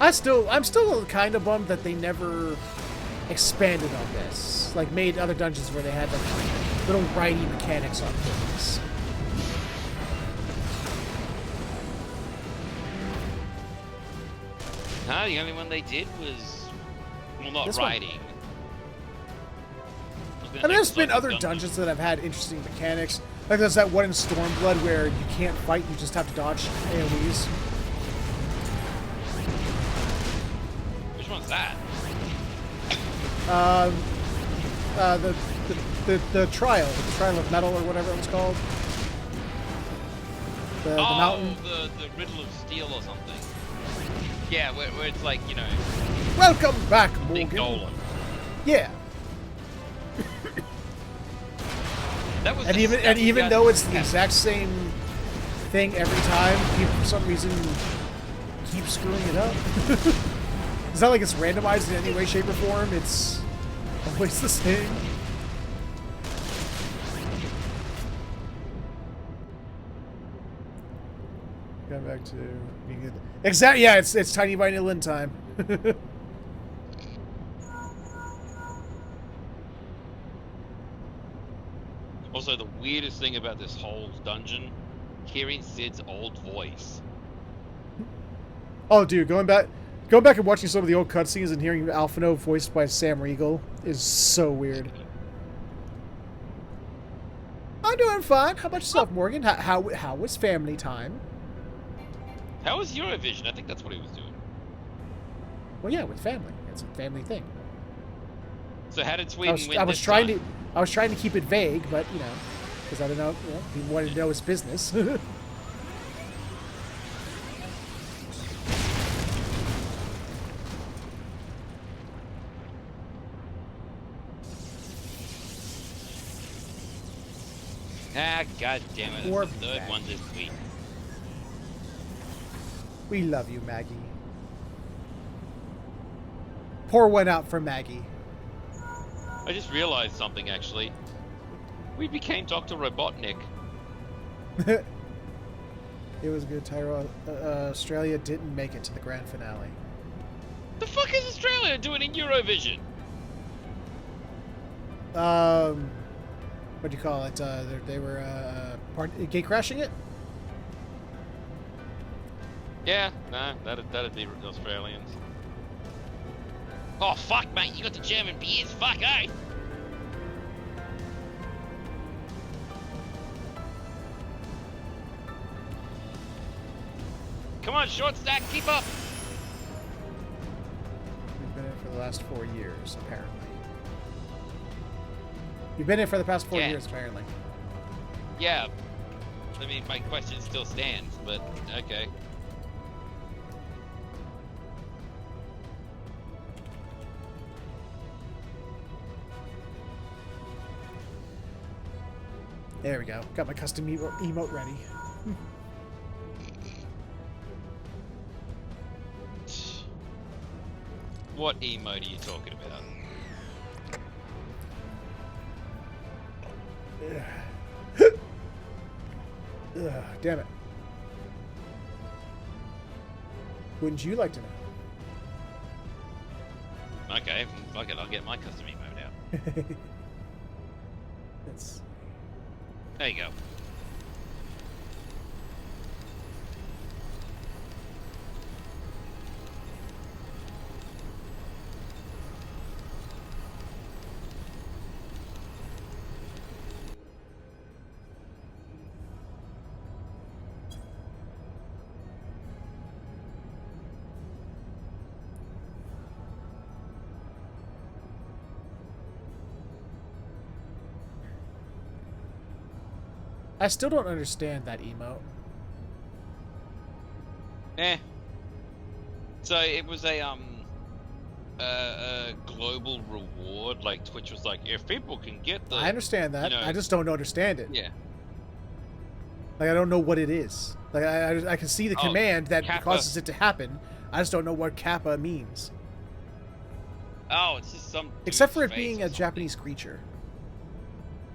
I'm still kind of bummed that they never expanded on this. Like, made other dungeons where they had, like, little righty mechanics on things. No, the only one they did was, well, not This one. riding. I mean, there's been other dungeons that have had interesting mechanics. Like there's that one in Stormblood where you can't fight, you just have to dodge AoEs. Which one's that? The trial of metal or whatever it was called. The mountain. The riddle of steel or something. Yeah, where it's like, you know, Welcome back, big Morgan. golem. Yeah. That was And even though it's the exact same thing every time, people for some reason keep screwing it up. It's not like it's randomized in any way, shape, or form. It's always the same. Go back to exact. Yeah, it's Tiny Vanilla time. Also, the weirdest thing about this whole dungeon, hearing Sid's old voice. Oh, dude, going back and watching some of the old cutscenes and hearing Alphino voiced by Sam Riegel is so weird. I'm doing fine. How about yourself, Morgan? How was family time? How was Eurovision? I think that's what he was doing. Well, yeah, with family. It's a family thing. So how did Sweden win I was this trying time? to I was trying to keep it vague, but you know, because I don't know, you know, he wanted to know his business. Ah, god damn it. Or That's the third back. one this week. We love you, Maggie. Pour one out for Maggie. I just realized something, actually. We became Dr. Robotnik. It was good. Australia didn't make it to the grand finale. The fuck is Australia doing in Eurovision? what do you call it? They were gate crashing it. Yeah, no, that'd be Australians. Oh fuck, mate! You got the German beers? Fuck, eh? Come on, short stack, keep up. We've been in for the last 4 years, apparently. You've been in for the past 4 years, apparently. Yeah. I mean, my question still stands, but okay. There we go. Got my custom emote ready. What emote are you talking about? Ugh, damn it. Wouldn't you like to know? Okay, fuck it, I'll get my custom emote out. That's... There you go. I still don't understand that emote. So it was a global reward. Like Twitch was like, if people can get the... I understand that. You know, I just don't understand it. Yeah. Like, I don't know what it is. Like, I can see the command that Kappa. causes it to happen. I just don't know what Kappa means. Oh, it's just some... Except for it dude's being face or a something. Japanese creature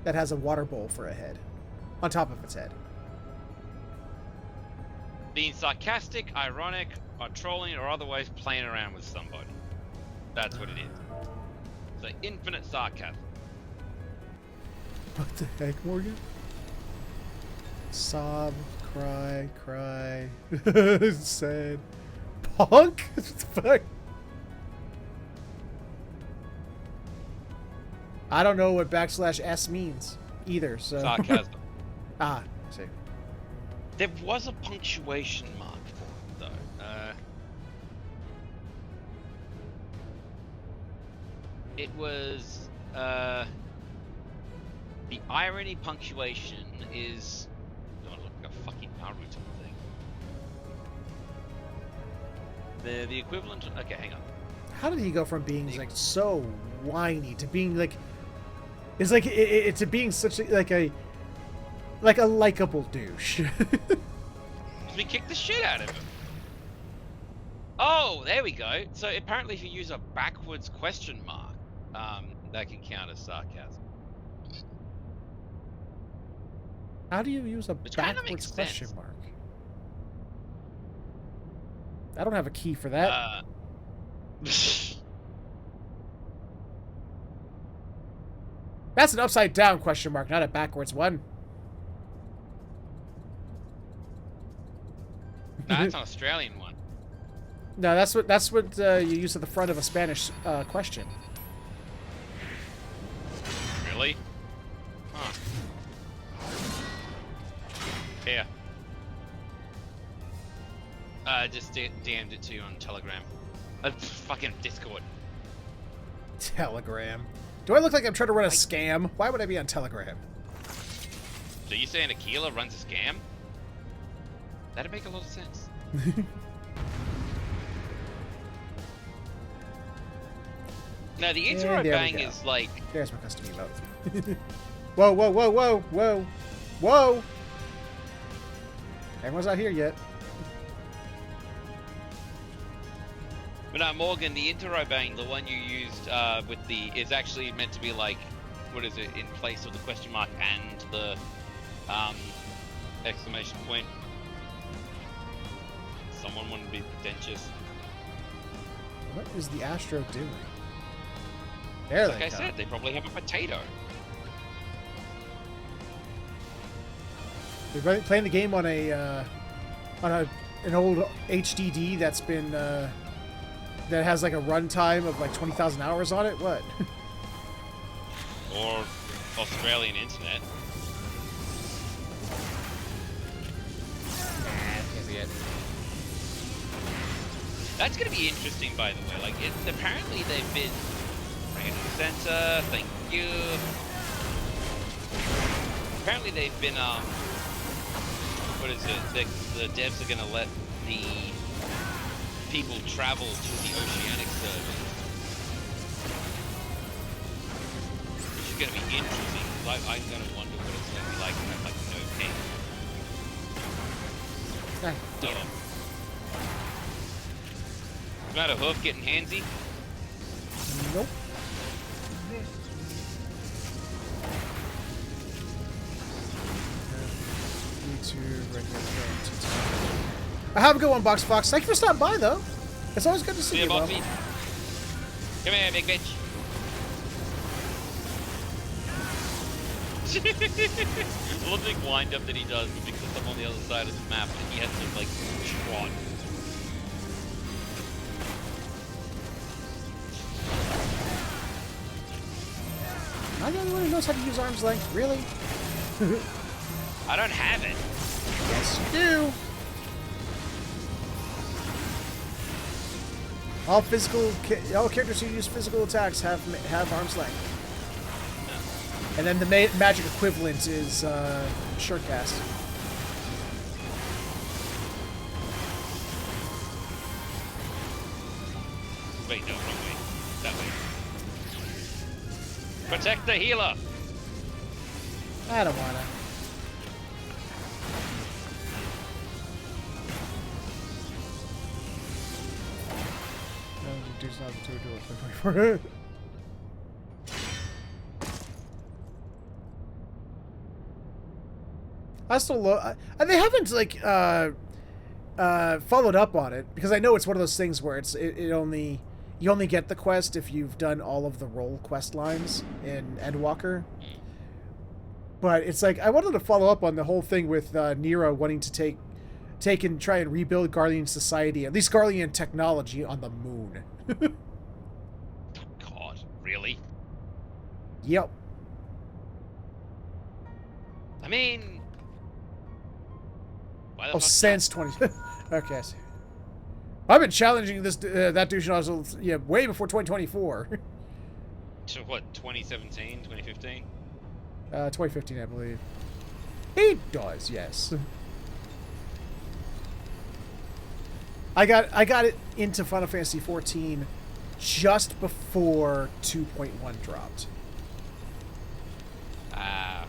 that has a water bowl for a head. On top of its head. Being sarcastic, ironic, or trolling, or otherwise playing around with somebody. That's what it is. So infinite sarcasm. What the heck, Morgan? Sob, cry, sad. Punk? What the fuck? I don't know what \S means either, so... Sarcasm. Ah, I see. There was a punctuation mark for it, though. It was, the irony punctuation is... Oh, look like a fucking Naruto thing. The equivalent... Okay, hang on. How did he go from being, like, so whiny to being, like... It's like, to being such, like a likable douche. We kicked the shit out of him. Oh, there we go. So apparently if you use a backwards question mark, that can count as sarcasm. How do you use a Which kinda backwards makes question sense. mark? I don't have a key for that. That's an upside down question mark, not a backwards one. No, that's an Australian one. No, that's what you use at the front of a Spanish question. Really? Huh. Here. Just DM'd it to you on Telegram. Fucking Discord. Telegram. Do I look like I'm trying to run a scam? Why would I be on Telegram? So you saying Aquila runs a scam? That'd make a lot of sense. No, the intro bang is like... There's my custom emote. Whoa, whoa, whoa, whoa, whoa, whoa! Everyone's not here yet. But no, Morgan, the intro bang, the one you used with the... is actually meant to be like... What is it? In place of the question mark and the exclamation point. Someone wanted to be pretentious. What is the Astro doing? There Like they I go. said, they probably have a potato. You're playing the game on an old HDD that's been that has like a runtime of like 20,000 hours on it. What? Or Australian internet. That's gonna be interesting, by the way. Like, apparently they've been bring it to the center. Thank you. Apparently they've been what is it? The devs are gonna let the people travel to the oceanic servers, which is gonna be interesting. Like, I'm gonna wonder what it's gonna be like to have like no ping. Don't know. Not a hoof getting handsy? Nope. Have a good one, Box Fox. Thank you for stopping by, though. It's always good to see you, Boxy. Come here, big bitch. The little big wind up that he does because I'm on the other side of the map and he has to like trot. Am I the only one who knows how to use arm's length? Really? I don't have it. Yes, you do. All characters who use physical attacks have arm's length. And then the magic equivalent is short cast. Wait, no, wrong way. That way. Protect the healer. I don't wanna. I still love. They haven't like followed up on it because I know it's one of those things where you only get the quest if you've done all of the role quest lines in Endwalker. But it's like I wanted to follow up on the whole thing with Nero wanting to take and try and rebuild Garlean society, at least Garlean technology, on the moon. God, really? Yep. I mean, why the fuck since 20. Okay. I see. I've been challenging this that douche nozzle way before 2024. So what? 2017, 2015? 2015, I believe. He does, yes. I got it into Final Fantasy 14 just before 2.1 dropped. Ah.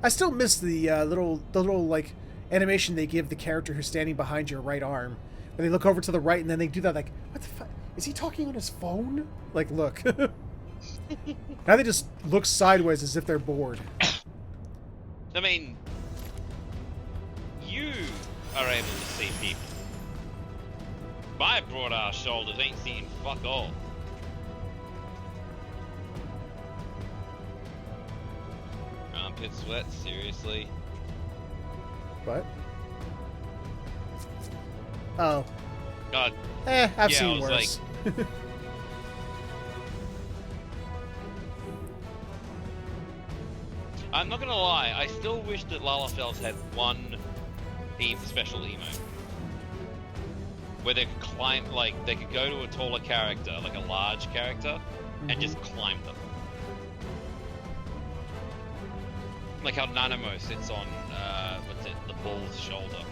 I still miss the little like animation they give the character who's standing behind your right arm. When they look over to the right and then they do that like, what the fuck? Is he talking on his phone? Like, look. Now they just look sideways as if they're bored. I mean, you are able to see people. My broad ass shoulders ain't seeing fuck all. Armpit sweat, seriously? What? Oh. God. I've seen worse. Like, I'm not gonna lie, I still wish that Lalafels had one special emote. Where they could climb, like, they could go to a taller character, like a large character, and just climb them. Like how Nanamo sits on, what's it, the bull's shoulder.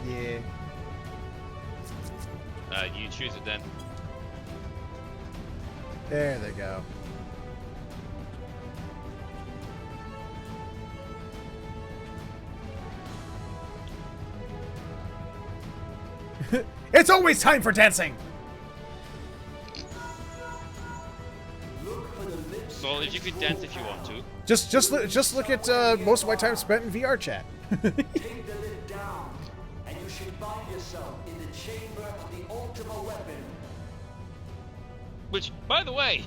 Yeah. You choose it then. There they go. It's always time for dancing! Well, if you could dance if you want to. Just look at most of my time spent in VR chat. Take the lid down, and you should find yourself in the chamber of the ultimate weapon. Which, by the way,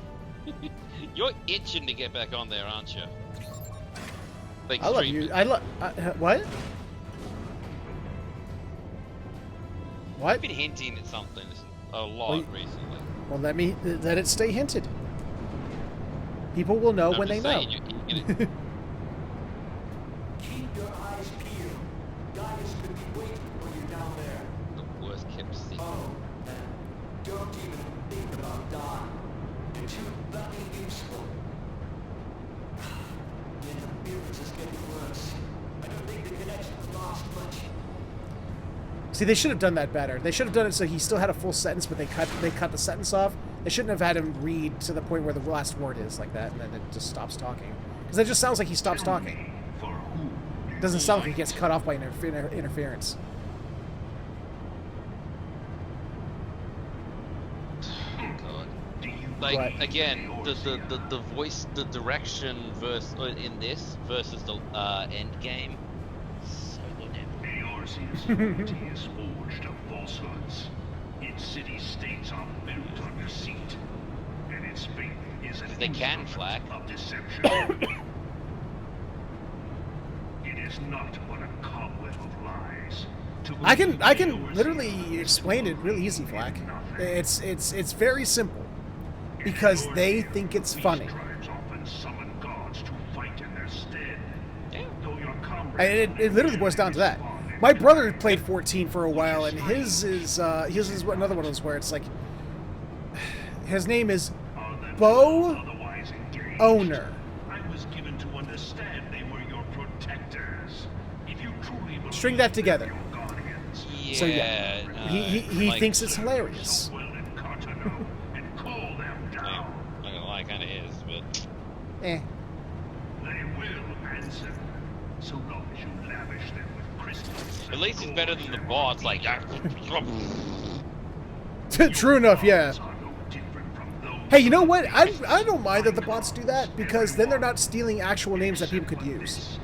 you're itching to get back on there, aren't you? Like, I love you. I love. What? What? I've been hinting at something a lot recently. Well, let it stay hinted. People will know I'm when they just know. saying, you're gonna- Keep your eyes peeled. Gaius could be waiting for you down there. the worst kept secret. Oh, and don't even think about dying. You're too bloody useful. The interference is getting worse. I don't think the connection will last much. See, they should have done that better. They should have done it so he still had a full sentence, but they cut the sentence off. They shouldn't have had him read to the point where the last word is like that, and then it just stops talking. Because it just sounds like he stops talking. It doesn't sound like he gets cut off by interference. God. Like, What? again, the voice, the direction in this versus the end game, so different. Eorzea's unity is forged of falsehoods. Its city-states are built on deceit, and its faith is an They can instrument flag. of deception. It is not but a cobweb of lies. To I can believe Eorzea literally explain it really easy, Flack. It's very simple because they think it's funny. Tribes often summon gods to fight in their stead. Yeah. Though your comrades And it literally boils down to that. My brother played 14 for a while, and his is another one of those where it's like his name is are then Bo otherwise engaged. Owner. I was given to understand they were your protectors. If you truly believe String that together. your guardians, Yeah. So, yeah, he like, thinks it's hilarious. well in Cartano and call them down. I don't know why it kind of is, but Eh. They will answer, so long as you lavish them with crystals. at least it's better than the bots. Like, True enough, yeah. Are no different from those. Hey, you know what? I don't mind that the bots do that because then they're not stealing actual names that people could use.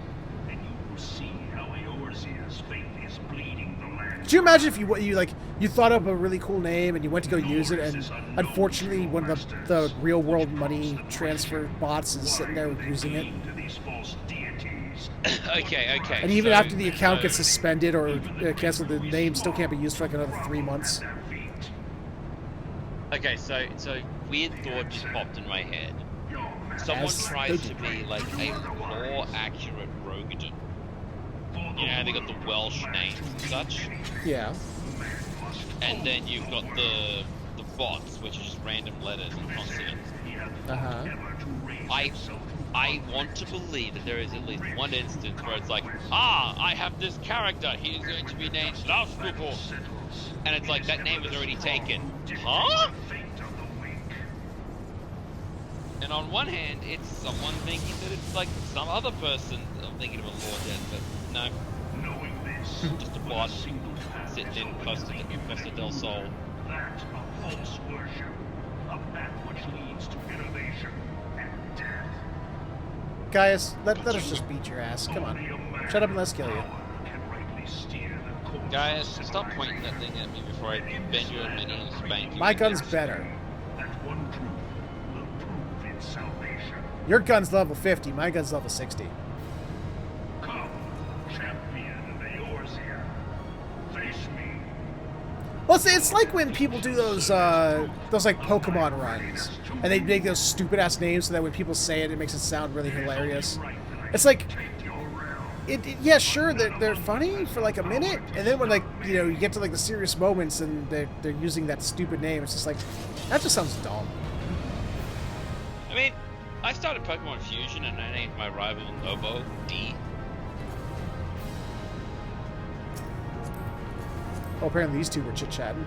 And you will see how Eorzea's faith is bleeding the land. Could you imagine if you thought up a really cool name and you went to go use it, and unfortunately one of the real world money transfer bots is sitting there using it, To these false deities. okay. and even so- after the account so- gets suspended or canceled, the name still can't be used for like another 3 months. Their feet. Okay, so weird thought just popped in my head. Your Someone As tries they to be like a more accurate Rogadon. You know how they got the Welsh names and such? Yeah. And then you've got the bots, which are just random letters and consonants. Uh-huh. I want to believe that there is at least one instance where it's like, I have this character, he's going to be named Strasbourg. And it's like, that name is already taken. Huh? And on one hand, it's someone thinking that it's like some other person thinking of a lore death, but no, Knowing this, just a bot sitting in Costa del Sol. that a false worship, a path which leads to innovation and death. Guys, let us just beat your ass. Come Only a on. man Shut up and let's kill you. with power can rightly steer the course Guys, of stop pointing that thing at me before I bend your mini and spank you. My gun's better. That one truth will prove its salvation. Your gun's level 50, my gun's level 60. Come, champion of Eorzea. Face me. Well, it's like when people do those like Pokemon runs, and they make those stupid ass names so that when people say it, it makes it sound really hilarious. It's like, Take your realm. yeah, sure, they're funny for like a minute, and then when like you get to like the serious moments and they're using that stupid name, it's just like that just sounds dumb. I mean, I started Pokemon Fusion and I named my rival Nobo D. Oh, apparently these two were chit chatting.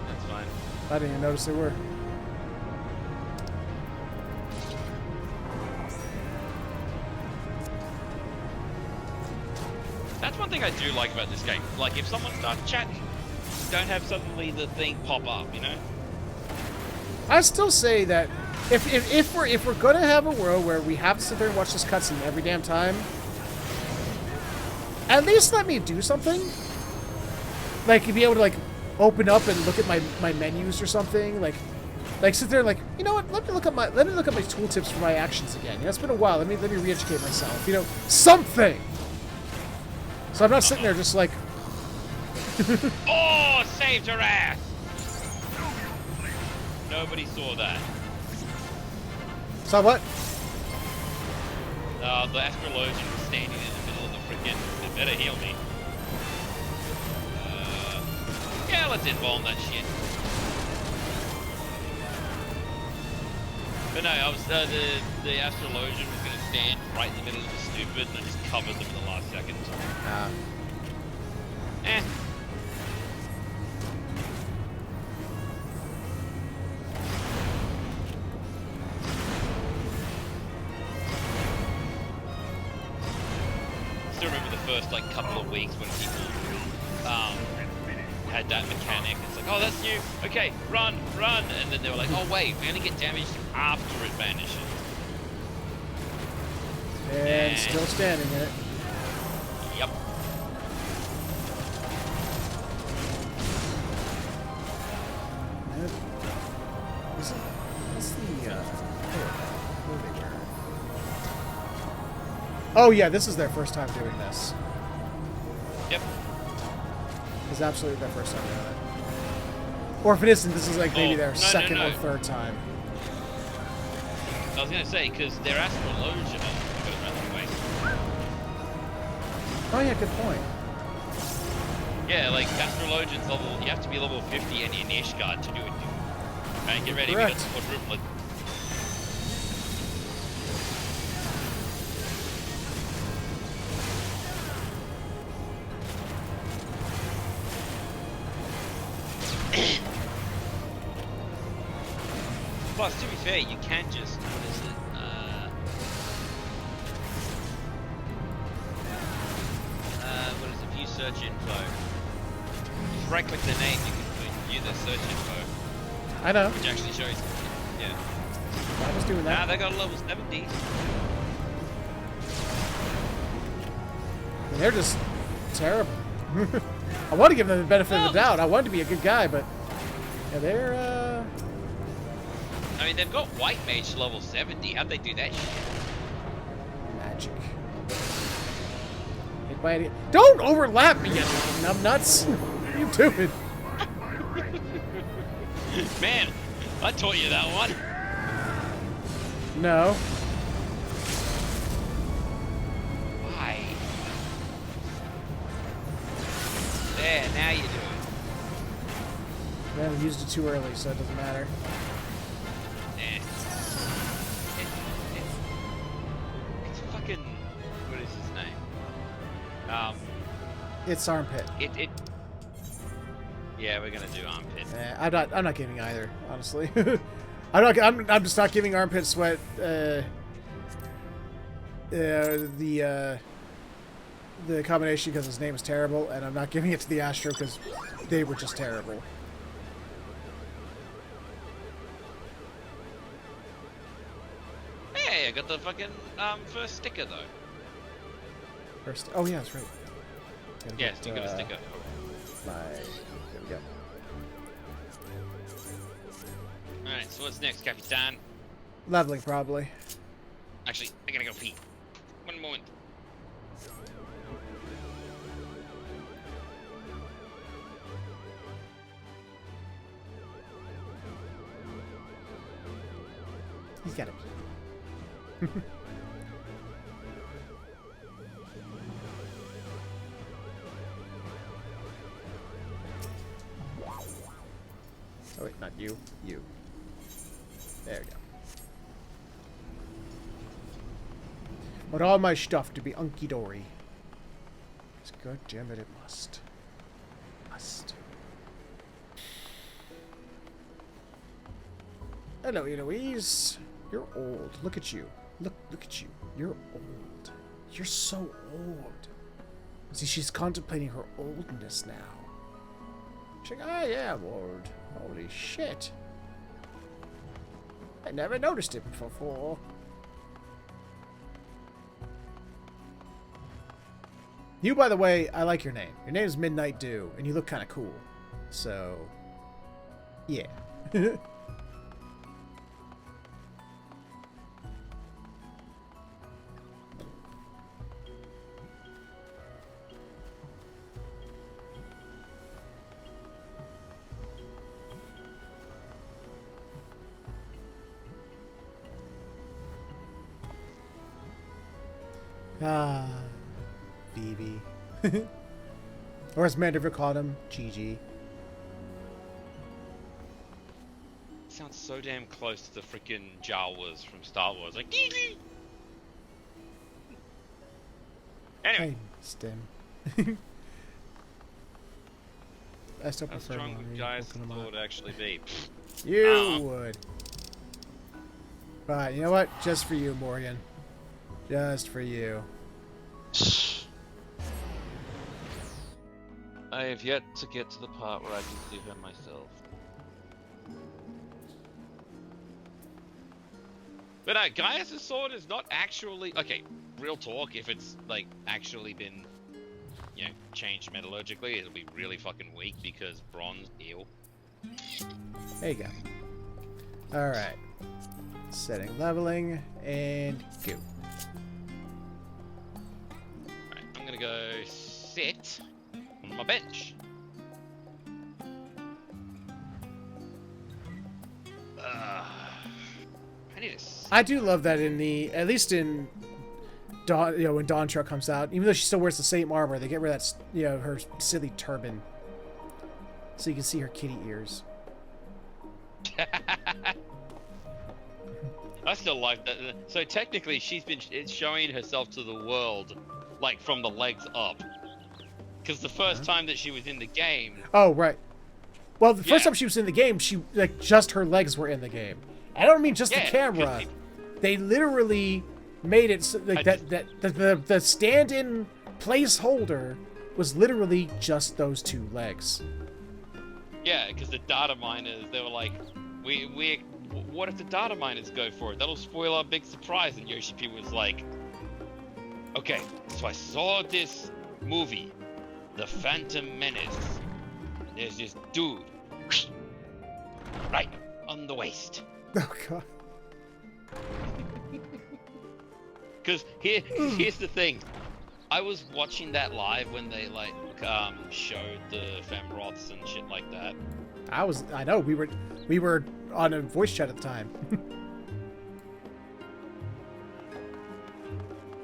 That's fine. I didn't even notice they were. That's one thing I do like about this game. Like, if someone starts chatting, don't have suddenly the thing pop up, you know? I still say that if we're gonna have a world where we have to sit there and watch this cutscene every damn time, at least let me do something. Like, be able to, like, open up and look at my menus or something. Like sit there and, like, you know what? Let me look at my tooltips for my actions again. You know, it's been a while. Let me re-educate myself. You know, something. So I'm not sitting there just like. Oh, saved her ass! Nobody saw that. Saw what? The astrologian was standing in the middle of the freaking. They better heal me. Yeah, let's embalm that shit. But no, I was the astrologian was gonna stand right in the middle of the stupid, and I just covered them in the last second. Eh. Still remember the first like couple of weeks when people had that mechanic. It's like, oh, that's new. Okay, run, and then they were like, oh wait, we only get damaged after it vanishes. And still standing in it. Yep. What's the Oh yeah, this is their first time doing this. Yep. It's absolutely their first time doing it. Or if it isn't, this is like maybe their second or third time. I was gonna say, because they're astrologian. Oh yeah, good point. Yeah, like astrologian's level, you have to be level 50 and in Ishgard to do it. Alright, get ready, Correct. we got quadruplet. Plus, to be fair, you can just, what is it? What is it? View search info. Just right click the name, you can view the search info. I know. Which actually shows, yeah. I was doing that. Nah, they got a level 70. And they're just terrible. I want to give them the benefit of the doubt. I want to be a good guy, but yeah, they're I mean, they've got white mage level 70. How'd they do that shit? magic. Hit by idiot. Don't overlap me, you numbnuts! What are you doing? Man, I taught you that one. No. Why? There, now you do it. Man, we used it too early, so it doesn't matter. It's fucking. What is his name? It's armpit. Yeah, we're gonna do armpit. I'm not giving either, honestly. I'm just not giving armpit sweat. The combination because his name is terrible, and I'm not giving it to the Astro because they were just terrible. Hey, I got the fucking first sticker though. First, oh yeah, that's right. Yes, you got a sticker. There we go. Alright, so what's next, Capitan? Leveling, probably. Actually, I gotta go pee. One moment. He's got it. Oh wait, not you. You. There we go. But all my stuff to be unky-dory. God damn it, it must. Must. Hello, Eloise. You're old. Look at you. Look at you. You're old. You're so old. See, she's contemplating her oldness now. She's like, oh yeah, Lord. Holy shit. I never noticed it before. You, by the way, I like your name. Your name is Midnight Dew, and you look kind of cool. So, yeah. Ah, Vivi. Or as Manderville called him, Gigi. Sounds so damn close to the freaking Jawas from Star Wars. Like, Gee-gee! Anyway, I stem. I still how prefer strong Mommy, would Gaius Pokemon. Lord actually be? You would. But you know what? Just for you, Morgan. Just for you. I have yet to get to the part where I can see her myself. But no, Gaius' sword is not actually... Okay, real talk, if it's, like, actually been, you know, changed metallurgically, it'll be really fucking weak because bronze, ew. There you go. Alright. Setting leveling, and go. Alright, I'm gonna go sit on my bench. I need to... I do love that in the... At least in... Dawn, you know, when Dawn Truck comes out, even though she still wears the same armor, they get rid of that, you know, her silly turban. So you can see her kitty ears. I still like that. So technically, she's been showing herself to the world, like from the legs up. Because the first time that she was in the game, Oh, right. Well, the first Yeah. time she was in the game, she, like, just her legs were in the game. I don't mean just Yeah, the camera. because They literally made it so, like, the stand-in placeholder was literally just those two legs. yeah, because the data miners, they were like, what if the data miners go for it? That'll spoil our big surprise. And Yoshi P was like, okay, so I saw this movie, The Phantom Menace. There's this dude, right on the waist. Oh, God. Because here's the thing. I was watching that live when they like showed the Femroths and shit like that. I know, we were on a voice chat at the time.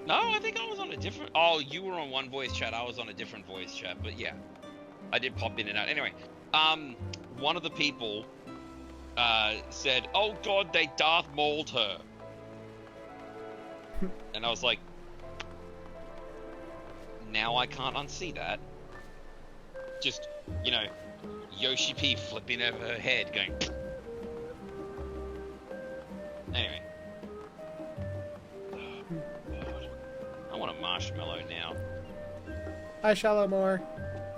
No, I think I was on a different... Oh, you were on one voice chat. I was on a different voice chat. But yeah, I did pop in and out. Anyway, one of the people said, "Oh God, they Darth Mauled her," and I was like, "Now I can't unsee that." Just, you know, Yoshi P flipping over her head, going. Anyway. I want a marshmallow now. Hi, Shallowmore.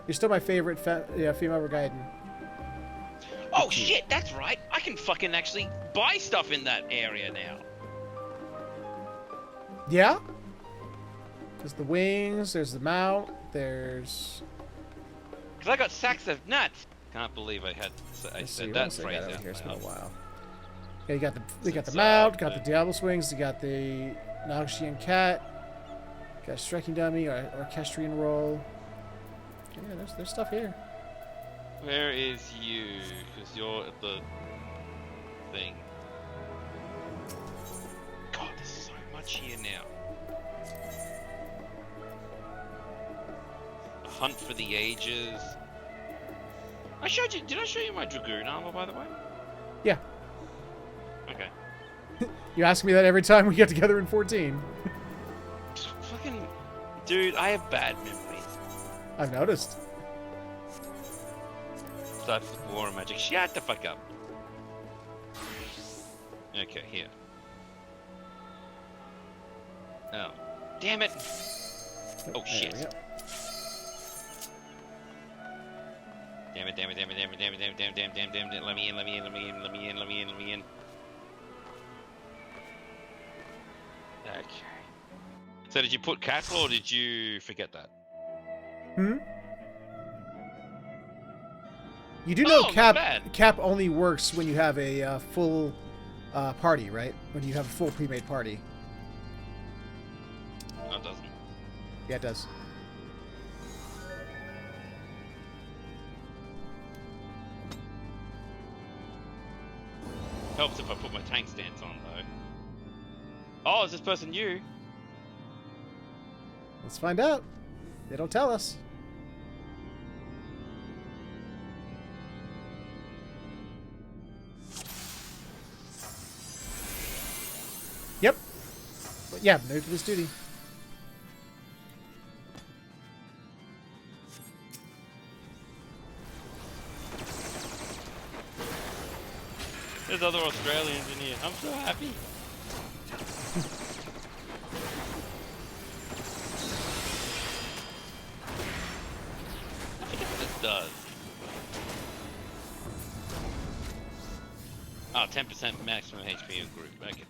You're still my favorite female Gaiden. Oh shit, that's right. I can fucking actually buy stuff in that area now. Yeah? There's the wings, there's the mount, there's... Cause I got sacks of nuts. Can't believe I Let's see, said what that else I phrase got over out here? It's been a loud. while. Yeah, you got the Since, mount, got the the- Diablo swings, you got the Noxian cat, got a striking dummy, or orchestrion roll. Yeah, there's stuff here. Where is you? Cause you're at the thing. God, there's so much here now. A hunt for the ages. Did I show you my Dragoon armor, by the way? Yeah. Okay. You ask me that every time we get together in 14. Fucking... Dude, I have bad memories. I've noticed. That's the war of magic. Shut the fuck up. Okay, here. Oh. Damn it! Oh, There shit. we go. Damn it, damn it, damn it, damn it, damn it, damn it, damn it, damn it, damn it, damn it. Let me in, let me in, let me in, let me in, let me in, let me in. Okay. So did you put castle or did you forget that? Hmm? You do know Oh, not bad. cap only works when you have a full party, right? When you have a full pre-made party. No, it doesn't. Yeah, it does. Helps if I put my tank stance on, though. Oh, is this person you? Let's find out. They don't tell us. Yep. But yeah, new to this duty. There's other Australians in here. I'm so happy. I forget what this does. Oh, 10% maximum HP in group. Okay.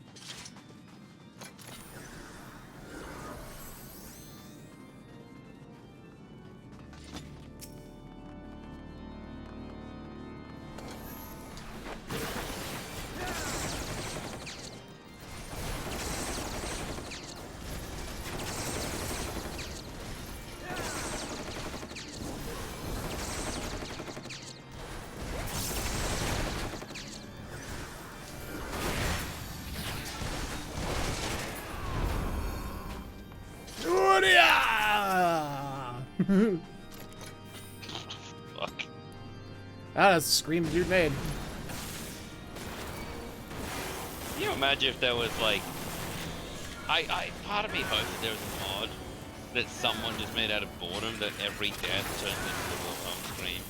Fuck. Ah, that's a scream the dude made. Can you imagine if there was like, part of me hopes that there was a mod that someone just made out of boredom that every death turns into the Wilhelm scream.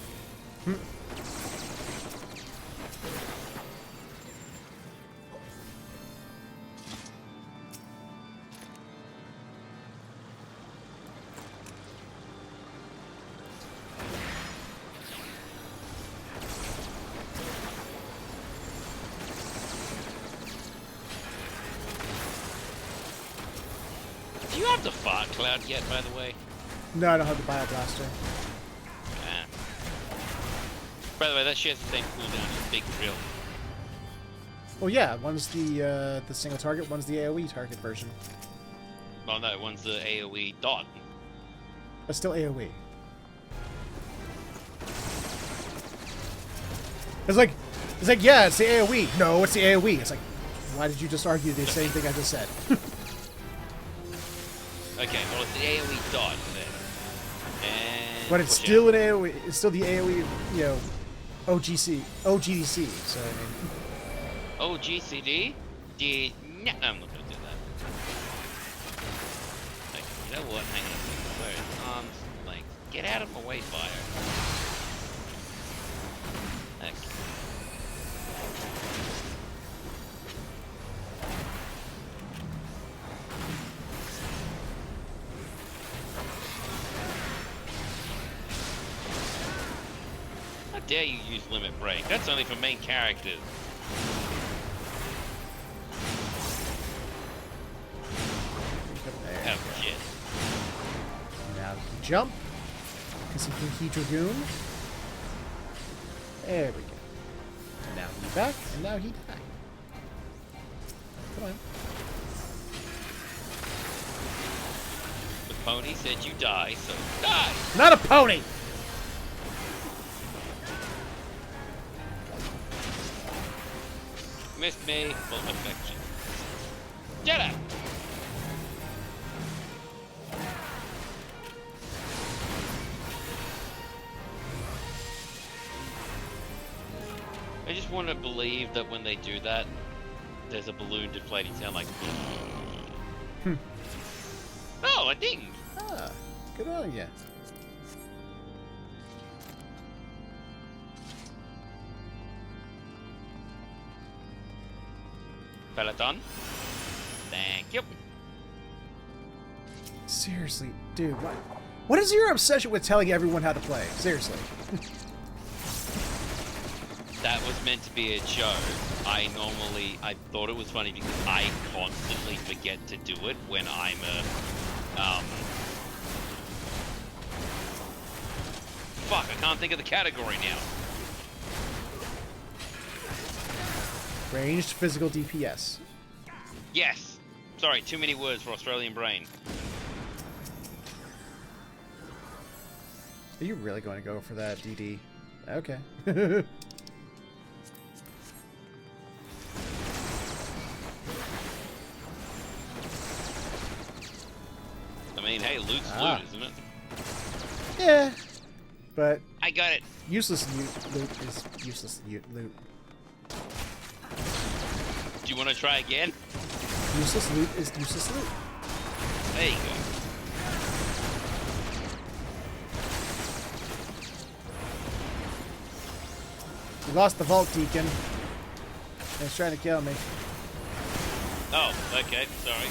Do you have the fart cloud yet, by the way? No, I don't have the Bioblaster. Ah. By the way, that shares the same cooldown as Big Drill. Well, yeah, one's the single target, one's the AoE target version. Well, no, one's the AoE dot. But still AoE. It's like, yeah, it's the AoE. No, it's the AoE. It's like, why did you just argue the same thing I just said? Okay, well, it's the AoE dot then. And But it's still an AoE. It's still the AoE, you know, OGDC. So I mean, OGCD? No, I'm not gonna do that. Like, you know what? Hang on a second. Where is arms? Like, get out of my way, fire. Okay. How dare you use limit break? That's only for main characters. there. Oh shit. Now he can jump. Because he Dragoon. There we go. And now he's back, and now he died. Come on. The pony said you die, so die! Not a pony! Missed me, full affection. Jedi! I just want to believe that when they do that, there's a balloon deflating sound like. Oh, a ding! Ah, good on ya. Peloton. Thank you. Seriously, dude, what is your obsession with telling everyone how to play? Seriously. that was meant to be a joke. I thought it was funny because I constantly forget to do it when I'm fuck, I can't think of the category now. Ranged physical DPS. Yes. Sorry, too many words for Australian brain. Are you really going to go for that, DD? Okay. I mean, hey, loot's loot, isn't it? Yeah. But I got it. useless loot is useless loot. Do you want to try again? Useless loot is useless loot. There you go. We lost the vault deacon. He's trying to kill me. Oh, okay, sorry.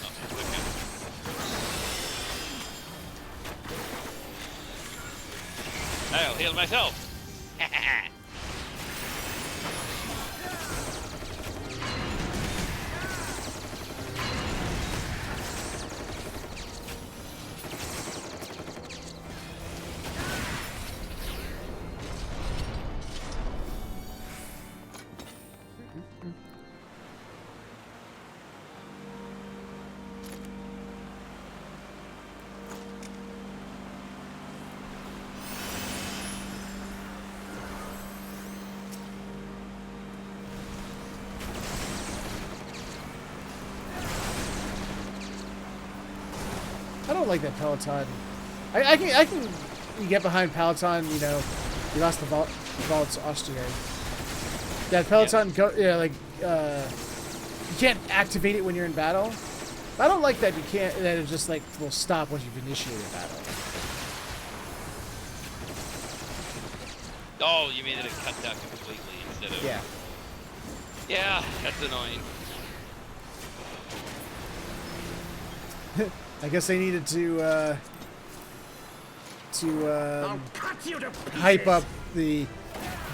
Oh, okay. I'll heal myself. I don't like that Peloton. I can get behind Peloton. You know, you lost the vaults Austria. That Peloton you can't activate it when you're in battle. I don't like that you can't. That it just like will stop once you've initiated battle. Oh, you mean that it cuts out completely instead of... Yeah. Yeah, that's annoying. I guess they needed to hype up the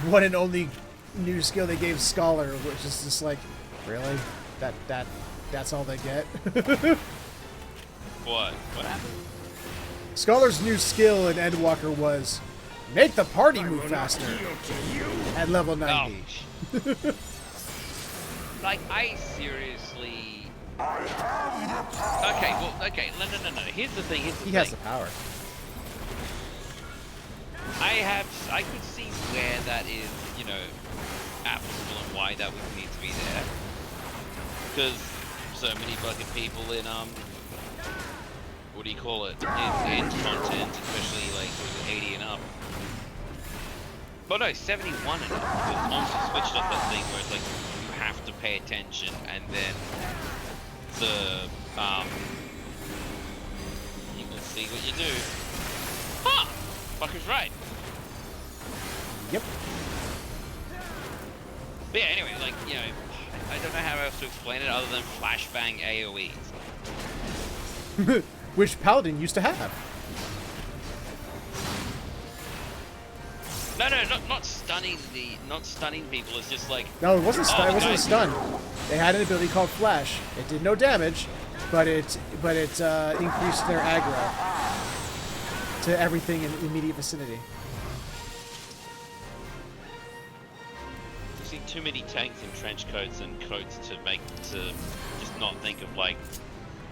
one and only new skill they gave Scholar, which is just like, really? That's all they get? What? What happened? Scholar's new skill in Endwalker was make the party move faster at level 90. Oh. Like, I seriously... Okay, well, okay, no. Here's the thing, He has the power. I could see where that is, you know, applicable and why that would need to be there. Because so many fucking people in, what do you call it, in content, especially, like, 80 and up. But no, 71 and up, because also switched up that thing where it's like, you have to pay attention, and then the, you can see what you do. Huh! Fucker's right. Yep. But yeah, anyway, like, you know, I don't know how else to explain it other than flashbang AoEs. Which Paladin used to have. No, not stunning people. It's just like... No, it wasn't oh, it wasn't a guys, stun. They had an ability called Flash. It did no damage, but it increased their aggro to everything in immediate vicinity. I've seen too many tanks in trench coats and coats to just not think of, like,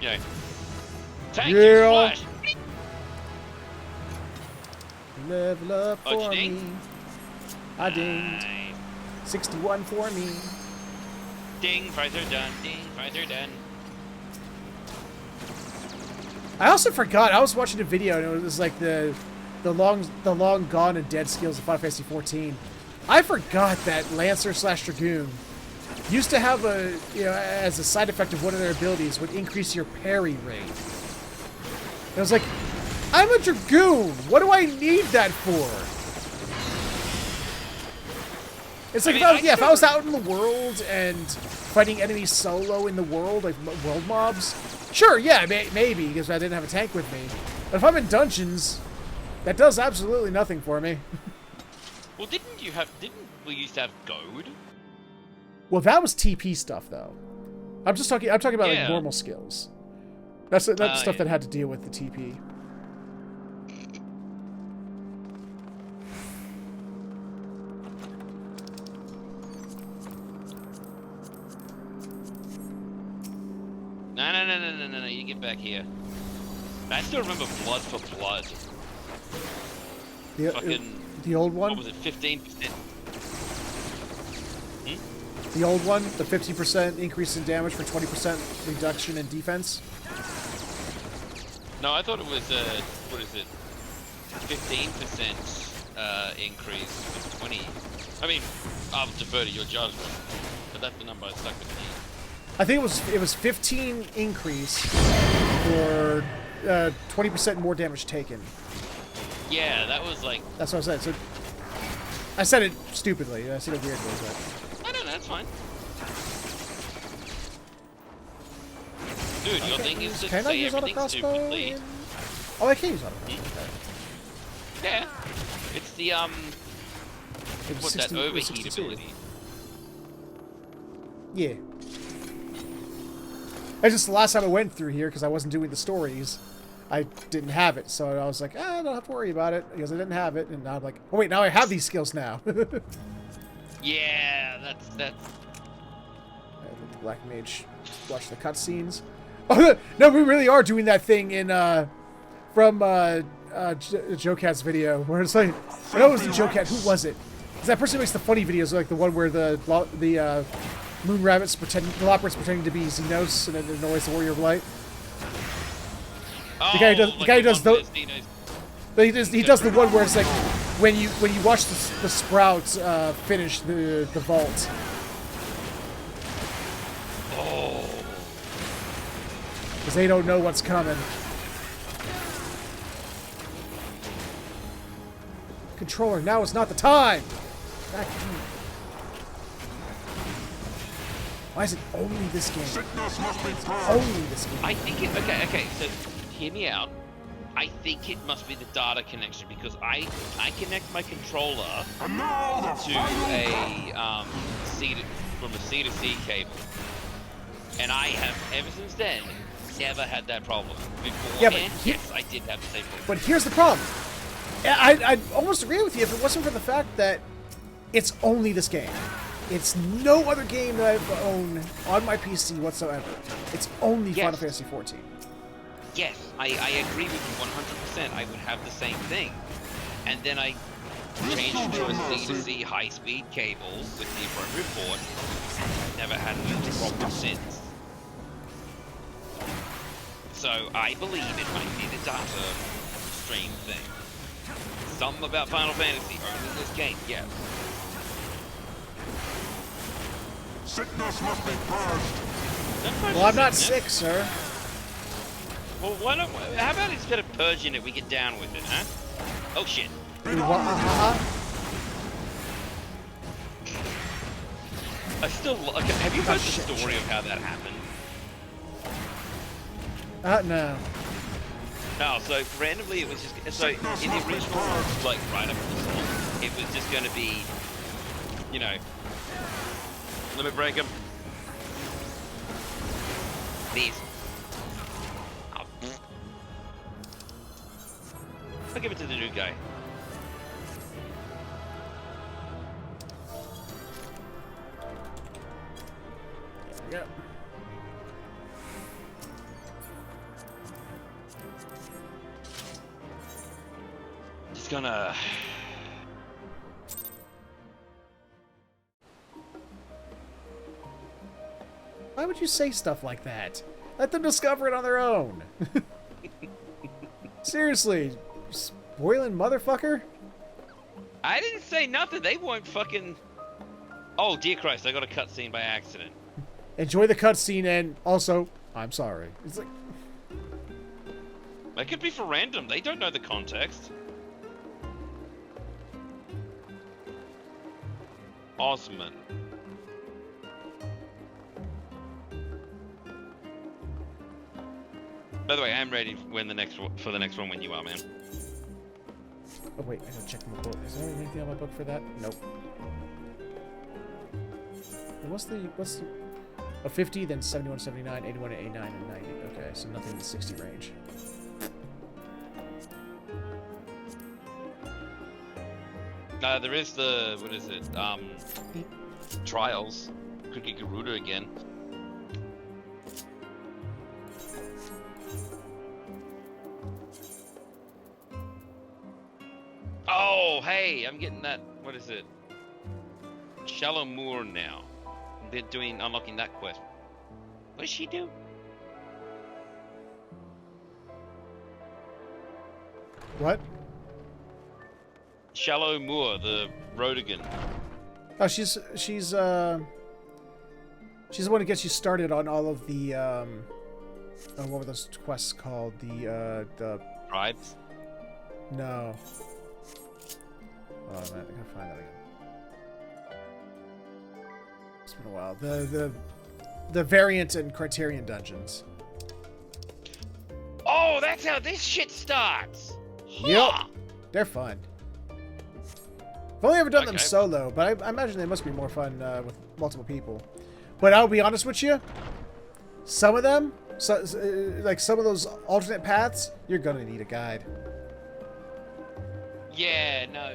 you know, tank use Flash. Level up Oh, for did you me. ding? I dinged. Nice. 61 for me. Ding, fries are done. Ding, fries are done. I also forgot. I was watching a video and it was like the long gone and dead skills of Final Fantasy 14. I forgot that Lancer / Dragoon used to have a, you know, as a side effect of one of their abilities, would increase your parry rate. And I was like, I'm a Dragoon. What do I need that for? It's like, if I was out in the world and fighting enemies solo in the world, like world mobs, sure, yeah, maybe, because I didn't have a tank with me. But if I'm in dungeons, That does absolutely nothing for me. Well, didn't we used to have goad? Well, that was TP stuff, though. I'm talking about like Yeah. normal skills. That's stuff yeah. that had to deal with the TP. No, you get back here. I still remember blood for blood. The old one? What was it, 15%? The old one? The 50% increase in damage for 20% reduction in defense? No, I thought it was, what is it? 15% increase with 20. I mean, I'll defer to your judgment, but that's the number I stuck with me. I think it was 15 increase for 20% more damage taken. Yeah, that was like... That's what I said. So I said it stupidly. I said it weirdly, but... No, that's fine. Dude, your thing is to Can I say use auto everything crossbow? stupidly. Oh, I can use auto crossbow. Okay. Yeah. It's the, It was what's 60 that, it was overheat 62. ability. Yeah. I just, the last time I went through here, because I wasn't doing the stories, I didn't have it. So I was like, I don't have to worry about it, because I didn't have it. And now I'm like, oh wait, now I have these skills now. Yeah, that's... The Black Mage watch the cutscenes. Oh, no, we really are doing that thing in, from, Joe Cat's video, where it's like, I know it was the Joe Cat, who was it? Because that person who makes the funny videos, like the one where the moon rabbits pretend, the Loporrit's pretending to be Xenos, and it annoys the Warrior of Light. Oh, The guy who does one those. where Xenos- But he does the one where it's like when you watch the sprouts finish the vault. Oh. Because they don't know what's coming. Controller, now is not the time! God, why is it only this game? Only this game. I think it... Okay, so hear me out. I think it must be the data connection because I connect my controller to a from a C to C cable, and I have ever since then never had that problem. Beforehand, Yeah, but yes, I did have the same problem. But here's the problem. I'd almost agree with you if it wasn't for the fact that it's only this game. It's no other game that I've owned on my PC whatsoever. It's only Final Fantasy XIV. Yes, I agree with you 100%. I would have the same thing. And then I changed to a C2C high-speed cable with the appropriate port. Never had any problem since. So I believe it might be the data stream thing. Something about Final Fantasy, only this game, yes. Sickness must be purged. Well, I'm not sick, sir. Well, why not? How about instead of purging it, we get down with it, huh? Oh shit! I still. Okay, have you heard the story of how that happened? No. No. So randomly, it was just. So in the original, like right up to the song, it was just going to be, you know, limit break 'em. These. I'll give it to the new guy. Yep. Just gonna. Why would you say stuff like that? Let them discover it on their own. Seriously, spoiling motherfucker? I didn't say nothing. They weren't fucking. Oh dear Christ! I got a cutscene by accident. Enjoy the cutscene and also, I'm sorry. It's like, That could be for random. They don't know the context. Osman. By the way, I'm ready for the next one when you are, man. Oh wait, I gotta check my book. Is there anything on my book for that? Nope. And what's the 50, then 71, 79, 81, 89, and 90. Okay, so nothing in the 60 range. There is the, what is it? Trials. Could get Garuda again. Oh, hey, I'm getting that, what is it? Shallow Moor now. They're unlocking that quest. What does she do? What? Shallow Moor, the Rodigan. Oh, she's the one who gets you started on all of the oh, what were those quests called? The Tribes? no. Oh man, I gotta find that again. It's been a while. The variant and Criterion dungeons. Oh, that's how this shit starts! Yep. Huh. They're fun. I've only ever done them Okay. solo, but I imagine they must be more fun with multiple people. But I'll be honest with you, some of them, like some of those alternate paths, you're gonna need a guide. Yeah, no.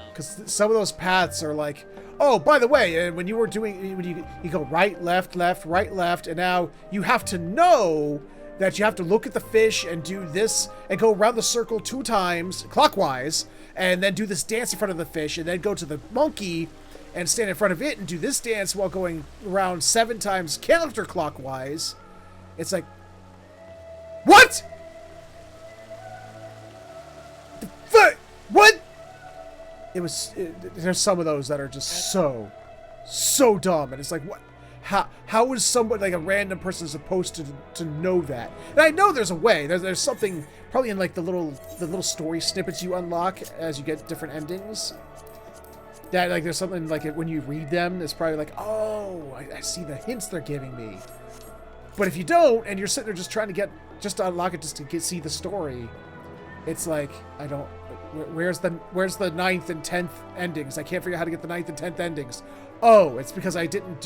Because some of those paths are like, oh, by the way, when you were doing, when you go right, left, right, left, and now you have to know that you have to look at the fish and do this and go around the circle 2 times clockwise and then do this dance in front of the fish and then go to the monkey and stand in front of it and do this dance while going around 7 times counterclockwise. It's like, what? What? There's some of those that are just so dumb, and it's like, what? How is someone, like a random person, supposed to know that? And I know there's a way. There's something probably in like the little story snippets you unlock as you get different endings. That like there's something like when you read them, it's probably like, oh, I see the hints they're giving me. But if you don't, and you're sitting there just trying to to unlock it just to see the story, it's like, I don't. Where's the 9th and 10th endings? I can't figure out how to get the 9th and 10th endings. Oh, it's because I didn't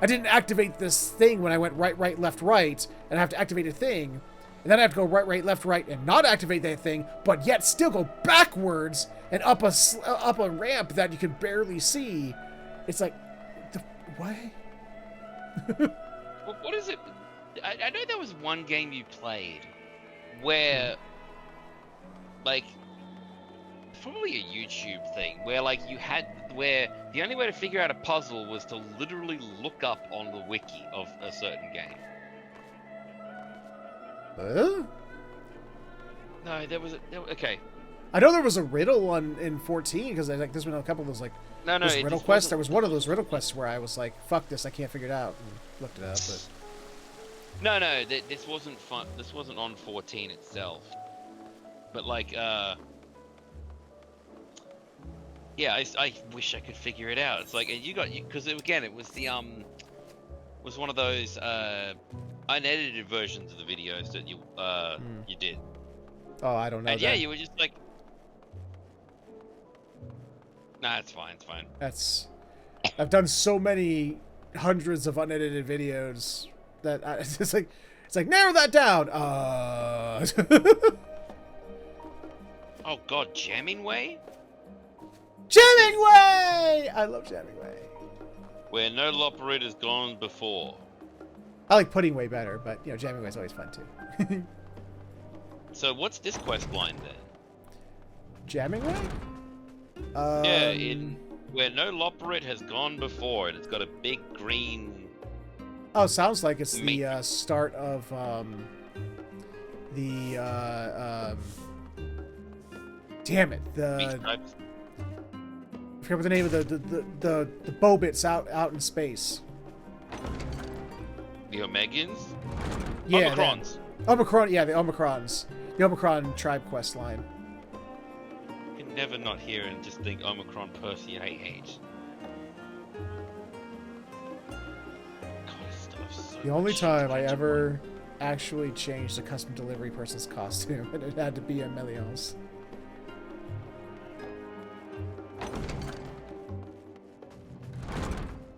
activate this thing when I went right, left, right, and I have to activate a thing, and then I have to go right, left, right, and not activate that thing, but yet still go backwards and up a ramp that you can barely see. It's like, what? Well, what is it? I know there was one game you played where, like, probably a YouTube thing where where the only way to figure out a puzzle was to literally look up on the wiki of a certain game. No, okay. I know there was a riddle in 14 because there's been a couple of those No, those riddle quests. There was one of those riddle quests where I was like, "Fuck this! I can't figure it out," and looked it up. But no, this wasn't fun. This wasn't on 14 itself. But like, yeah, I wish I could figure it out. It's like, and because again, it was was one of those unedited versions of the videos that you did. oh, I don't know. And yeah, you were just like, nah, it's fine, it's fine. I've done so many hundreds of unedited videos that it's like narrow that down. Oh god, Jamming Way? Jamming Way! I love Jamming Way. Where no operator's gone before. I like Pudding Way better, but Jamming Way's always fun too. So what's this quest line then? Jamming Way? Yeah, in where no Loperit has gone before, and it's got a big green. Oh, sounds like it's the start of damn it, I forget what the name of the bow bits out in space. The Omegans? Yeah, Omicrons. Omicron, yeah, the Omicrons. The Omicron tribe quest line. You can never not hear and just think Omicron Percy AH. God, this stuff's so The only shit time I to ever actually changed a custom delivery person's costume, and it had to be a Melios.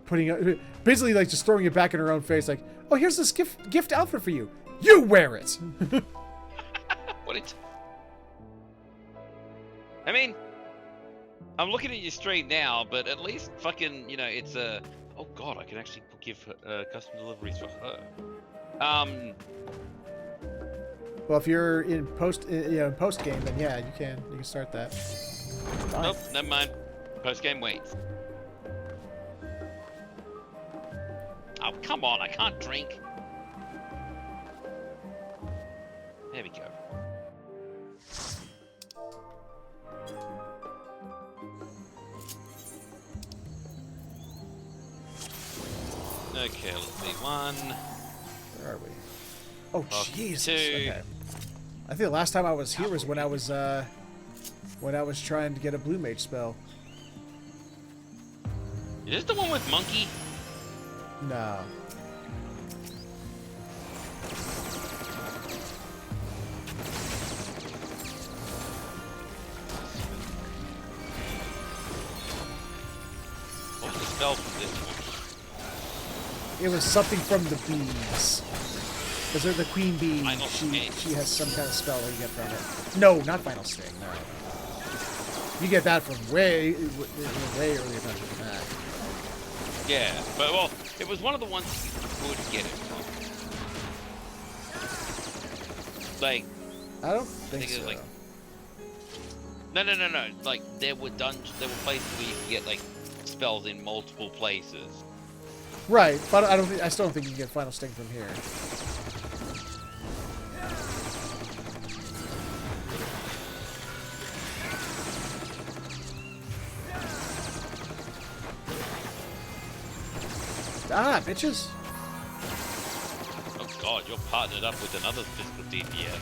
putting basically like just throwing it back in her own face, like, oh, here's this gift outfit for you. You wear it. What it? I mean, I'm looking at your stream now, but at least fucking, you know, it's a. Oh god, I can actually give custom deliveries for her. Well, if you're in post game, then yeah, you can start that. Fine. Nope, never mind. Post game waits. Oh come on, I can't drink. There we go. Okay, let's see. 1. Where are we? Oh, Jesus. 2. Okay. I think the last time I was here was when I was trying to get a blue mage spell. Is this the one with monkey? No. What's the spell for this one? It was something from the bees. Because they're the queen bee. Final Sting. She has some kind of spell that you get from it. No, not Final Sting. No. You get that from way earlier than that. Yeah, but well, it was one of the ones you could get it from. Like, I don't I think think it so. was like. No. Like there were places where you could get like spells in multiple places. Right, but I still don't think you can get Final Sting from here. Ah, bitches. Oh god, you're partnered up with another physical DPS.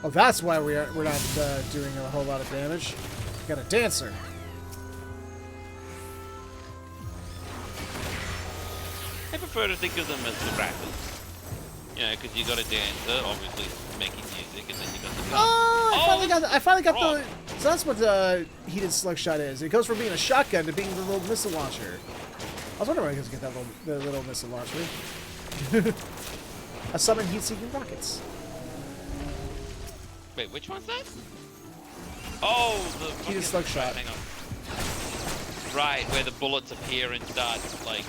Oh, that's why we're not doing a whole lot of damage. We got a dancer. I prefer to think of them as the rappers. You know, because you got a dancer, obviously making music, and then you got the gun. Oh, I finally got wrong. the. So that's what heated slugshot is. It goes from being a shotgun to being the little missile launcher. I was wondering where I was gonna get that little missile launcher. I summon heat-seeking rockets. Wait, which one's that? Oh, the Heated slugshot. Hang on. Right, where the bullets appear and start like.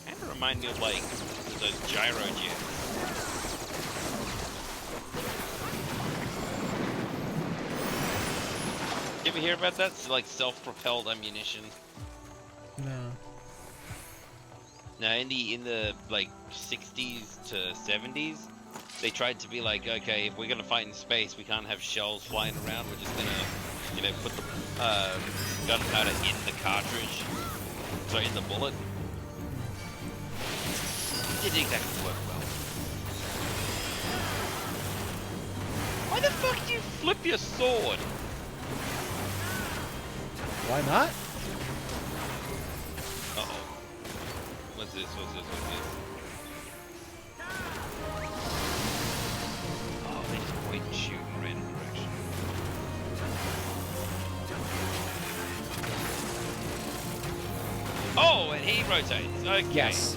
Kind of remind me of like those gyro jets. You ever hear about that? It's like self-propelled ammunition. No. No, in the like 60s to 70s, they tried to be like, okay, if we're gonna fight in space, we can't have shells flying around. We're just gonna, you know, put the gunpowder in the cartridge, so in the bullet. It didn't exactly work well. Why the fuck do you flip your sword? Why not? Uh-oh. What's this? Oh, they just point and shoot in random direction. Oh, and he rotates. Okay. Yes.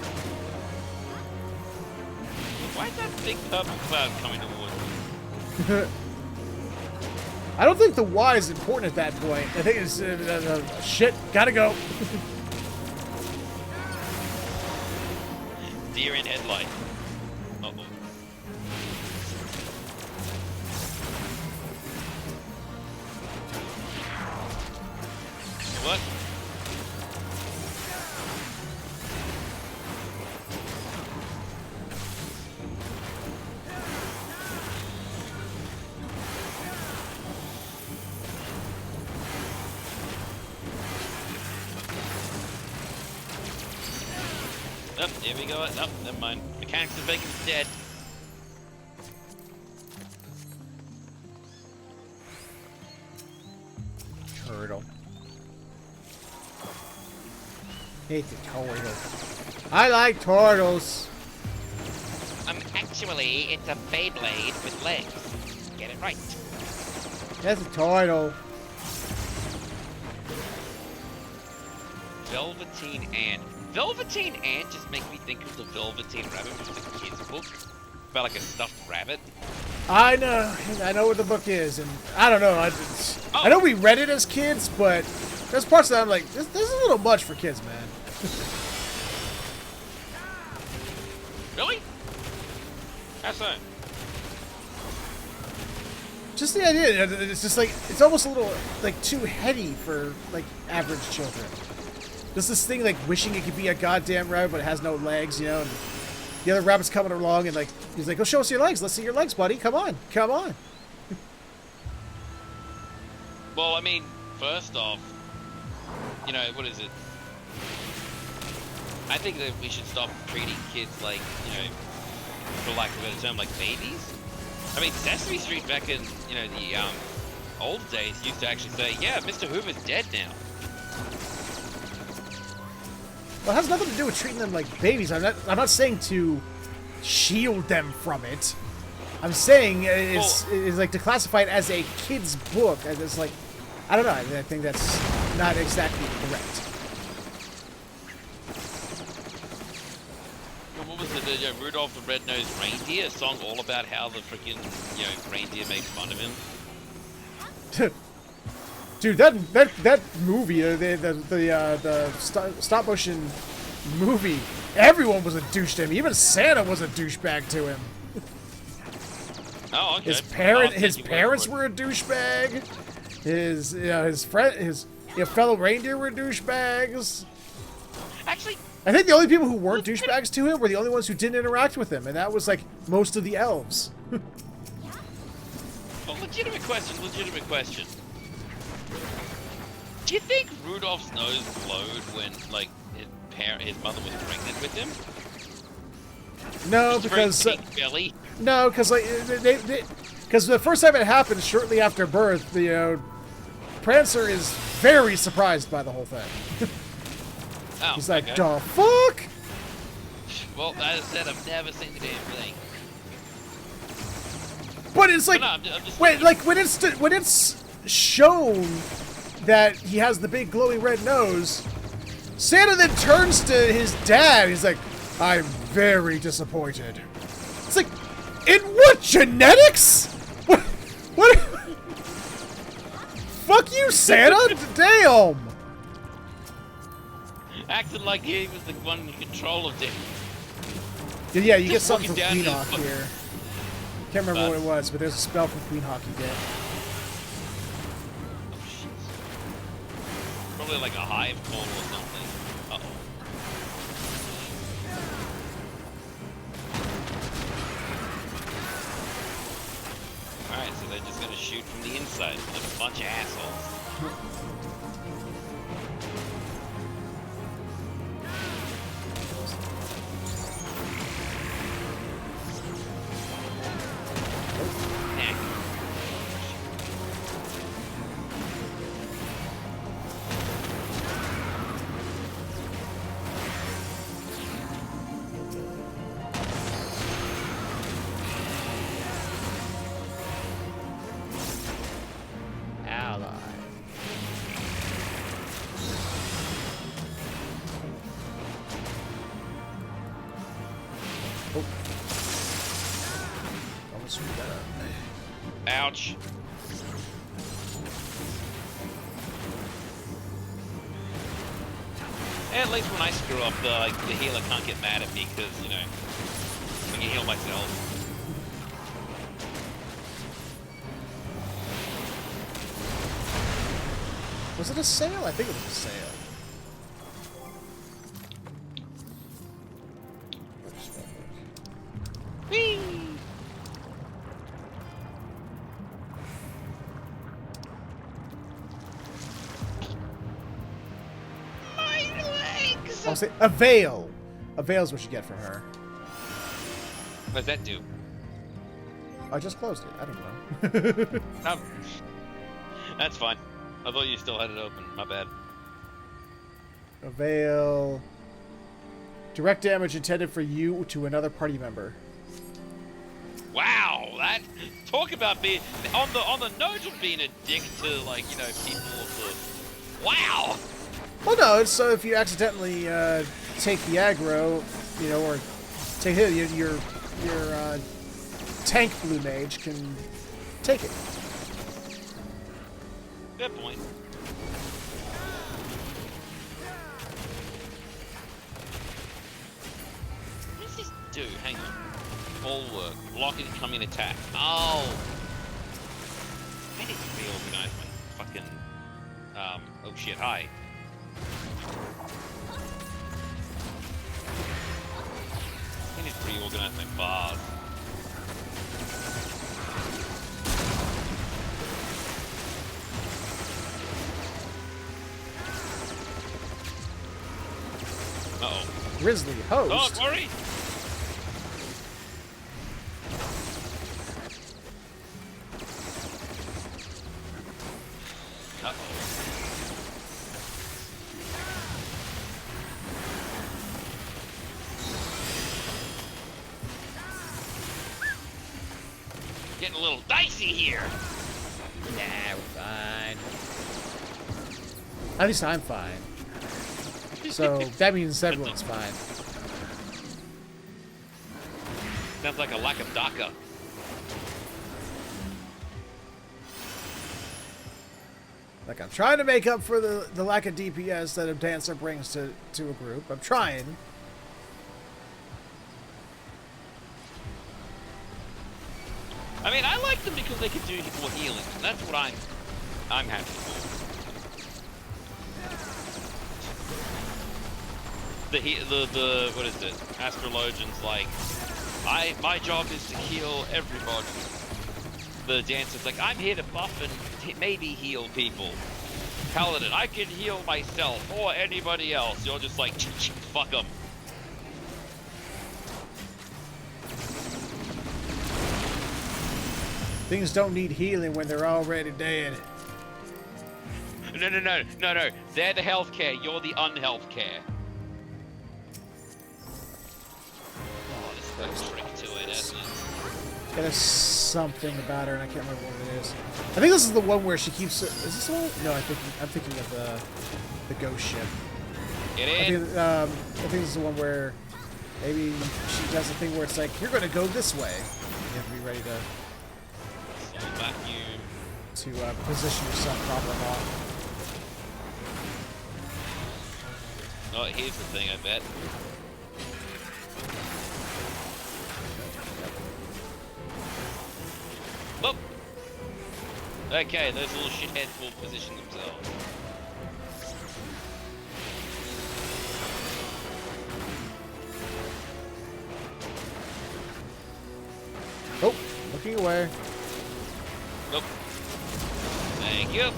Why is that big purple cloud coming towards me? I don't think the Y is important at that point. I think it's shit. Gotta go. Deer in headlight. Uh-oh. What? Oh, here we go. Oh, never mind. Mechanics of Bacon's dead. Turtle. Hate the turtle. I like turtles. Actually, it's a Beyblade with legs. Get it right. That's a turtle. Velveteen Ant. Velveteen Ant just makes me think of the Velveteen Rabbit, which is a kid's book about like a stuffed rabbit. I know what the book is, and I don't know. I know we read it as kids, but there's parts that I'm like, this is a little much for kids, man. Really? How so? Just the idea, it's just like, it's almost a little, like, too heady for, like, average children. There's this thing, like, wishing it could be a goddamn rabbit, but it has no legs, you know, and the other rabbit's coming along, and, like, he's like, oh, show us your legs. Let's see your legs, buddy. Come on. Come on. Well, I mean, first off, you know, what is it? I think that we should stop treating kids like, you know, for lack of a better term, like babies. I mean, Sesame Street back in, you know, the old days used to actually say, yeah, Mr. Hoover's dead now. Well, it has nothing to do with treating them like babies. I'm not saying to shield them from it. I'm saying it's like to classify it as a kid's book. It's like, I don't know. I think that's not exactly correct. What was it? Rudolph the Red-Nosed Reindeer, a song all about how the freaking, you know, reindeer makes fun of him. Dude, that movie, the stop motion movie, everyone was a douche to him. Even Santa was a douchebag to him. Oh, okay. His parents were a douchebag. His fellow reindeer were douchebags. Actually, I think the only people who weren't douchebags to him were the only ones who didn't interact with him, and that was like most of the elves. well, legitimate question. Do you think Rudolph's nose glowed when, like, his mother was pregnant with him? No, because no, because like because the first time it happened, shortly after birth, Prancer is very surprised by the whole thing. Oh, he's like, okay. "The fuck?" Well, as I said, I've never seen the damn thing. But it's like, no, I'm just wait, like when it's shown that he has the big glowing red nose, Santa then turns to his dad. He's like, "I'm very disappointed." It's like, in what, genetics? What? Fuck you, Santa! Damn! acting like he was the one in control of it. Yeah, you get Just something from walking Queen down Hawk his- here. Can't remember what it was, but there's a spell from Queen Hawk you get. Oh, shit. Probably like a hive ball or something. Uh-oh. Alright, so they're just gonna shoot from the inside like a bunch of assholes. Heck. Ally. Oh. Almost screwed that up. Ouch. At least when I screw up, the healer can't get mad at me because, you know, I can heal myself. Was it a sail? I think it was a sail. Whee! My legs! I'll say a veil. A veil's what you get from her. What does that do? I just closed it. I don't know. Oh. That's fine. I thought you still had it open. My bad. A veil. Direct damage intended for you to another party member. Wow, that talk about being on the nose of being a dick to, like, you know, people. Wow. Well, no, it's so if you accidentally take the aggro, you know, or take it, your tank blue mage can take it. Good point. What does this do? Hang on. Bulwark. Block incoming attack. Oh! I need to reorganize my fucking... oh shit, hi. I need to reorganize my bars. Uh-oh. Grizzly host. Don't worry! Uh-oh. Getting a little dicey here. Nah, we're fine. At least I'm fine. So that means everyone's fine. Sounds like a lack of DACA. Like, I'm trying to make up for the lack of DPS that a dancer brings to a group. I'm trying. I mean, I like them because they can do more healing. That's what I'm happy for. The what is it? Astrologian's like, my job is to heal everybody. The dancer's like, I'm here to buff and maybe heal people. Paladin, I can heal myself or anybody else. You're just like, fuck them. Things don't need healing when they're already dead. No. They're the healthcare. You're the unhealthcare. Oh, there's no trick to it, isn't it? Yeah, there's something about her, and I can't remember what it is. I think this is the one where she keeps. Is this the one? No, I'm thinking of the ghost ship. Get in. I think this is the one where maybe she does the thing where it's like, you're going to go this way. You have to be ready to Vacuum. position yourself properly. Oh, here's the thing, I bet. Whoop! Okay, those little shitheads will position themselves. Oh, looking away. Nope. Thank you.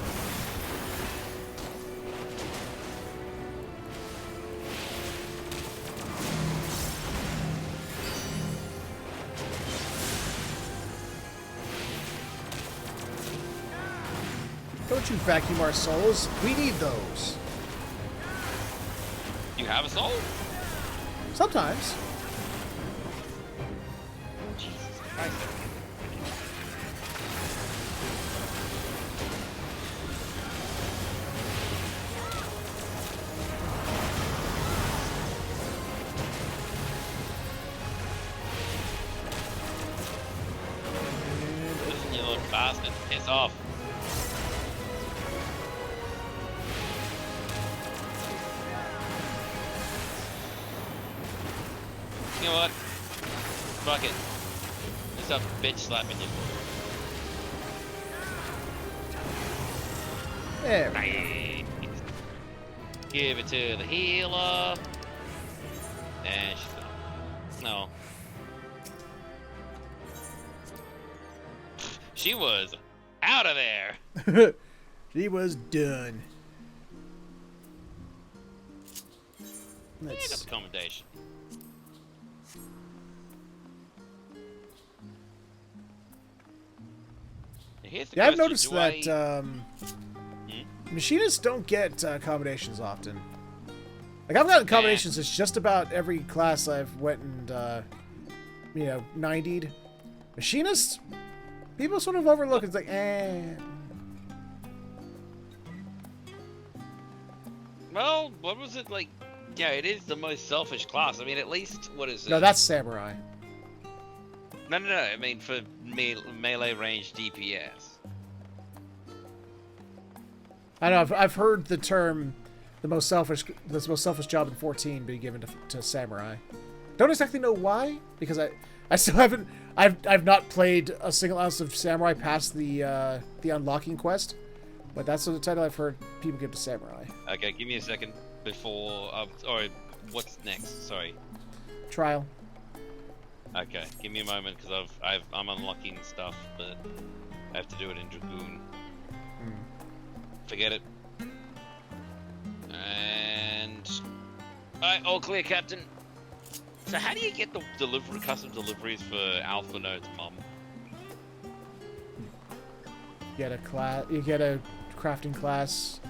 Don't you vacuum our souls? We need those. You have a soul? Sometimes. Jesus Christ. Listen, you little bastard. Piss off. You know what? Fuck it. There's a bitch slapping you. There. Nice. Give it to the healer. And she's gone. No. She was out of there. She was done. And Let's, accommodation. Here's the yeah, I've question, noticed do that machinists don't get accommodations often. Like, I've gotten accommodations as just about every class I've went and, you know, 90'd. Machinists, people sort of overlook. It's like, eh. Well, what was it like? Yeah, it is the most selfish class. I mean, at least what is it? No, that's samurai. No. I mean, for melee range DPS. I know. I've heard the term the most selfish job in 14 be given to samurai. Don't exactly know why, because I still haven't. I've not played a single ounce of samurai past the unlocking quest, but that's the title I've heard people give to samurai. Okay, give me a second before. Or what's next? Sorry. Trial. Okay, give me a moment because I'm unlocking stuff, but I have to do it in Dragoon. Forget it. And all clear, Captain. So how do you get the custom deliveries for Alpha Node's mum? You get a crafting class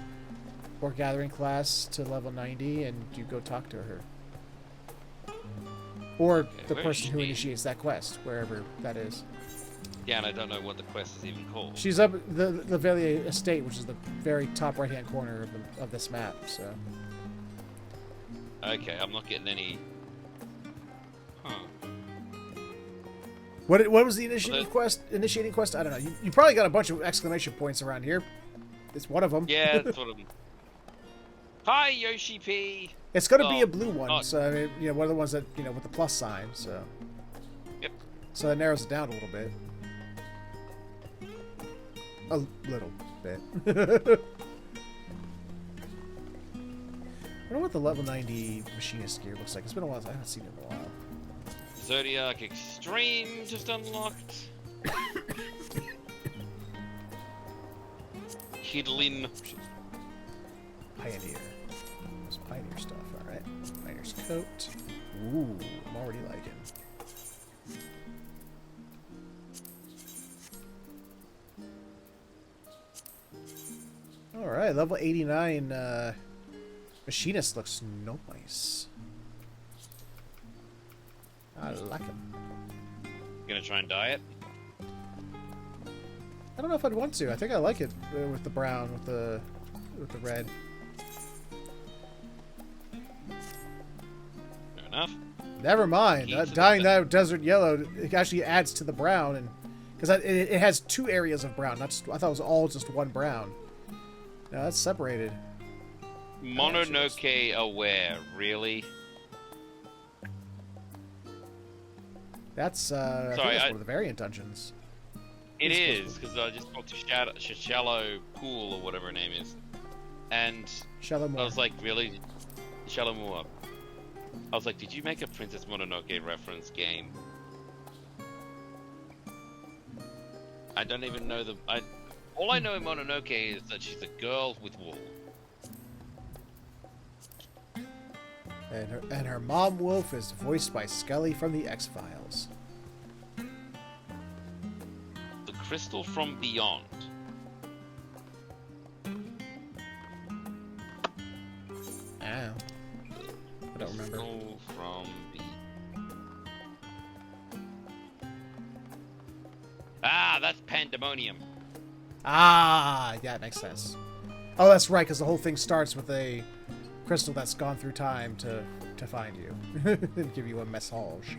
or gathering class to level 90, and you go talk to her. Or the person who initiates that quest, wherever that is. Yeah, and I don't know what the quest is even called. She's up the Velier Estate, which is the very top right-hand corner of this map. So. Okay, I'm not getting any. Huh. What was the initiating quest? Initiating quest? I don't know. You probably got a bunch of exclamation points around here. It's one of them. Yeah, that's one of them. Hi, Yoshi P. It's going to be a blue one, so I mean, one of the ones that with the plus sign. So. Yep. So that narrows it down a little bit. A little bit. I wonder what the level 90 machinist gear looks like. It's been a while since I haven't seen it in a while. Zodiac Extreme just unlocked. Hidlin. Pioneer. There's Pioneer stuff, alright. Pioneer's coat. Ooh, I'm already liking. Alright, level 89 machinist looks nice. I like him. Gonna try and dye it? I don't know if I'd want to. I think I like it with the brown, with the red. Fair enough. Never mind. Dyeing that desert yellow, it actually adds to the brown, and because it has two areas of brown. Not just, I thought it was all just one brown. No, that's separated. Mononoke aware, really? That's I think that's one of the variant dungeons. It is, because I just talked to Shallow Pool or whatever her name is, and Shallow Moor. I was like, really? Shallow Moor. I was like, did you make a Princess Mononoke reference game? I don't even know all I know in Mononoke is that she's a girl with wool. And her mom wolf is voiced by Scully from the X-Files. The Crystal from Beyond. Oh. I don't remember. Crystal from that's Pandemonium. Ah, yeah, it makes sense. Oh, that's right, because the whole thing starts with a crystal that's gone through time to find you and give you a message.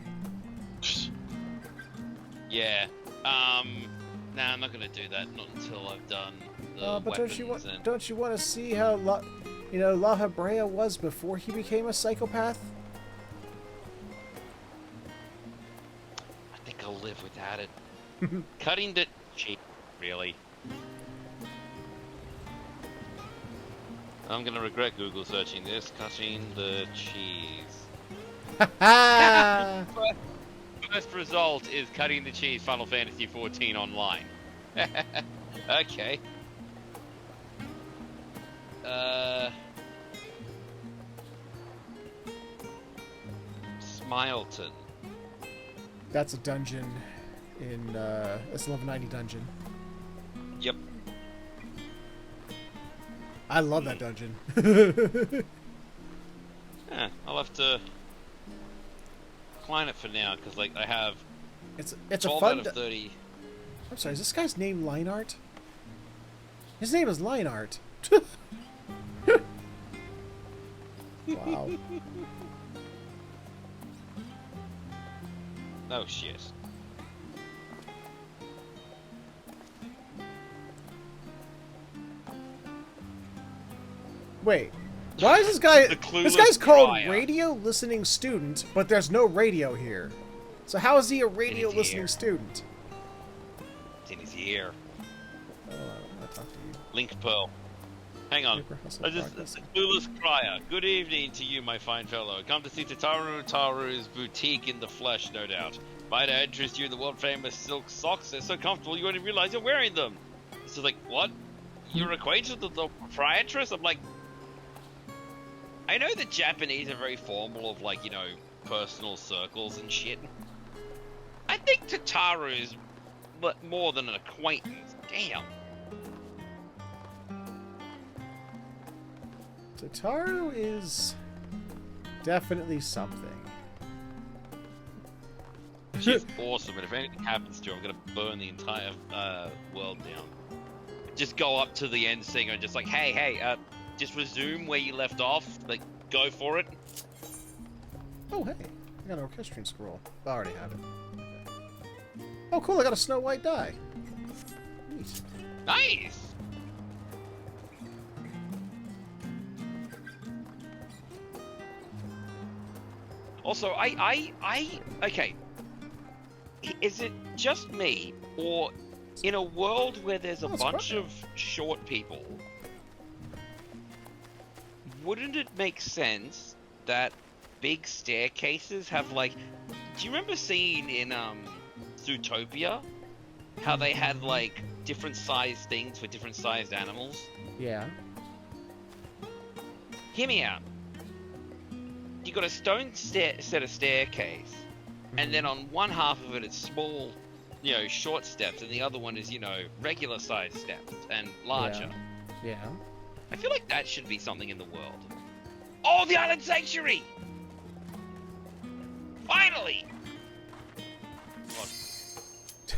Yeah. Nah, I'm not gonna do that. Not until I've done the But weapons don't you want to see how La Habrea was before he became a psychopath? I think I'll live without it. Cutting the cheese, really. I'm gonna regret Google searching this. Cutting the cheese. First result is cutting the cheese. Final Fantasy 14 online. Okay. Smileton. That's a dungeon in it's a level 90 dungeon. Yep. I love that dungeon. Yeah, I'll have to decline it for now because, like, I have. It's a 12 fun. out of 30. I'm sorry. Is this guy's name Leinart? His name is Leinart. Wow. Oh shit. Wait. Why is this guy... The This guy's clueless called crier. Radio Listening Student, but there's no radio here. So how is he a radio his listening ear. student? It's in his ear. I'll talk to you. Link Pearl. Hang on. Paper hustle The clueless crier. Good evening to you, my fine fellow. Come to see Taru's boutique in the flesh, no doubt. Might I interest you in the world-famous silk socks? They're so comfortable you won't even realize you're wearing them. So like, what? You're acquainted with the proprietress? I'm like... I know the Japanese are very formal of, like, you know, personal circles and shit. I think Tataru is more than an acquaintance. Damn. Tataru is definitely something. She's awesome, and if anything happens to her, I'm gonna burn the entire world down. Just go up to the end singer and just like, hey, just resume where you left off. Like, go for it. Oh, hey. I got an orchestrion scroll. I already have it. Okay. Oh, cool. I got a Snow White die. Neat. Nice. Also, okay. Is it just me, or in a world where there's a Oh, it's bunch fine. of short people, wouldn't it make sense that big staircases have like... Do you remember seeing in Zootopia how they had like different sized things for different sized animals? Yeah. Hear me out. You got a stone set of staircase, and then on one half of it it's small, you know, short steps, and the other one is, you know, regular sized steps and larger. Yeah. I feel like that should be something in the world. Oh, the Island Sanctuary! Finally!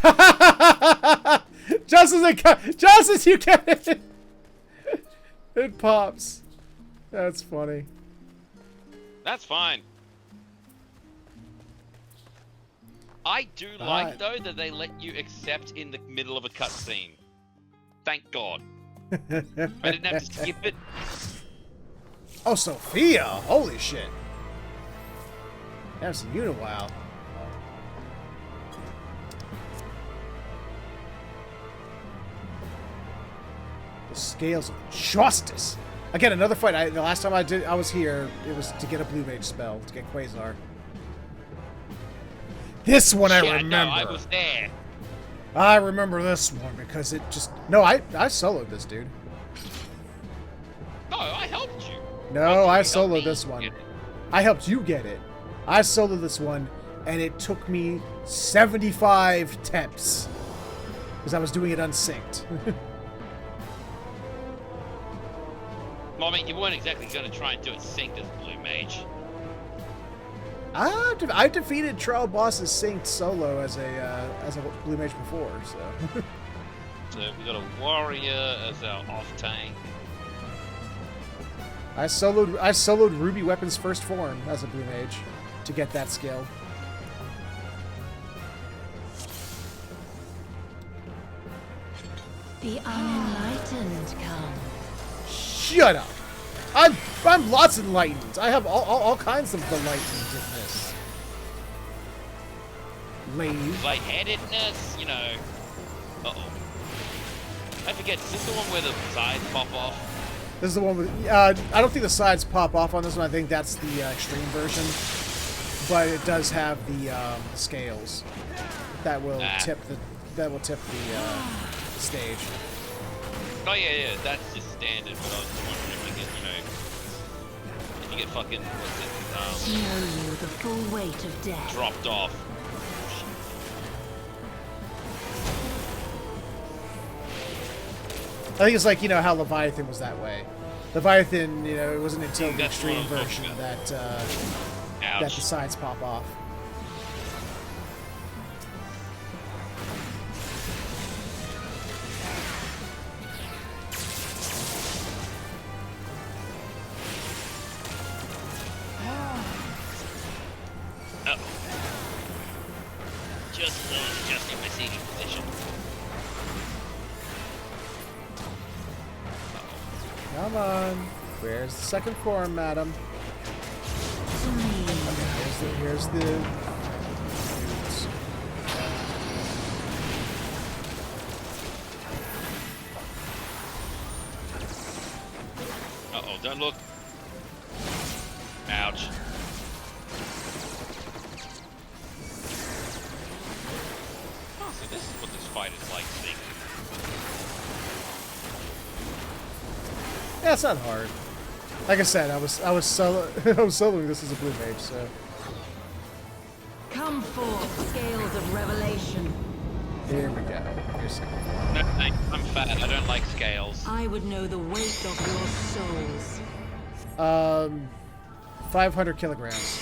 God. Just as you get it, it pops. That's funny. That's fine. I do like, though, that they let you accept in the middle of a cutscene. Thank God. I didn't have to skip it. Oh, Sophia! Holy shit! I haven't seen you in a while. The scales of justice. Again, another fight. The last time I was here, it was to get a blue mage spell to get Quasar. This one I remember. No, I was there. I remember this one because it just... No, I soloed this dude. No, I helped you. No, I You helped soloed me this one. get it. I helped you get it. I soloed this one, and it took me 75 temps. Because I was doing it unsynced. Well, I mean, you weren't exactly going to try and do it synced as Blue Mage. I've defeated trial bosses synced solo as a blue mage before, so. So we got a warrior as our off tank. I soloed Ruby Weapon's first form as a blue mage to get that skill. The unenlightened come. Shut up! I'm lots enlightened. I have all kinds of enlightenment in this. Lave. Lightheadedness, you know. Uh-oh. I forget, is this the one where the sides pop off? This is the one with... I don't think the sides pop off on this one. I think that's the extreme version. But it does have the scales that will tip the stage. Oh yeah, that's just standard, but I was just wondering if you get, you know, if you get fucking, what's it, Know you the full weight of death. dropped off. I think it's like, you know, how Leviathan was that way. Leviathan, you know, it wasn't until the That's extreme what I'm talking version about. that Ouch. the sides pop off. adjusting my seating position. Come on. Where's the second form, madam? Okay, here's the Uh-oh, don't look. Ouch. Oh, so this is what this fight is like, see? Yeah, it's not hard. Like I said, I was soloing this as a blue mage, so Come forth, scales of revelation. here we go. Here's second form. No, thanks. I'm fat. I don't like scales. I would know the weight of your souls. 500 kilograms.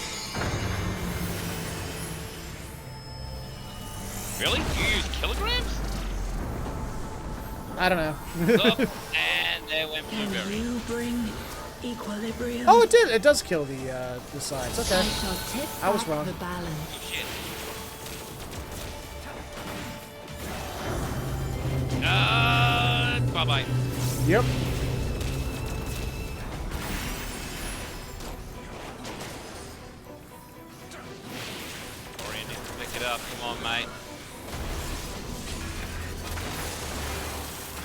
Really? You use kilograms? I don't know. Up, and there went Can blueberry. you bring equilibrium? Oh, it did. It does kill the sides. I Okay. shall tip I was back wrong. the balance. Oh, shit. Bye-bye. Yep. Orion, pick it up. Come on, mate.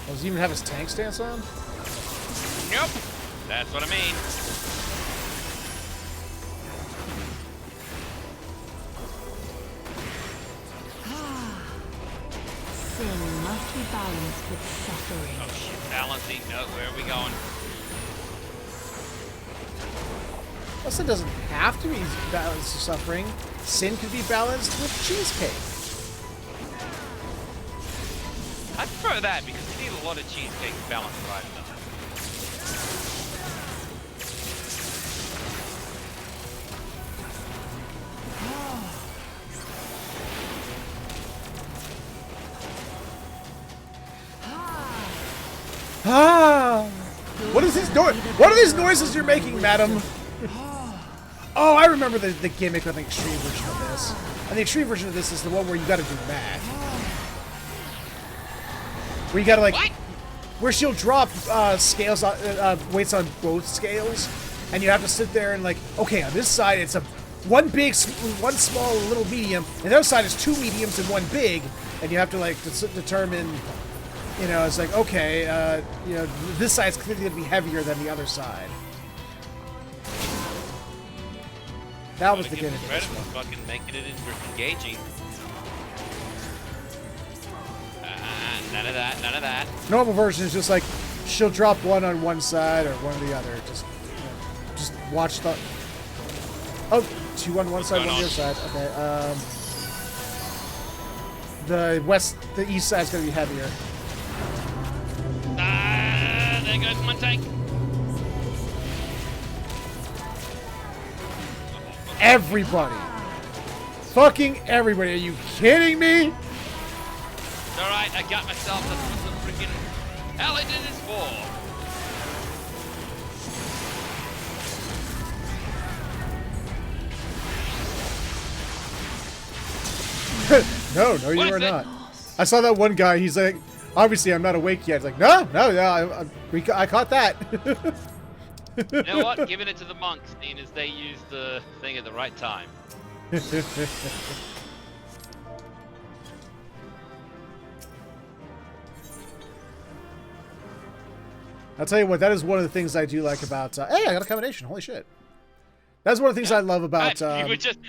Oh, does he even have his tank stance on? Nope. That's what I mean. Sin must be balanced with suffering. Oh, shit. Balancing. No, where are we going? Well, sin doesn't have to be balanced with suffering. Sin can be balanced with cheesecake. I prefer that because you need a lot of cheesecake to balance right enough. Ah! What is this noise? What are these noises you're making, madam? Oh, I remember the gimmick of the extreme version of this. And the extreme version of this is the one where you gotta do math. Where you gotta, like... What? Where she'll drop scales, weights on both scales, and you have to sit there and, like, okay, on this side it's one small, little medium, and the other side is 2 mediums and 1 big, and you have to, like, determine... You know, it's like, okay, you know, this side's clearly going to be heavier than the other side. That was the Gotta gimmick give of them this credit one. for fucking making it engaging. None of that, none of that. Normal version is just like, she'll drop one on one side or one on the other. Just, you know, just watch the... Oh, 2 on one side, 1 on the other side. Okay, the east side's going to be heavier. There goes one tank. Everybody. Fucking everybody. Are you kidding me? Alright, I got myself. That's what the freaking hell I did this for. No, you What are is it? not. I saw that one guy. He's like, obviously I'm not awake yet. He's like, no, I caught that. You know what? Giving it to the monks, seeing as they used the thing at the right time. I'll tell you what, that is one of the things I do like about... hey, I got a combination. Holy shit. That's one of the things I love about... you were just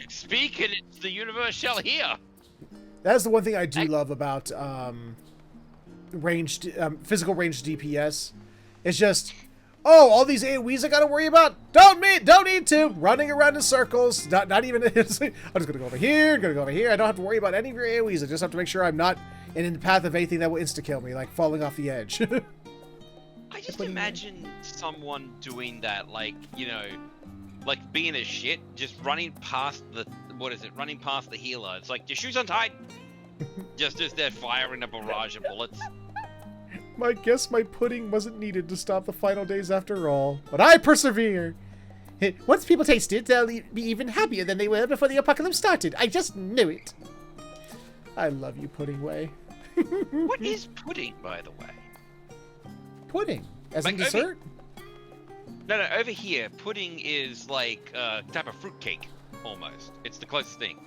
speaking, it's the universe shall hear. That is the one thing I do love about ranged, physical ranged DPS. It's just, oh, all these AoEs I gotta worry about? Don't need to! Running around in circles, not even... I'm just gonna go over here, I don't have to worry about any of your AoEs. I just have to make sure I'm not in the path of anything that will insta-kill me, like falling off the edge. I just imagine someone doing that, like, you know, like being a shit, just running past the, running past the healer. It's like, your shoes untied! just there firing a barrage of bullets. I guess my pudding wasn't needed to stop the final days after all, but I persevere. Once people taste it, they'll be even happier than they were before the apocalypse started. I just knew it. I love you, Pudding Way. What is pudding, by the way? Pudding, as Like in dessert. No, over here, pudding is like a type of fruitcake, almost. It's the closest thing.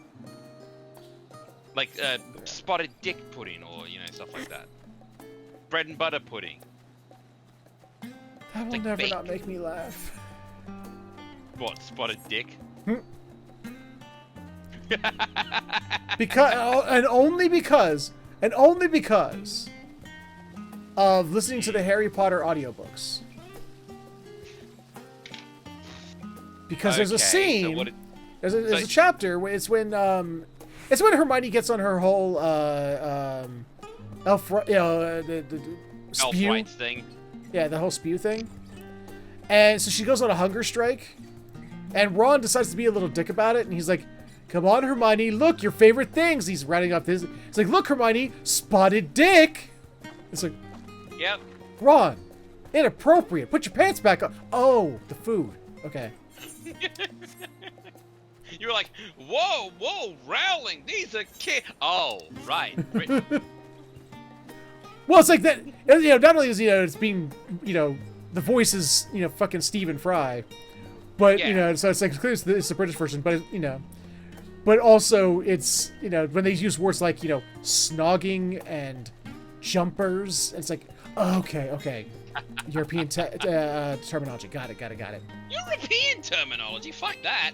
Like spotted dick pudding, or stuff like that. Bread and butter pudding. That will like never bake. not make me laugh. What, spotted dick? Because and only because of listening to the Harry Potter audiobooks. Because there's a Okay, so scene, what there's a chapter where it's when Hermione gets on her whole elf, the elf spew. rights thing. Yeah, the whole spew thing. And so she goes on a hunger strike, and Ron decides to be a little dick about it, and he's like, "Come on, Hermione, look, your favorite things." He's writing up this. It's like, "Look, Hermione, spotted dick." It's like, Yep. Ron, inappropriate. Put your pants back on. Oh, the food. Okay. You were like, whoa, Rowling, these are kids. Oh, right. Well, it's like that. Not only is it's being, the voice is fucking Stephen Fry, but Yeah. so it's like clearly it's the British version, but but also it's when they use words like snogging and jumpers, it's like okay, European terminology. Got it. European terminology, fuck that.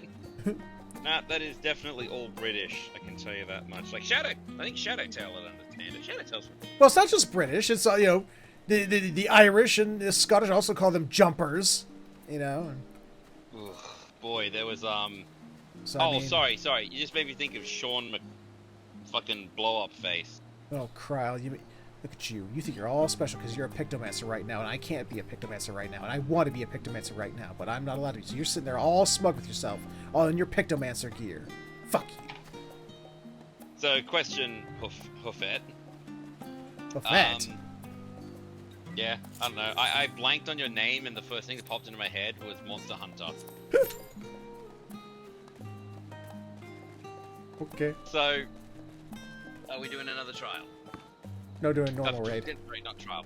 Nah, that is definitely all British, I can tell you that much. Like Shadow, I think Shadowtail would understand it. Shadowtail's... Well, it's not just British. It's the Irish and the Scottish also call them jumpers. Ugh, boy, there was So, I mean, sorry. You just made me think of Sean fucking blow up face. Oh, Kryle, look at you. You think you're all special because you're a Pictomancer right now, and I can't be a Pictomancer right now, and I want to be a Pictomancer right now, but I'm not allowed to. So you're sitting there all smug with yourself, all in your Pictomancer gear. Fuck you. So, question, Huffet. Huffet? Yeah, I don't know. I blanked on your name, and the first thing that popped into my head was Monster Hunter. Okay. So, are we doing another trial? No, doing normal raid. Raid, not trial.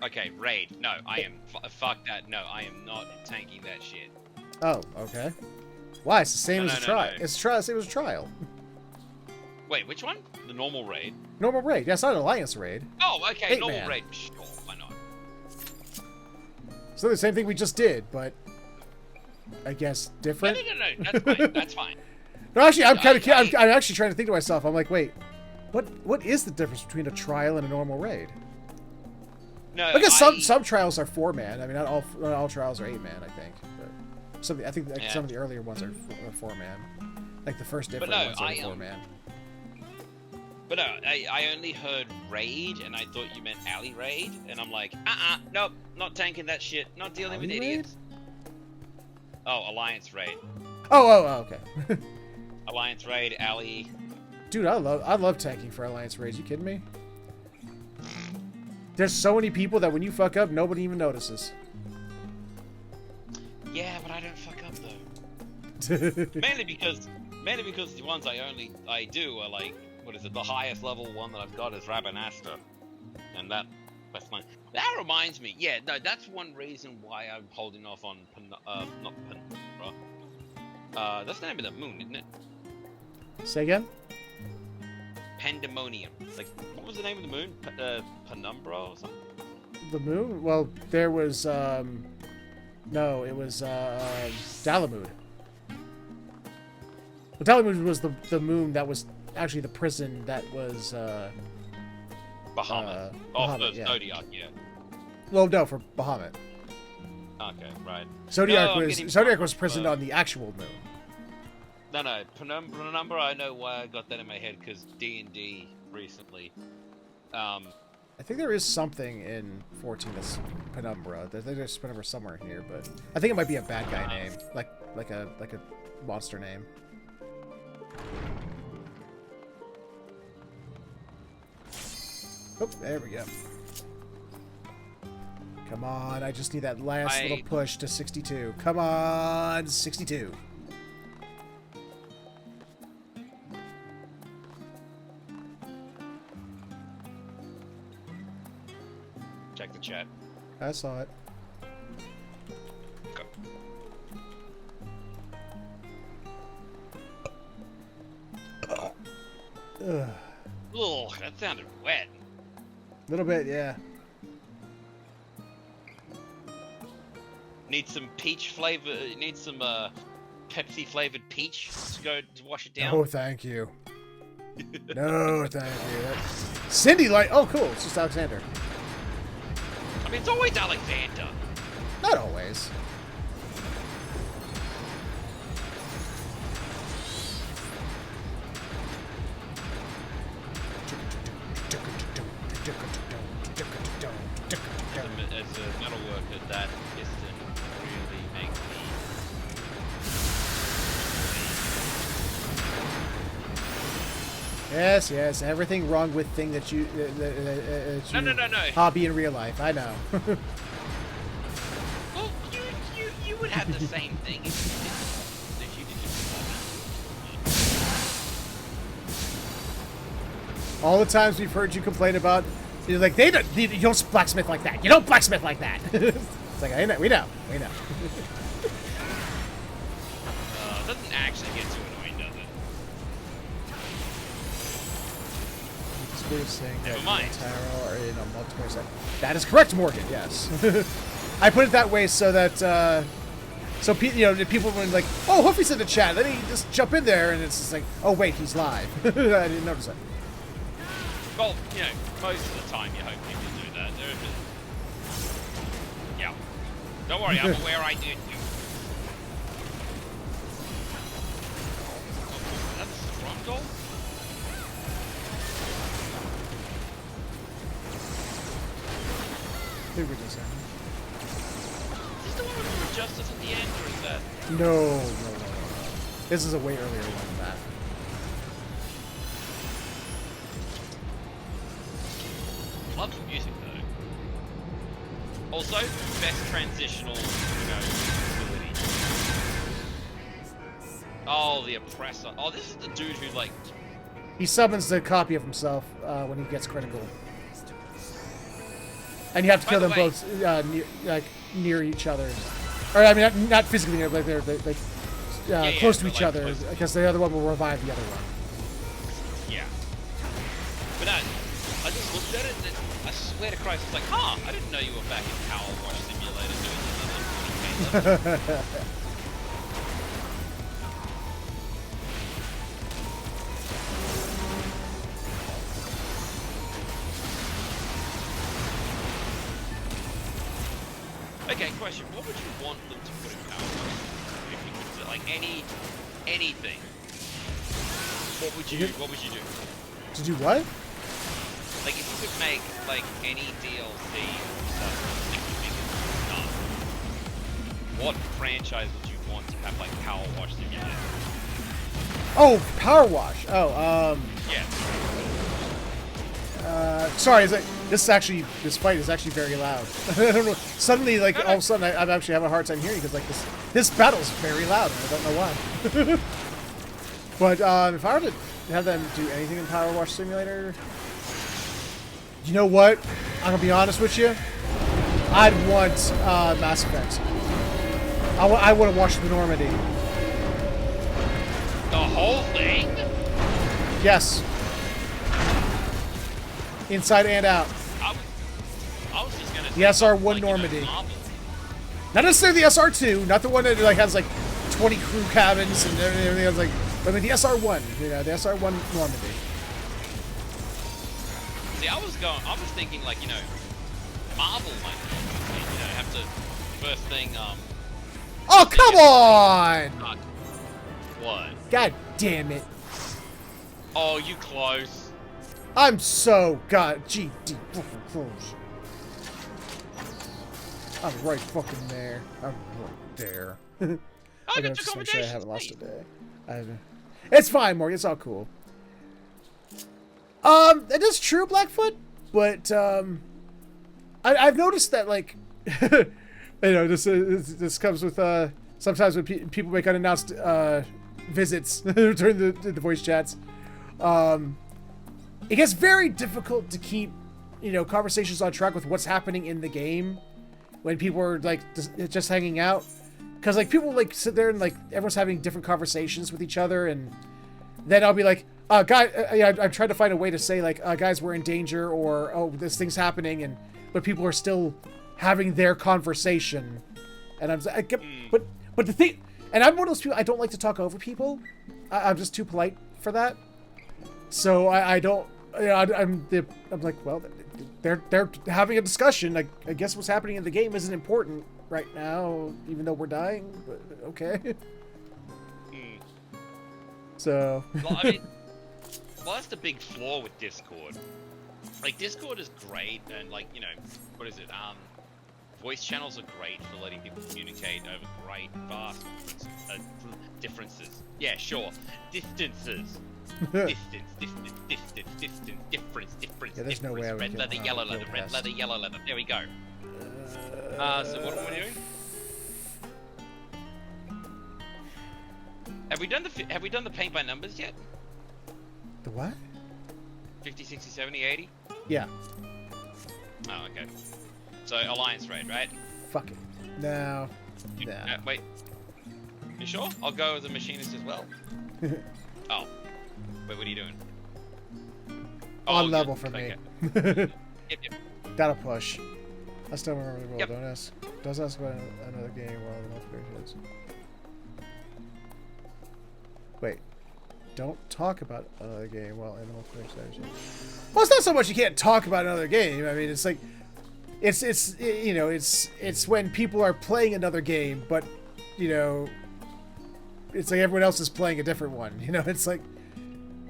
Okay, raid. No, I am. Fuck that. No, I am not tanking that shit. Oh, okay. Why? It's the same as a trial. No. It's a trial. Same as a trial. Wait, which one? The normal raid? Normal raid. Yeah, it's not an alliance raid. Oh, okay, 8 normal man. raid. Sure, why not? So the same thing we just did, but I guess different. No. That's fine. That's fine. No, actually, I'm actually trying to think to myself. I'm like, wait, what is the difference between a trial and a normal raid? No, I guess some trials are 4-man. I mean, not all trials are 8-man. I think. But I think some of the earlier ones are 4-man. Like the first different ones are 4-man. But no, I only heard raid, and I thought you meant alley raid, and I'm like, nope, not tanking that shit, not dealing with idiots. Oh, alliance raid. Oh, okay. Alliance raid, alley. Dude, I love tanking for alliance raids. You kidding me? There's so many people that when you fuck up, nobody even notices. Yeah, but I don't fuck up though. mainly because the ones I do are like, what is it? The highest level one that I've got is Rabanasta, and that's fine. That reminds me, yeah, no, that's one reason why I'm holding off on not Penumbra. That's the name of the moon, isn't it? Say again? Pandemonium. Like, what was the name of the moon? Penumbra or something? The moon? Well, there was, no, it was, Dalamud. Well, Dalamud was the moon that was actually the prison that was, Bahamut. Bahamut, yeah. Zodiac, yeah. Well, no, for Bahamut. Okay, right. Zodiac was prisoned on the actual moon. No, Penumbra, I know why I got that in my head, because D&D recently. I think there is something in 14 that's Penumbra. There's Penumbra somewhere in here, but I think it might be a bad guy name, like a monster name. Oh, there we go. Come on, I just need that last little push to 62. Come on, 62. Check the chat. I saw it. Okay. Ugh. Ugh, that sounded wet. A little bit, yeah. Need some peach flavor. Need some Pepsi flavored peach to go to wash it down. Oh, thank you. No, thank you. Cindy, like, oh, cool. It's just Alexander. I mean, it's always Alexander. Not always. As a metal worker, that piston really makes me. Yes, yes. Everything wrong with thing that you, No. hobby in real life. I know. Well, you would have the same thing if you did just All the times we've heard you complain about, you're like, you don't blacksmith like that. You don't blacksmith like that. It's like, I know, we know. It doesn't actually get too annoying, does it? It's weird saying Never that mind. Tyrell are in a multiplayer set. That is correct, Morgan. Yes. I put it that way so that people were like, oh, Hoofy's in the chat. Then he just jump in there, and it's just like, oh wait, he's live. I didn't notice that. Well, most of the time you hope people do that. Yeah. Don't worry, I'm aware I did. That's a front goal? Here we go, Sam. Is this the one with the Justice at the end, or is that... No. This is a way earlier one than that. Love the music, though. Also, best transitional, ability. Oh, the Oppressor. Oh, this is the dude who, like... He summons the copy of himself when he gets critical. And you have to kill them both near each other. Or, I mean, not physically near, but they're close to each other, because the other one will revive the other one. Yeah. But I just looked at it and I swear to Christ, it's like, I didn't know you were back in Power Wash Simulator doing another 40K level. Okay, question. What would you want them to put in Power Wash? If you could, like, anything. What would you do? To do what? Like, if you could make, like, any DLC stuff done, what franchise would you want to have, like, Power Wash Simulator? Oh, Power Wash. Oh, Yeah. Sorry, this fight is actually very loud. I don't know. Suddenly, like, all of a sudden, I'm actually having a hard time hearing because, like, this battle's very loud, and I don't know why. But if I were to have them do anything in Power Wash Simulator, you know what? I'm gonna be honest with you. I'd want Mass Effect. I want to watch the Normandy. The whole thing? Yes. Inside and out. I was just gonna The SR-1 like, Normandy. Marvel. Not necessarily the SR-2, not the one that like has like 20 crew cabins and everything else. Like, but I mean the SR-1, the SR-1 Normandy. See, I was thinking like Marvel might have to first thing Oh come on! What? God damn it! Oh, you close. I'm so GD fucking close. I'm right fucking there. I'm right there. I gotta just make sure I haven't lost a day. It's fine, Morgan. It's all cool. It is true, Blackfoot, but I've noticed that like, this comes with sometimes when people make unannounced visits during the voice chats. It gets very difficult to keep, conversations on track with what's happening in the game when people are like just hanging out. Because like people like sit there and like everyone's having different conversations with each other, and then I'll be like, guys, I'm trying to find a way to say like, guys, we're in danger, or oh, this thing's happening, but people are still having their conversation, and but the thing, and I'm one of those people, I don't like to talk over people. I'm just too polite for that. So I don't. I'm like, well, they're having a discussion. I guess what's happening in the game isn't important right now, even though we're dying. But okay. So. Well, I mean, that's the big flaw with Discord. Like, Discord is great, and like, what is it? Voice channels are great for letting people communicate over great, vast differences. Yeah, sure. Distances. Difference. Yeah, there's no way I would red leather, yellow leather, red leather, yellow leather. There we go. So what am I doing? Have we done the paint by numbers yet? The what? 50, 60, 70, 80? Yeah. Oh, okay. So Alliance raid, right? Fuck it. No. Wait. You sure? I'll go as a machinist as well. Oh. Wait, what are you doing? On level for me. Yep. Gotta push. I still remember the rule. Yep. Don't ask. Does ask about another game while the multiplayer is. Wait. Don't talk about another game while in the multiplayer session. Well, it's not so much you can't talk about another game. I mean, it's like, it's when people are playing another game, but it's like everyone else is playing a different one. It's like.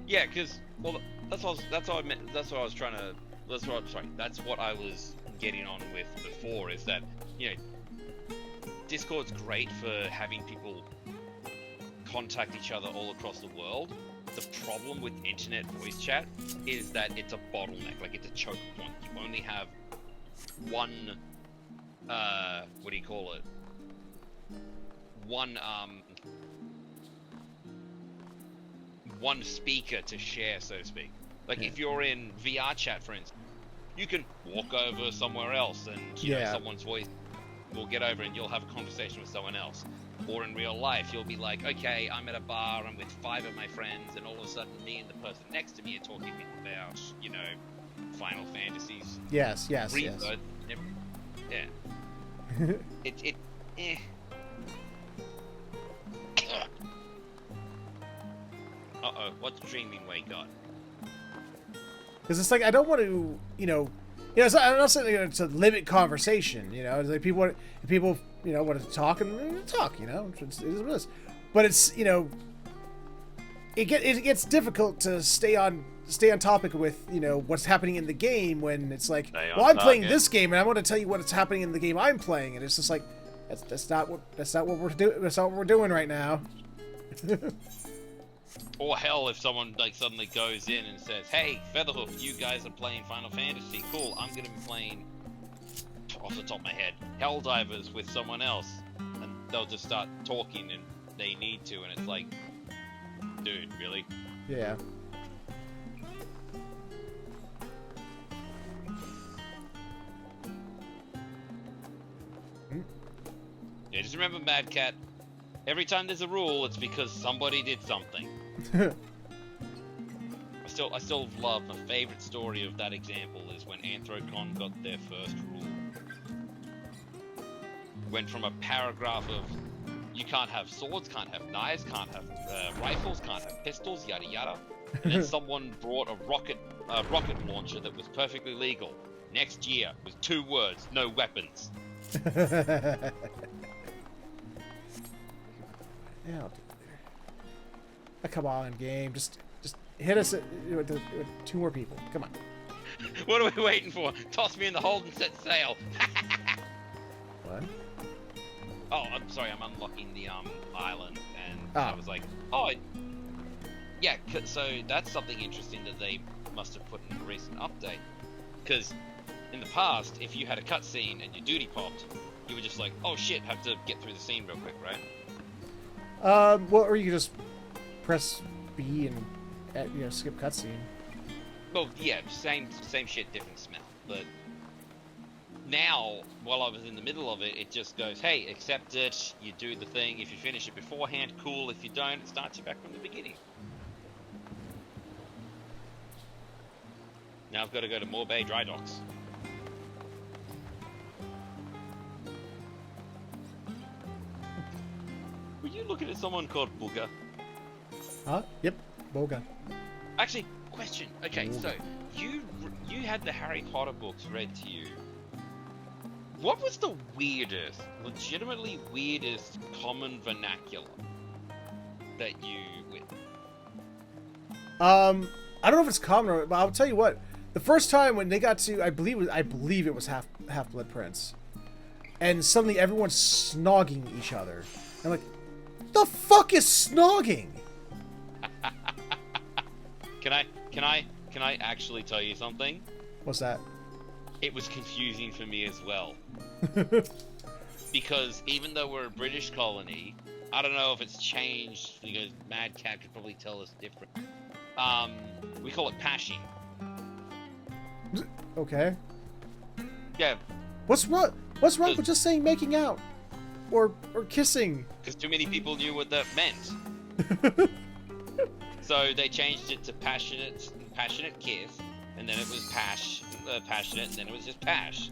Yeah, because that's what I meant. That's what I was trying to. That's what I was getting on with before. Is that Discord's great for having people contact each other all across the world. The problem with internet voice chat is that it's a bottleneck. Like, it's a choke point. You only have one. What do you call it? One speaker to share, so to speak. Like, if you're in VR chat, for instance, you can walk over somewhere else and someone's voice will get over and you'll have a conversation with someone else. Or in real life, you'll be like, okay, I'm at a bar, I'm with 5 of my friends, and all of a sudden me and the person next to me are talking about, Final Fantasies. Yes. Rebirth. Yeah. Uh-oh, what's Dreaming Way got? Because it's like, I don't want to, I'm not saying to limit conversation, it's like people want to talk and talk, it is what it is. But it's, it gets difficult to stay on topic with, what's happening in the game when it's like, well, I'm playing this game and I want to tell you what's happening in the game I'm playing, and it's just like, that's not what we're doing right now. Or hell, if someone suddenly goes in and says, "Hey, Featherhoof, you guys are playing Final Fantasy. Cool. I'm gonna be playing, off the top of my head, Helldivers with someone else," and they'll just start talking, and they need to, and it's like, dude, really? Yeah. Yeah, just remember, Mad Cat. Every time there's a rule, it's because somebody did something. I still love, my favorite story of that example is when Anthrocon got their first rule. Went from a paragraph of you can't have swords, can't have knives, can't have rifles, can't have pistols, yada yada, and then someone brought a rocket launcher that was perfectly legal. Next year was 2 words, no weapons. Yeah, I'll do it later. Come on, game. Just hit us with 2 more people. Come on. What are we waiting for? Toss me in the hold and set sail. What? Oh, I'm sorry. I'm unlocking the island, and I was like, oh, yeah. So that's something interesting that they must have put in a recent update. Because in the past, if you had a cutscene and your duty popped, you were just like, oh shit, have to get through the scene real quick, right? Well, or you could just press B and skip cutscene. Well, yeah, same shit, different smell. but now, while I was in the middle of it, it just goes, hey, accept it, you do the thing. If you finish it beforehand, cool. If you don't, it starts you back from the beginning. Now I've got to go to Morbay Dry Docks. Were you looking at someone called Booger? Huh? Yep. Boga. Actually, question. Okay, Booger. so you had the Harry Potter books read to you. What was the weirdest, legitimately weirdest common vernacular that you witnessed? I don't know if it's common, or, but I'll tell you what. The first time when they got to, I believe it was Half-Blood Prince, and suddenly everyone's snogging each other. I'm like, the fuck is snogging? Can I actually tell you something? What's that? It was confusing for me as well. Because even though we're a British colony, I don't know if it's changed, because Mad Cat could probably tell us different. We call it pashing. Okay. Yeah, What's wrong with just saying making out? Or kissing? because too many people knew what that meant. So they changed it to passionate kiss, and then it was passionate, and then it was just pash.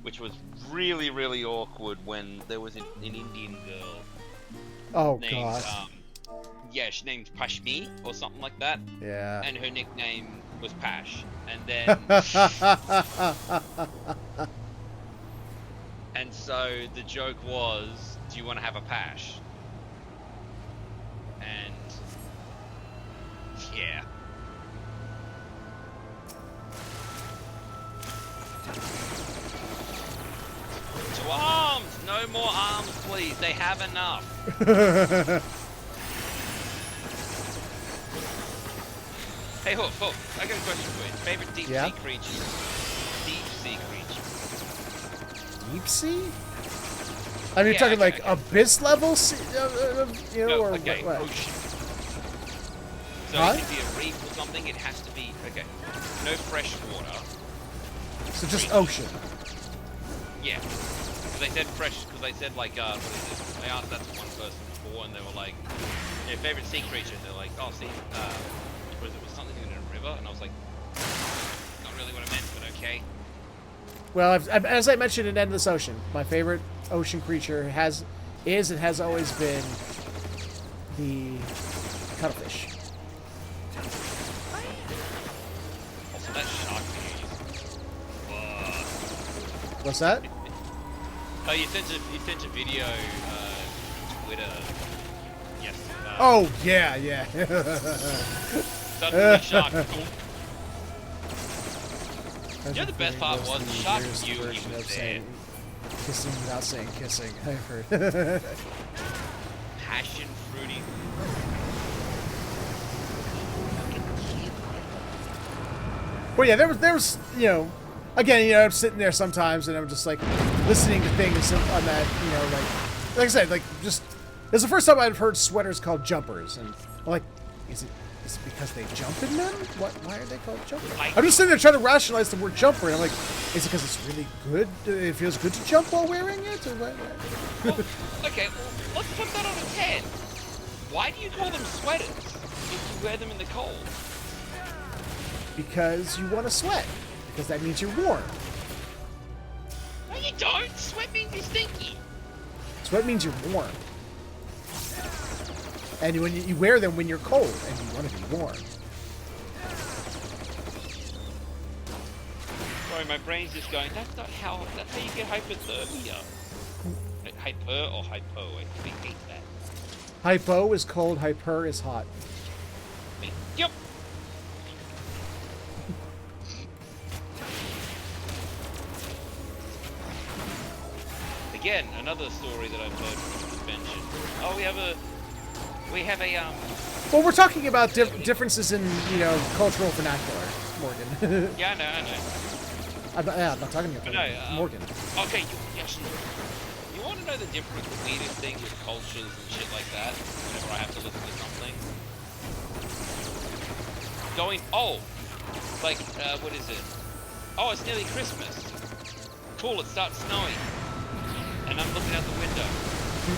Which was really, really awkward when there was an Indian girl Oh named, god. yeah, she named Pashmi or something like that, Yeah. and her nickname was Pash. And then, and so the joke was, do you want to have a Pash? And yeah. To arms! No more arms, please. They have enough. Hey, Hoof, I got a question for you. Favorite deep sea creatures? Deep sea creatures. Deep sea? I mean, Yeah, you're talking okay, like abyss level, you know, No, or okay, what? ocean. So Huh? it could be a reef or something. It has to be, okay. No fresh water. So just ocean. Yeah. Because they said fresh, because they said like, what is it? I asked that to one person before, and they were like, yeah, favorite sea creature. And they're like, oh, sea, what is it? Was something in a river? And I was like, not really what I meant, but okay. Well, as I mentioned in Endless Ocean, my favorite ocean creature is and has always been the cuttlefish. Also, that shark video. What's that? Oh, you sent a video, Twitter. Yes. Oh yeah, yeah. Suddenly shark. You know the best part was the shark knew he was there. Kissing without saying kissing. I've heard. Passion fruity. Well, yeah, there was, you know, again, you know, I'm sitting there sometimes and I'm just like listening to things on that, you know, like I said, like just it's the first time I've heard sweaters called jumpers, and I'm like, is it because they jump in them? Why are they called jumpers? I'm just sitting there trying to rationalize the word jumper, and I'm like, is it because it's really good? It feels good to jump while wearing it, or what? Well, okay, well, let's put that on its head. Why do you call them sweaters if you wear them in the cold? Because you want to sweat. Because that means you're warm. No, you don't. Sweat means you're stinky. Sweat means you're warm. And when you wear them when you're cold, and you want to be warm. Sorry, my brain's just going, that's how you get hypothermia. Hyper or hypo, I hate that. Hypo is cold, hyper is hot. Yep. Again, another story that I've heard from the convention. Oh, we have a Well, we're talking about differences in, you know, cultural vernacular, Morgan. Yeah, I know. I'm not talking about Morgan. Okay, you want to know the weirdest thing with cultures and shit like that? Whenever I have to listen to something, Like, what is it? Oh, it's nearly Christmas. Cool, it starts snowing. And I'm looking out the window.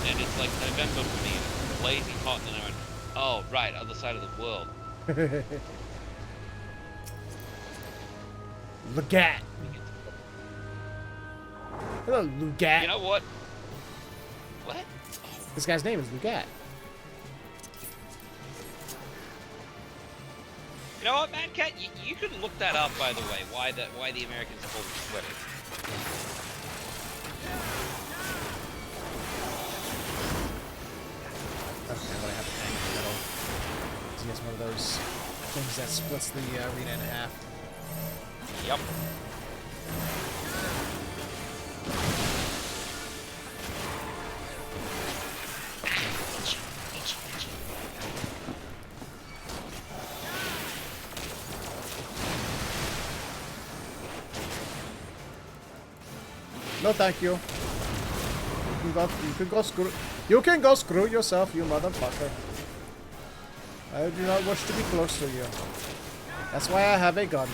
And it's like November for me. And it's blazing hot. And I went, oh, right, other side of the world. Lugat. Hello, Lugat. You know what? What? This guy's name is Lugat. You know what, Mad Cat? You could look that up, by the way. Why the Americans call them sweaters. Okay, what I have to hang in the middle. He has one of those things that splits the arena in half. Yep. No, thank you. You can go screw yourself, you motherfucker. I do not wish to be close to you. That's why I have a gun.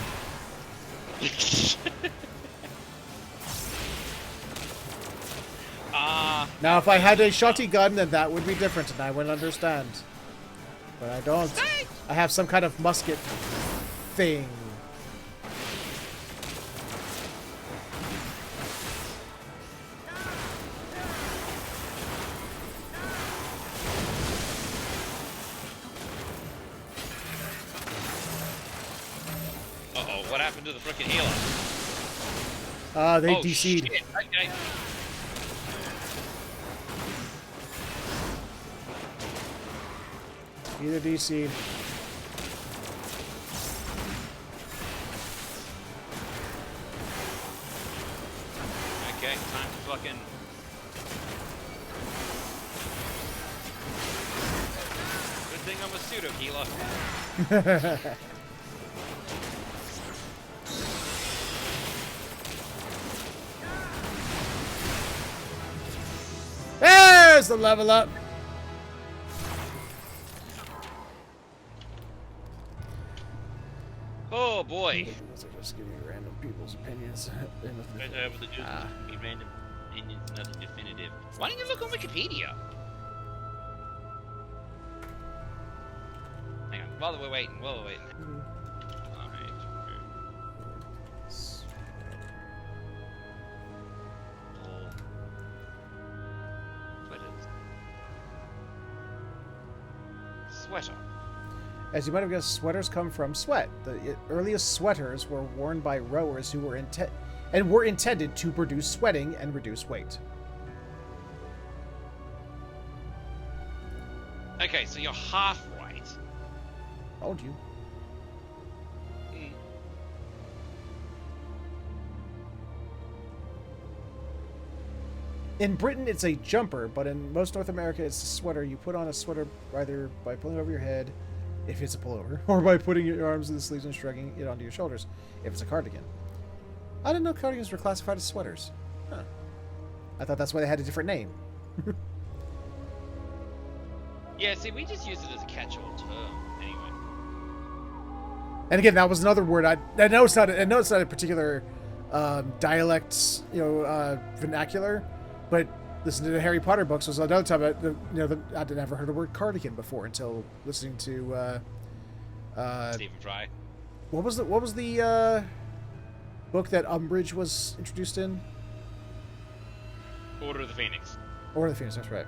Now, if I had a shotgun, then that would be different, and I would understand. But I don't. I have some kind of musket thing. Uh-oh, what happened to the frickin' healer? They oh, DC'd. Shit. Okay. Either DC'd. Okay, time to fucking... Good thing I'm a pseudo-healer. There's the level up. Oh boy. Just give you random people's opinions. Over the random opinions, nothing definitive. Why don't you look on Wikipedia? Hang on, while we're waiting. Alright. Sweater. As you might have guessed, sweaters come from sweat. The earliest sweaters were worn by rowers who were intended to produce sweating and reduce weight. Okay, so you're half right. Told you. In Britain, it's a jumper, but in most North America, it's a sweater. You put on a sweater either by pulling it over your head, if it's a pullover, or by putting your arms in the sleeves and shrugging it onto your shoulders, if it's a cardigan. I didn't know cardigans were classified as sweaters. Huh. I thought that's why they had a different name. Yeah, see, we just use it as a catch-all term, anyway. And again, that was another word. I know it's not. I know it's not a particular dialect, vernacular, but listening to the Harry Potter books was another time. I'd never heard the word cardigan before until listening to Stephen Fry. What was the book that Umbridge was introduced in? Order of the Phoenix. Order of the Phoenix. That's right.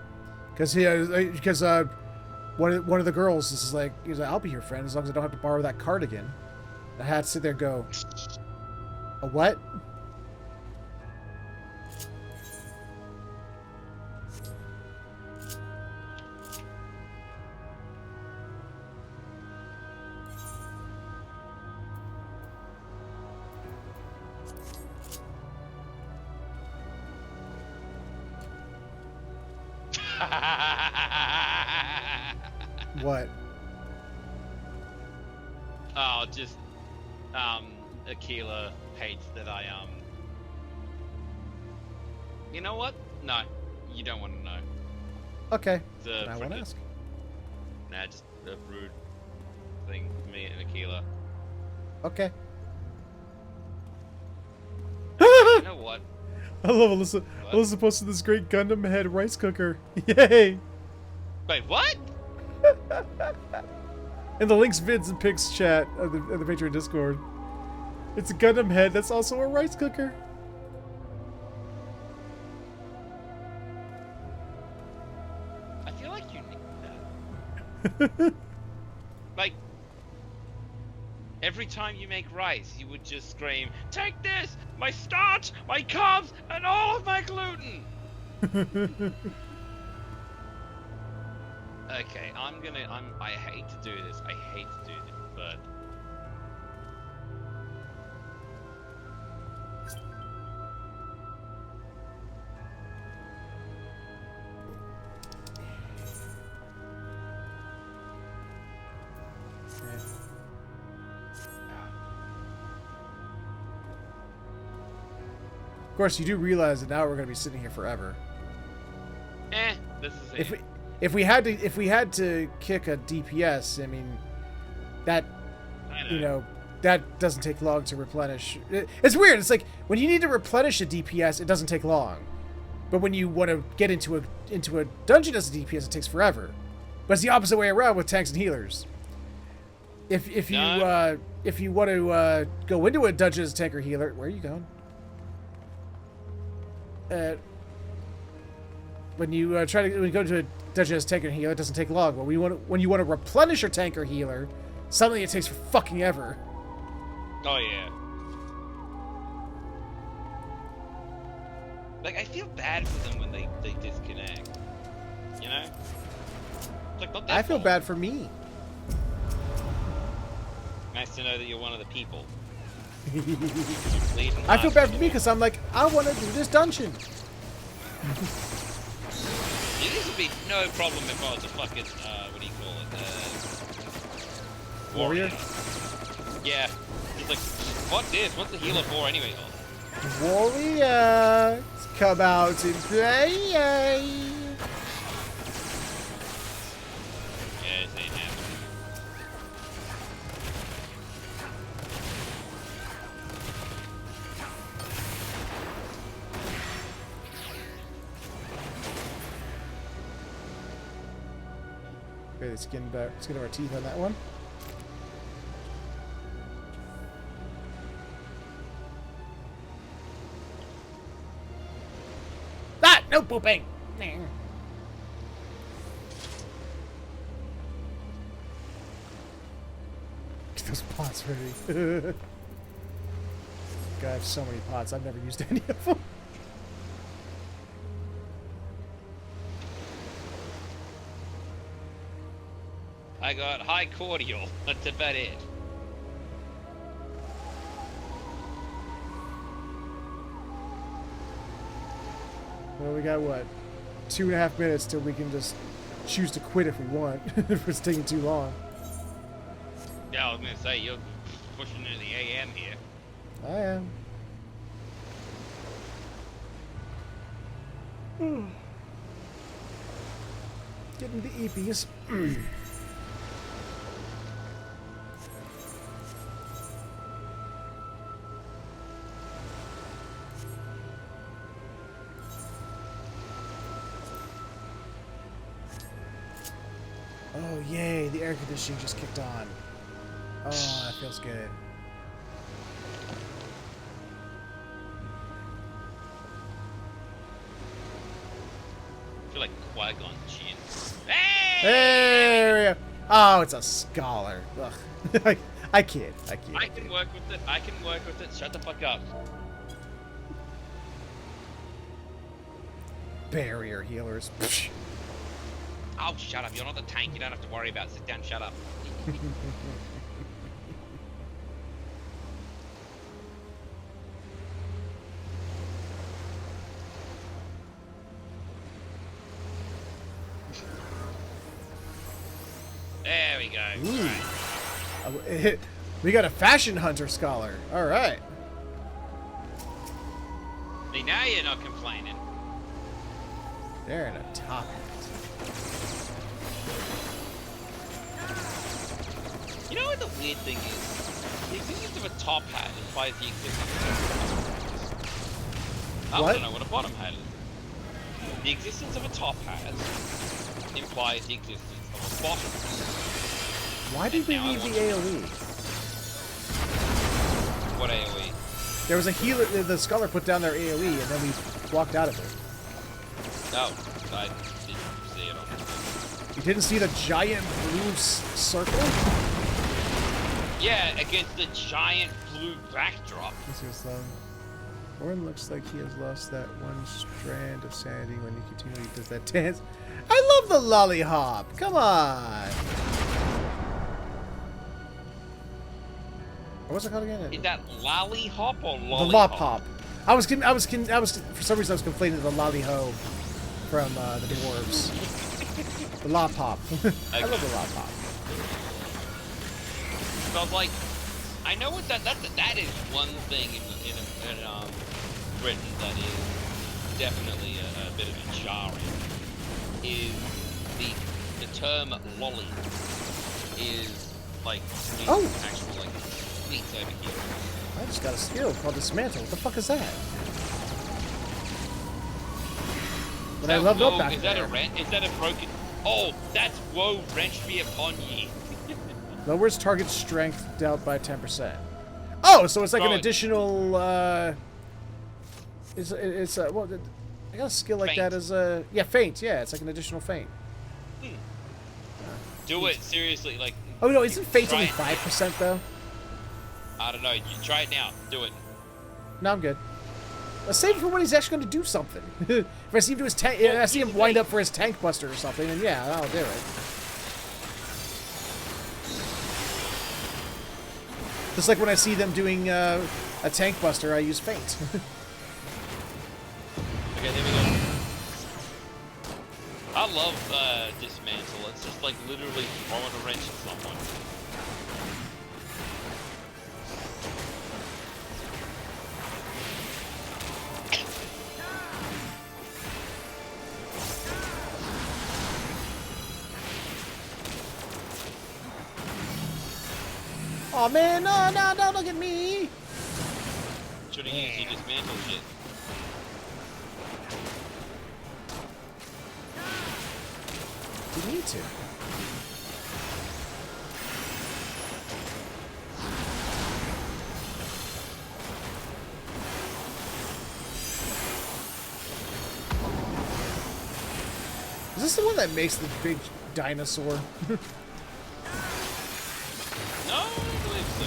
Because one of the girls is like, he's like, I'll be your friend as long as I don't have to borrow that cardigan. I had to sit there and go, a what? What? Oh, just Aquila hates that I You know what? No, you don't want to know. Okay. I want to ask. Nah, just a rude thing for me and Aquila. Okay. know what? I love Alyssa. What? Alyssa posted this great Gundam head rice cooker. Yay! Wait, what? In the links, vids, and pics chat of the Patreon Discord. It's a Gundam head that's also a rice cooker. I feel like you need that. Like, every time you make rice, you would just scream, "Take this! My starch, my carbs, and all of my gluten!" Okay, I hate to do this. I hate to do this, but... Of course, you do realize that now we're going to be sitting here forever. This is it. If we had to kick a DPS, I mean, that that doesn't take long to replenish. It's weird. It's like when you need to replenish a DPS, it doesn't take long, but when you want to get into a dungeon as a DPS, it takes forever. But it's the opposite way around with tanks and healers. If you want to go into a dungeon as a tank or healer, where are you going? When you go to a dungeon as tank or healer, it doesn't take long. But when you want to replenish your tank or healer, suddenly it takes for fucking ever. Oh yeah. Like, I feel bad for them when they disconnect. You know? It's like, not their I feel fault. bad for me. Nice to know that you're one of the people. I feel bad for me because I'm like, I want to do this dungeon. Yeah, this would be no problem if I was a fucking, what do you call it, Warrior? Yeah. It's like, fuck this, what's the healer for anyway? Warriors, come out and play. Yeah, this ain't happening. Okay, skin of our teeth on that one. Ah, no pooping. Get those pots ready. God, I have so many pots. I've never used any of them. I got high cordial, that's about it. Well, we got what? 2.5 minutes till we can just choose to quit if we want. If it's taking too long. Yeah, I was gonna say, you're pushing into the AM here. I am. Getting the EPs. Oh, yay, the air conditioning just kicked on. Oh, that feels good. I feel like Qui-Gon Jinn. Hey! There we go. Oh, it's a scholar. Ugh. I kid. I can work with it. I can work with it. Shut the fuck up. Barrier healers. Oh, shut up. You're not the tank. You don't have to worry about it. Sit down. Shut up. There we go. Ooh. Right. We got a fashion hunter scholar. All right. See, now you're not complaining. They're in a top hat. You know what the weird thing is? The existence of a top hat implies the existence of I What? don't know what a bottom hat is. The existence of a top hat implies the existence of a bottom. Why did they And now I leave the want to know. AoE? What AoE? There was a healer. The scholar put down their AoE, and then we walked out of it. Oh, I didn't see it on the screen. You didn't see the giant blue circle? Yeah, against the giant blue backdrop. Let's see what's done. Orin looks like he has lost that one strand of sanity when he continually does that dance. I love the lollihop. Come on. What's it called again? Is that lollihop or The lollipop? lop hop. I was for some reason I was complaining to the lolly-ho from the dwarves. The lop hop. I love the lop hop. So I was like, I know what that is one thing in Britain that is definitely a bit of a jarring. Is the term lolly is like actual like sweets over here. I just got a skill called Dismantle. What the fuck is that? But I leveled up back Is that there. Is that a broken? Oh, that's whoa, wrenched me upon ye. Lowers target strength dealt by 10%. Oh, so it's like an Oh. additional. It's well, I got a skill like Feint. that as a feint. Yeah, it's like an additional feint. Do it seriously, like. Oh no, isn't feint Try only it. 5% though? I don't know. You try it now. Do it. No, I'm good. Let's save it for when he's actually going to do something. If I see him do his tank, I see him wind up for his tank buster or something, then yeah, I'll do it. Just like when I see them doing a tank buster, I use feint. Okay, here we go. I love dismantle. It's just like literally throwing a wrench at someone. Oh man, no, don't look at me! Should've used your dismantle shit. You need to. Is this the one that makes the big dinosaur? No, I don't believe so.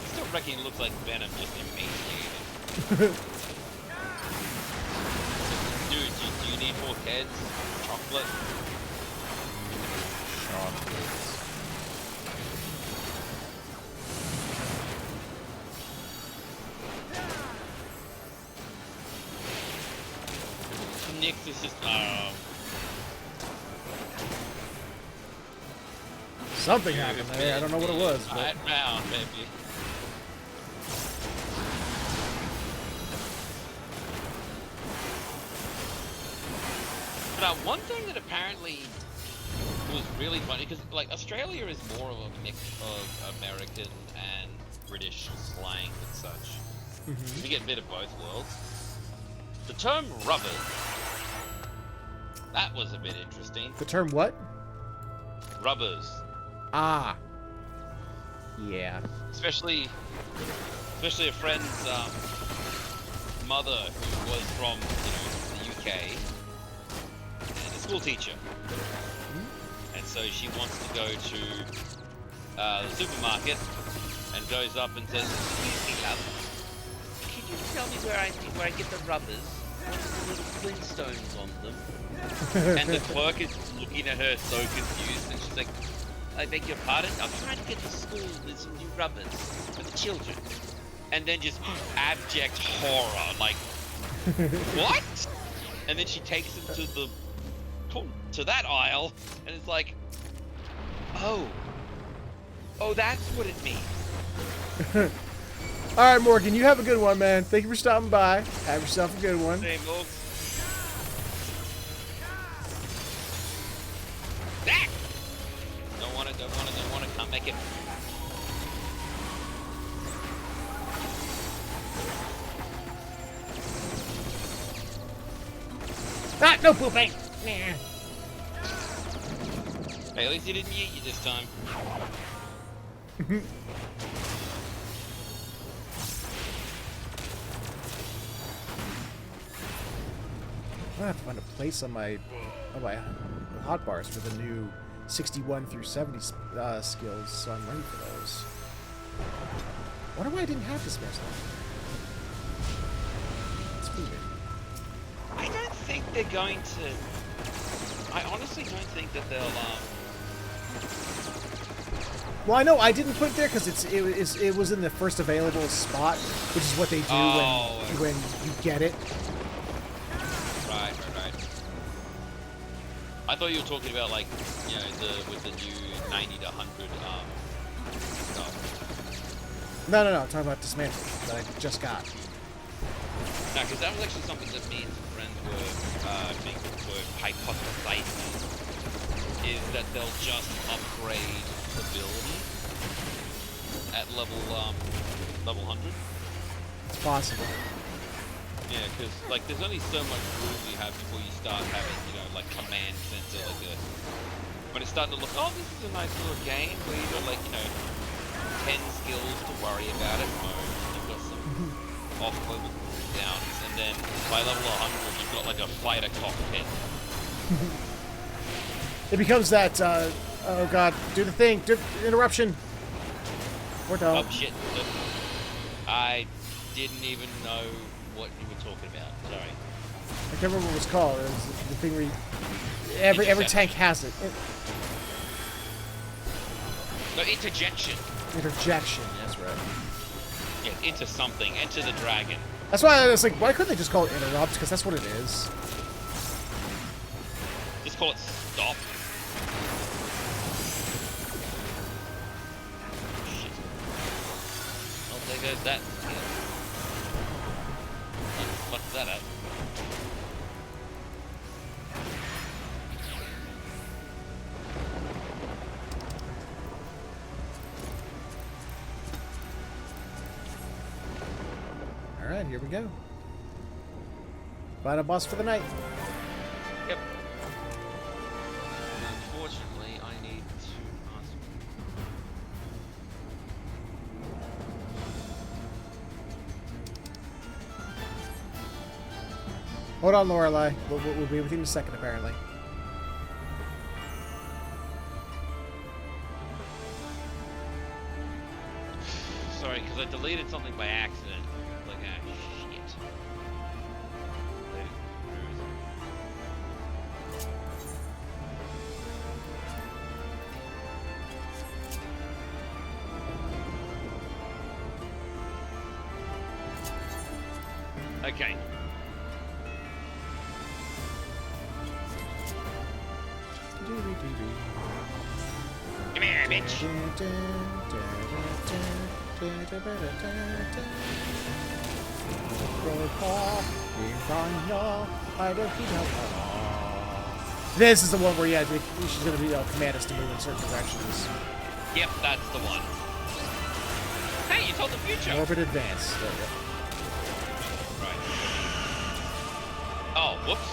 Still reckon it looks like Venom just emaciated. Dude, do you need more heads? Chocolate? Nyx is just, Something happened there. I don't know what it was. But... Right round, baby. But one thing that apparently was really funny, because like Australia is more of a mix of American and British slang and such. We get a bit of both worlds. The term rubbers, that was a bit interesting. The term what? Rubbers. Ah. Yeah. Especially a friend's mother who was from, the UK and a school teacher. And so she wants to go to the supermarket and goes up and says, "Excuse me, love, can you tell me where I get the rubbers? What's the little Flintstones on them?" And the clerk is looking at her so confused, and she's like, "I beg your pardon? I'm trying to get to school with some new rubbers for the children." And then just abject horror, like, what? And then she takes him to that aisle, and it's like, oh, that's what it means. All right, Morgan, you have a good one, man. Thank you for stopping by. Have yourself a good one. Same old. Ah, no pooping! Nah. Hey, at least he didn't eat you this time. I'm gonna have to find a place on my hotbars for the new 61 through 70 skills, so I'm ready for those. Wonder why I didn't have despair stuff. It's weird. I don't think they're going to. I honestly don't think that they'll. Well, I know I didn't put it there because it was in the first available spot, which is what they do when you get it. Right. I thought you were talking about like, you know, with the new 90 to 100 stuff. No, I'm talking about dismantle that I just got. No, because that was actually something that me and some friends were hypothesizing, is that they'll just upgrade ability at level 100. It's possible. Yeah, because like there's only so much room you have before you start having, you know, like command center, like when it's starting to look, oh, this is a nice little game where you've got like, you know, 10 skills to worry about at most. You've got some off-level downs, and then by level 100, you've got like a fighter cockpit. It becomes that, oh god, do the thing, interruption. Or don't. Oh shit! I didn't even know what you were talking about. Sorry. I can't remember what it was called. It was the thing where every tank has it. No, interjection. Interjection, that's right. Yeah, into something. Enter the dragon. That's why I was like, why couldn't they just call it interrupt? Because that's what it is. Just call it stop. Shit. Well, there goes that. What's that at? Alright, here we go. Final boss for the night. Yep. Unfortunately, I need to ask. Hold on, Lorelei. We'll be with you in a second, apparently. Sorry, because I deleted something by accident. Like, ah, shit. Okay. Come here, bitch. This is the one where, yeah, she's going to command us to move in certain directions. Yep, that's the one. Hey, you told the future. Orbit advance. There we go. Right. Oh, whoops.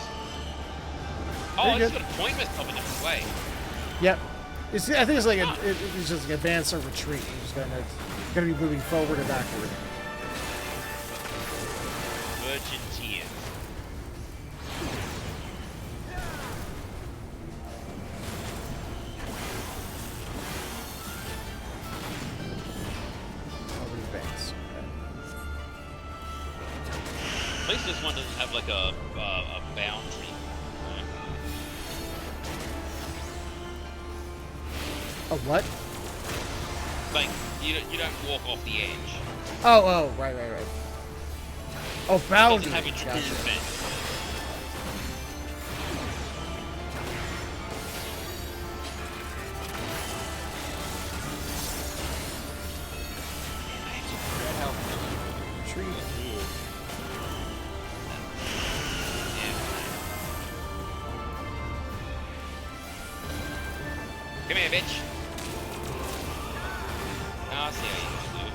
Oh, Very it's good. got a point missed up a different way. Yep. I think it's like it's just like advance or retreat. You're just gonna be moving forward or backward. Virgin tears. Over advance. Okay. At least this one doesn't have like a boundary. A what? Like you don't walk off the edge. Oh, right. Oh, It boundary. doesn't have a true Gotcha. fence. Tree. Come here, bitch. I'll see how you do.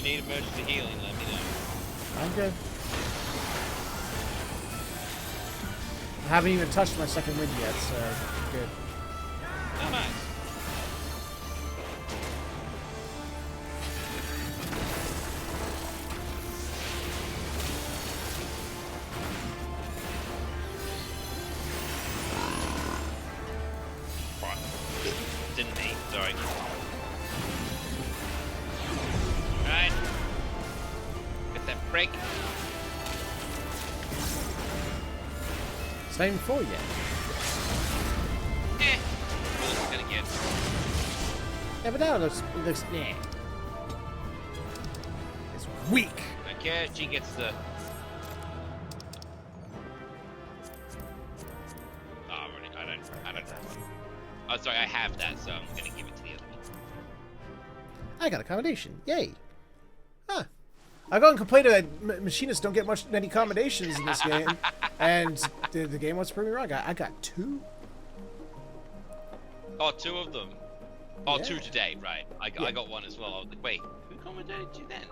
need emergency healing, let me know. I'm good. I haven't even touched my second wind yet, so good. Oh, nice. Didn't me, sorry. Alright. Get that break. It's not even full yet. Well, this is gonna get. Yeah, but now it looks nah. It's weak. Okay, she gets the. Oh, I don't have one. Oh, sorry, I have that, so I'm gonna give it to the other one. I got accommodation. Yay. Huh. I go and complain that machinists don't get many accommodations in this game, and the game wants to prove me wrong. I got 2. Oh, 2 of them. Oh, Yeah. 2 today, right. I Yeah. got 1 as well. I was like, wait, who accommodated you then?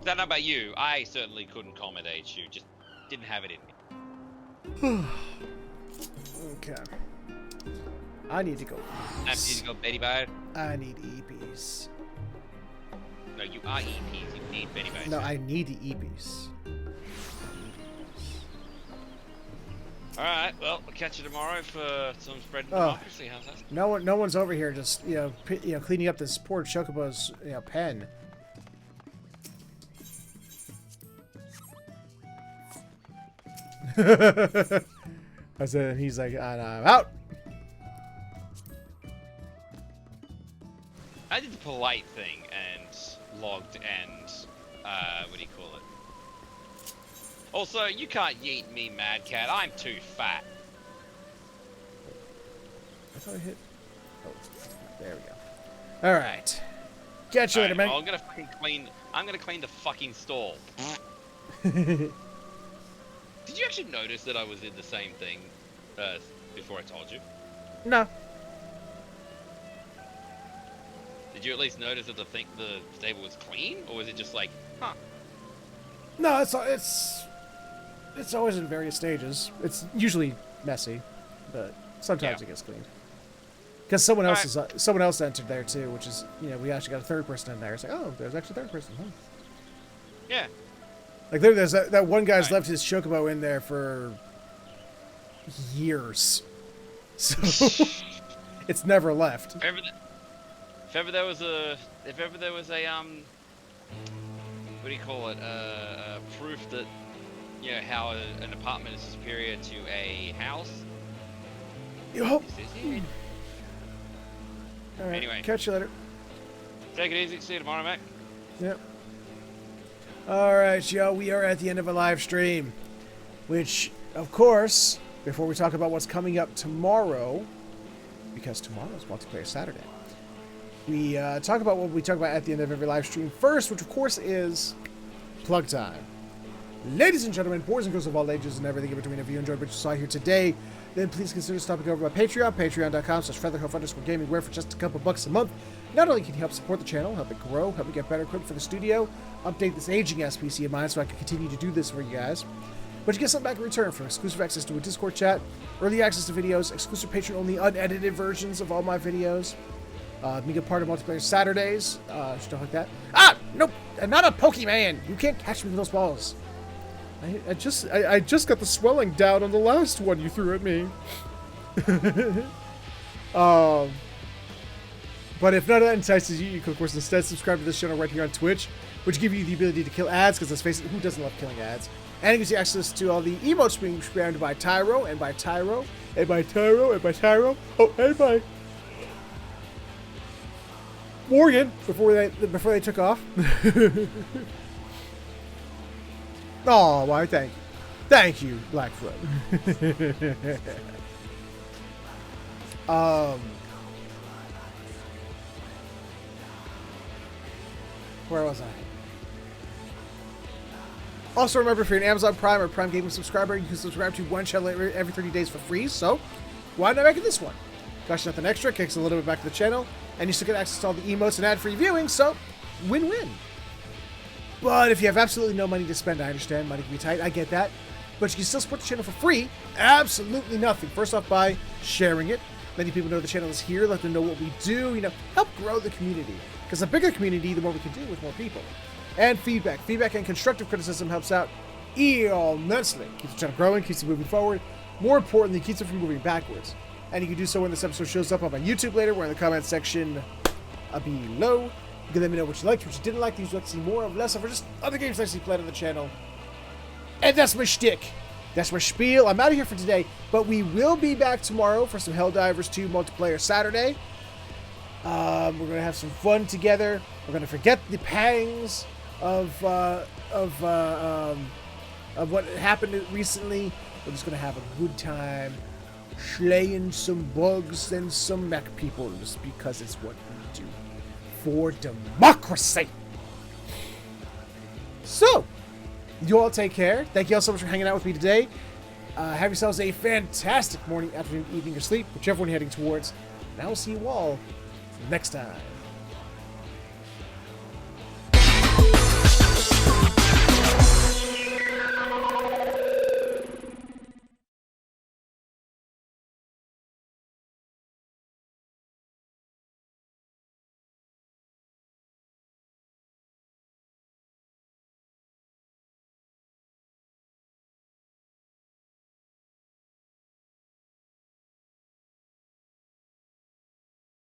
I don't know about you. I certainly couldn't accommodate you. Just didn't have it in me. Okay. I need to go. I need to go Betty Bye. I need EPs. No, you are EPs. You need Betty Bye. No, I need the EPs. Alright, well, we'll catch you tomorrow for some spread of Oh. democracy. How's that? No one's over here just cleaning up this poor Chocobo's pen. I said, he's like, I'm out. I did the polite thing and logged and, what do you call it? Also, you can't yeet me, Mad Cat. I'm too fat. I thought I hit. Oh, there we go. All right. Catch you later, man. Well, I'm gonna fucking clean. I'm gonna clean the fucking stall. Did you actually notice that I was in the same thing before I told you? No. Did you at least notice that the stable was clean, or was it just like, huh? No, it's always in various stages. It's usually messy, but sometimes it gets cleaned. Because someone else entered there too, which is we actually got a third person in there. It's like, oh, there's actually a third person. Huh? Yeah. Like there's that one guy's left his chocobo in there for years, so it's never left. If ever there was a what do you call it? Proof that how an apartment is superior to a house. Yup. This is it. All right. Anyway. Catch you later. Take it easy. See you tomorrow, mate. Yep. All right, y'all. We are at the end of a live stream, which, of course, before we talk about what's coming up tomorrow, because tomorrow is Multiplayer Saturday, we talk about what we talk about at the end of every live stream first, which, of course, is plug time. Ladies and gentlemen, boys and girls of all ages and everything in between, if you enjoyed what you saw here today, then please consider stopping over by Patreon, patreon.com/featherhoof_gaming, where for just a couple bucks a month, not only can you help support the channel, help it grow, help me get better equipped for the studio, update this aging SPC of mine so I can continue to do this for you guys, but you get something back in return for exclusive access to a Discord chat, early access to videos, exclusive Patreon-only unedited versions of all my videos, being a part of Multiplayer Saturdays, stuff like that. Ah! Nope! I'm not a Pokemon! You can't catch me with those balls! I just got the swelling down on the last one you threw at me. But if none of that entices you, you can of course instead subscribe to this channel right here on Twitch, which give you the ability to kill ads, because let's face it, who doesn't love killing ads? And it gives you access to all the emotes being spammed by Tyro, and by Tyro, and by Tyro, and by Tyro, oh, and by Morgan, before they took off. Oh, why, thank you. Thank you, Blackfoot. Where was I? Also, remember, if you're an Amazon Prime or Prime Gaming subscriber, you can subscribe to one channel every 30 days for free, so why not make it this one? Costs nothing extra, kicks a little bit back to the channel, and you still get access to all the emotes and ad-free viewing, so win-win. But if you have absolutely no money to spend, I understand. Money can be tight. I get that. But you can still support the channel for free. Absolutely nothing. First off, by sharing it. Letting people know the channel is here. Let them know what we do. You know, help grow the community. Because the bigger the community, the more we can do with more people. And feedback. Feedback and constructive criticism helps out immensely. Keeps the channel growing, keeps it moving forward. More importantly, keeps it from moving backwards. And you can do so when this episode shows up on my YouTube later, or in the comments section below. You can let me know what you liked, what you didn't like, things you'd like to see more of, less of, or just other games I see played on the channel. And that's my shtick. That's my spiel. I'm out of here for today, but we will be back tomorrow for some Helldivers 2 multiplayer Saturday. We're going to have some fun together. We're going to forget the pangs of what happened recently. We're just going to have a good time slaying some bugs and some mech people just because it's what we do for democracy. So, you all take care. Thank you all so much for hanging out with me today. Have yourselves a fantastic morning, afternoon, evening, or sleep, whichever one you're heading towards. And I will see you all next time.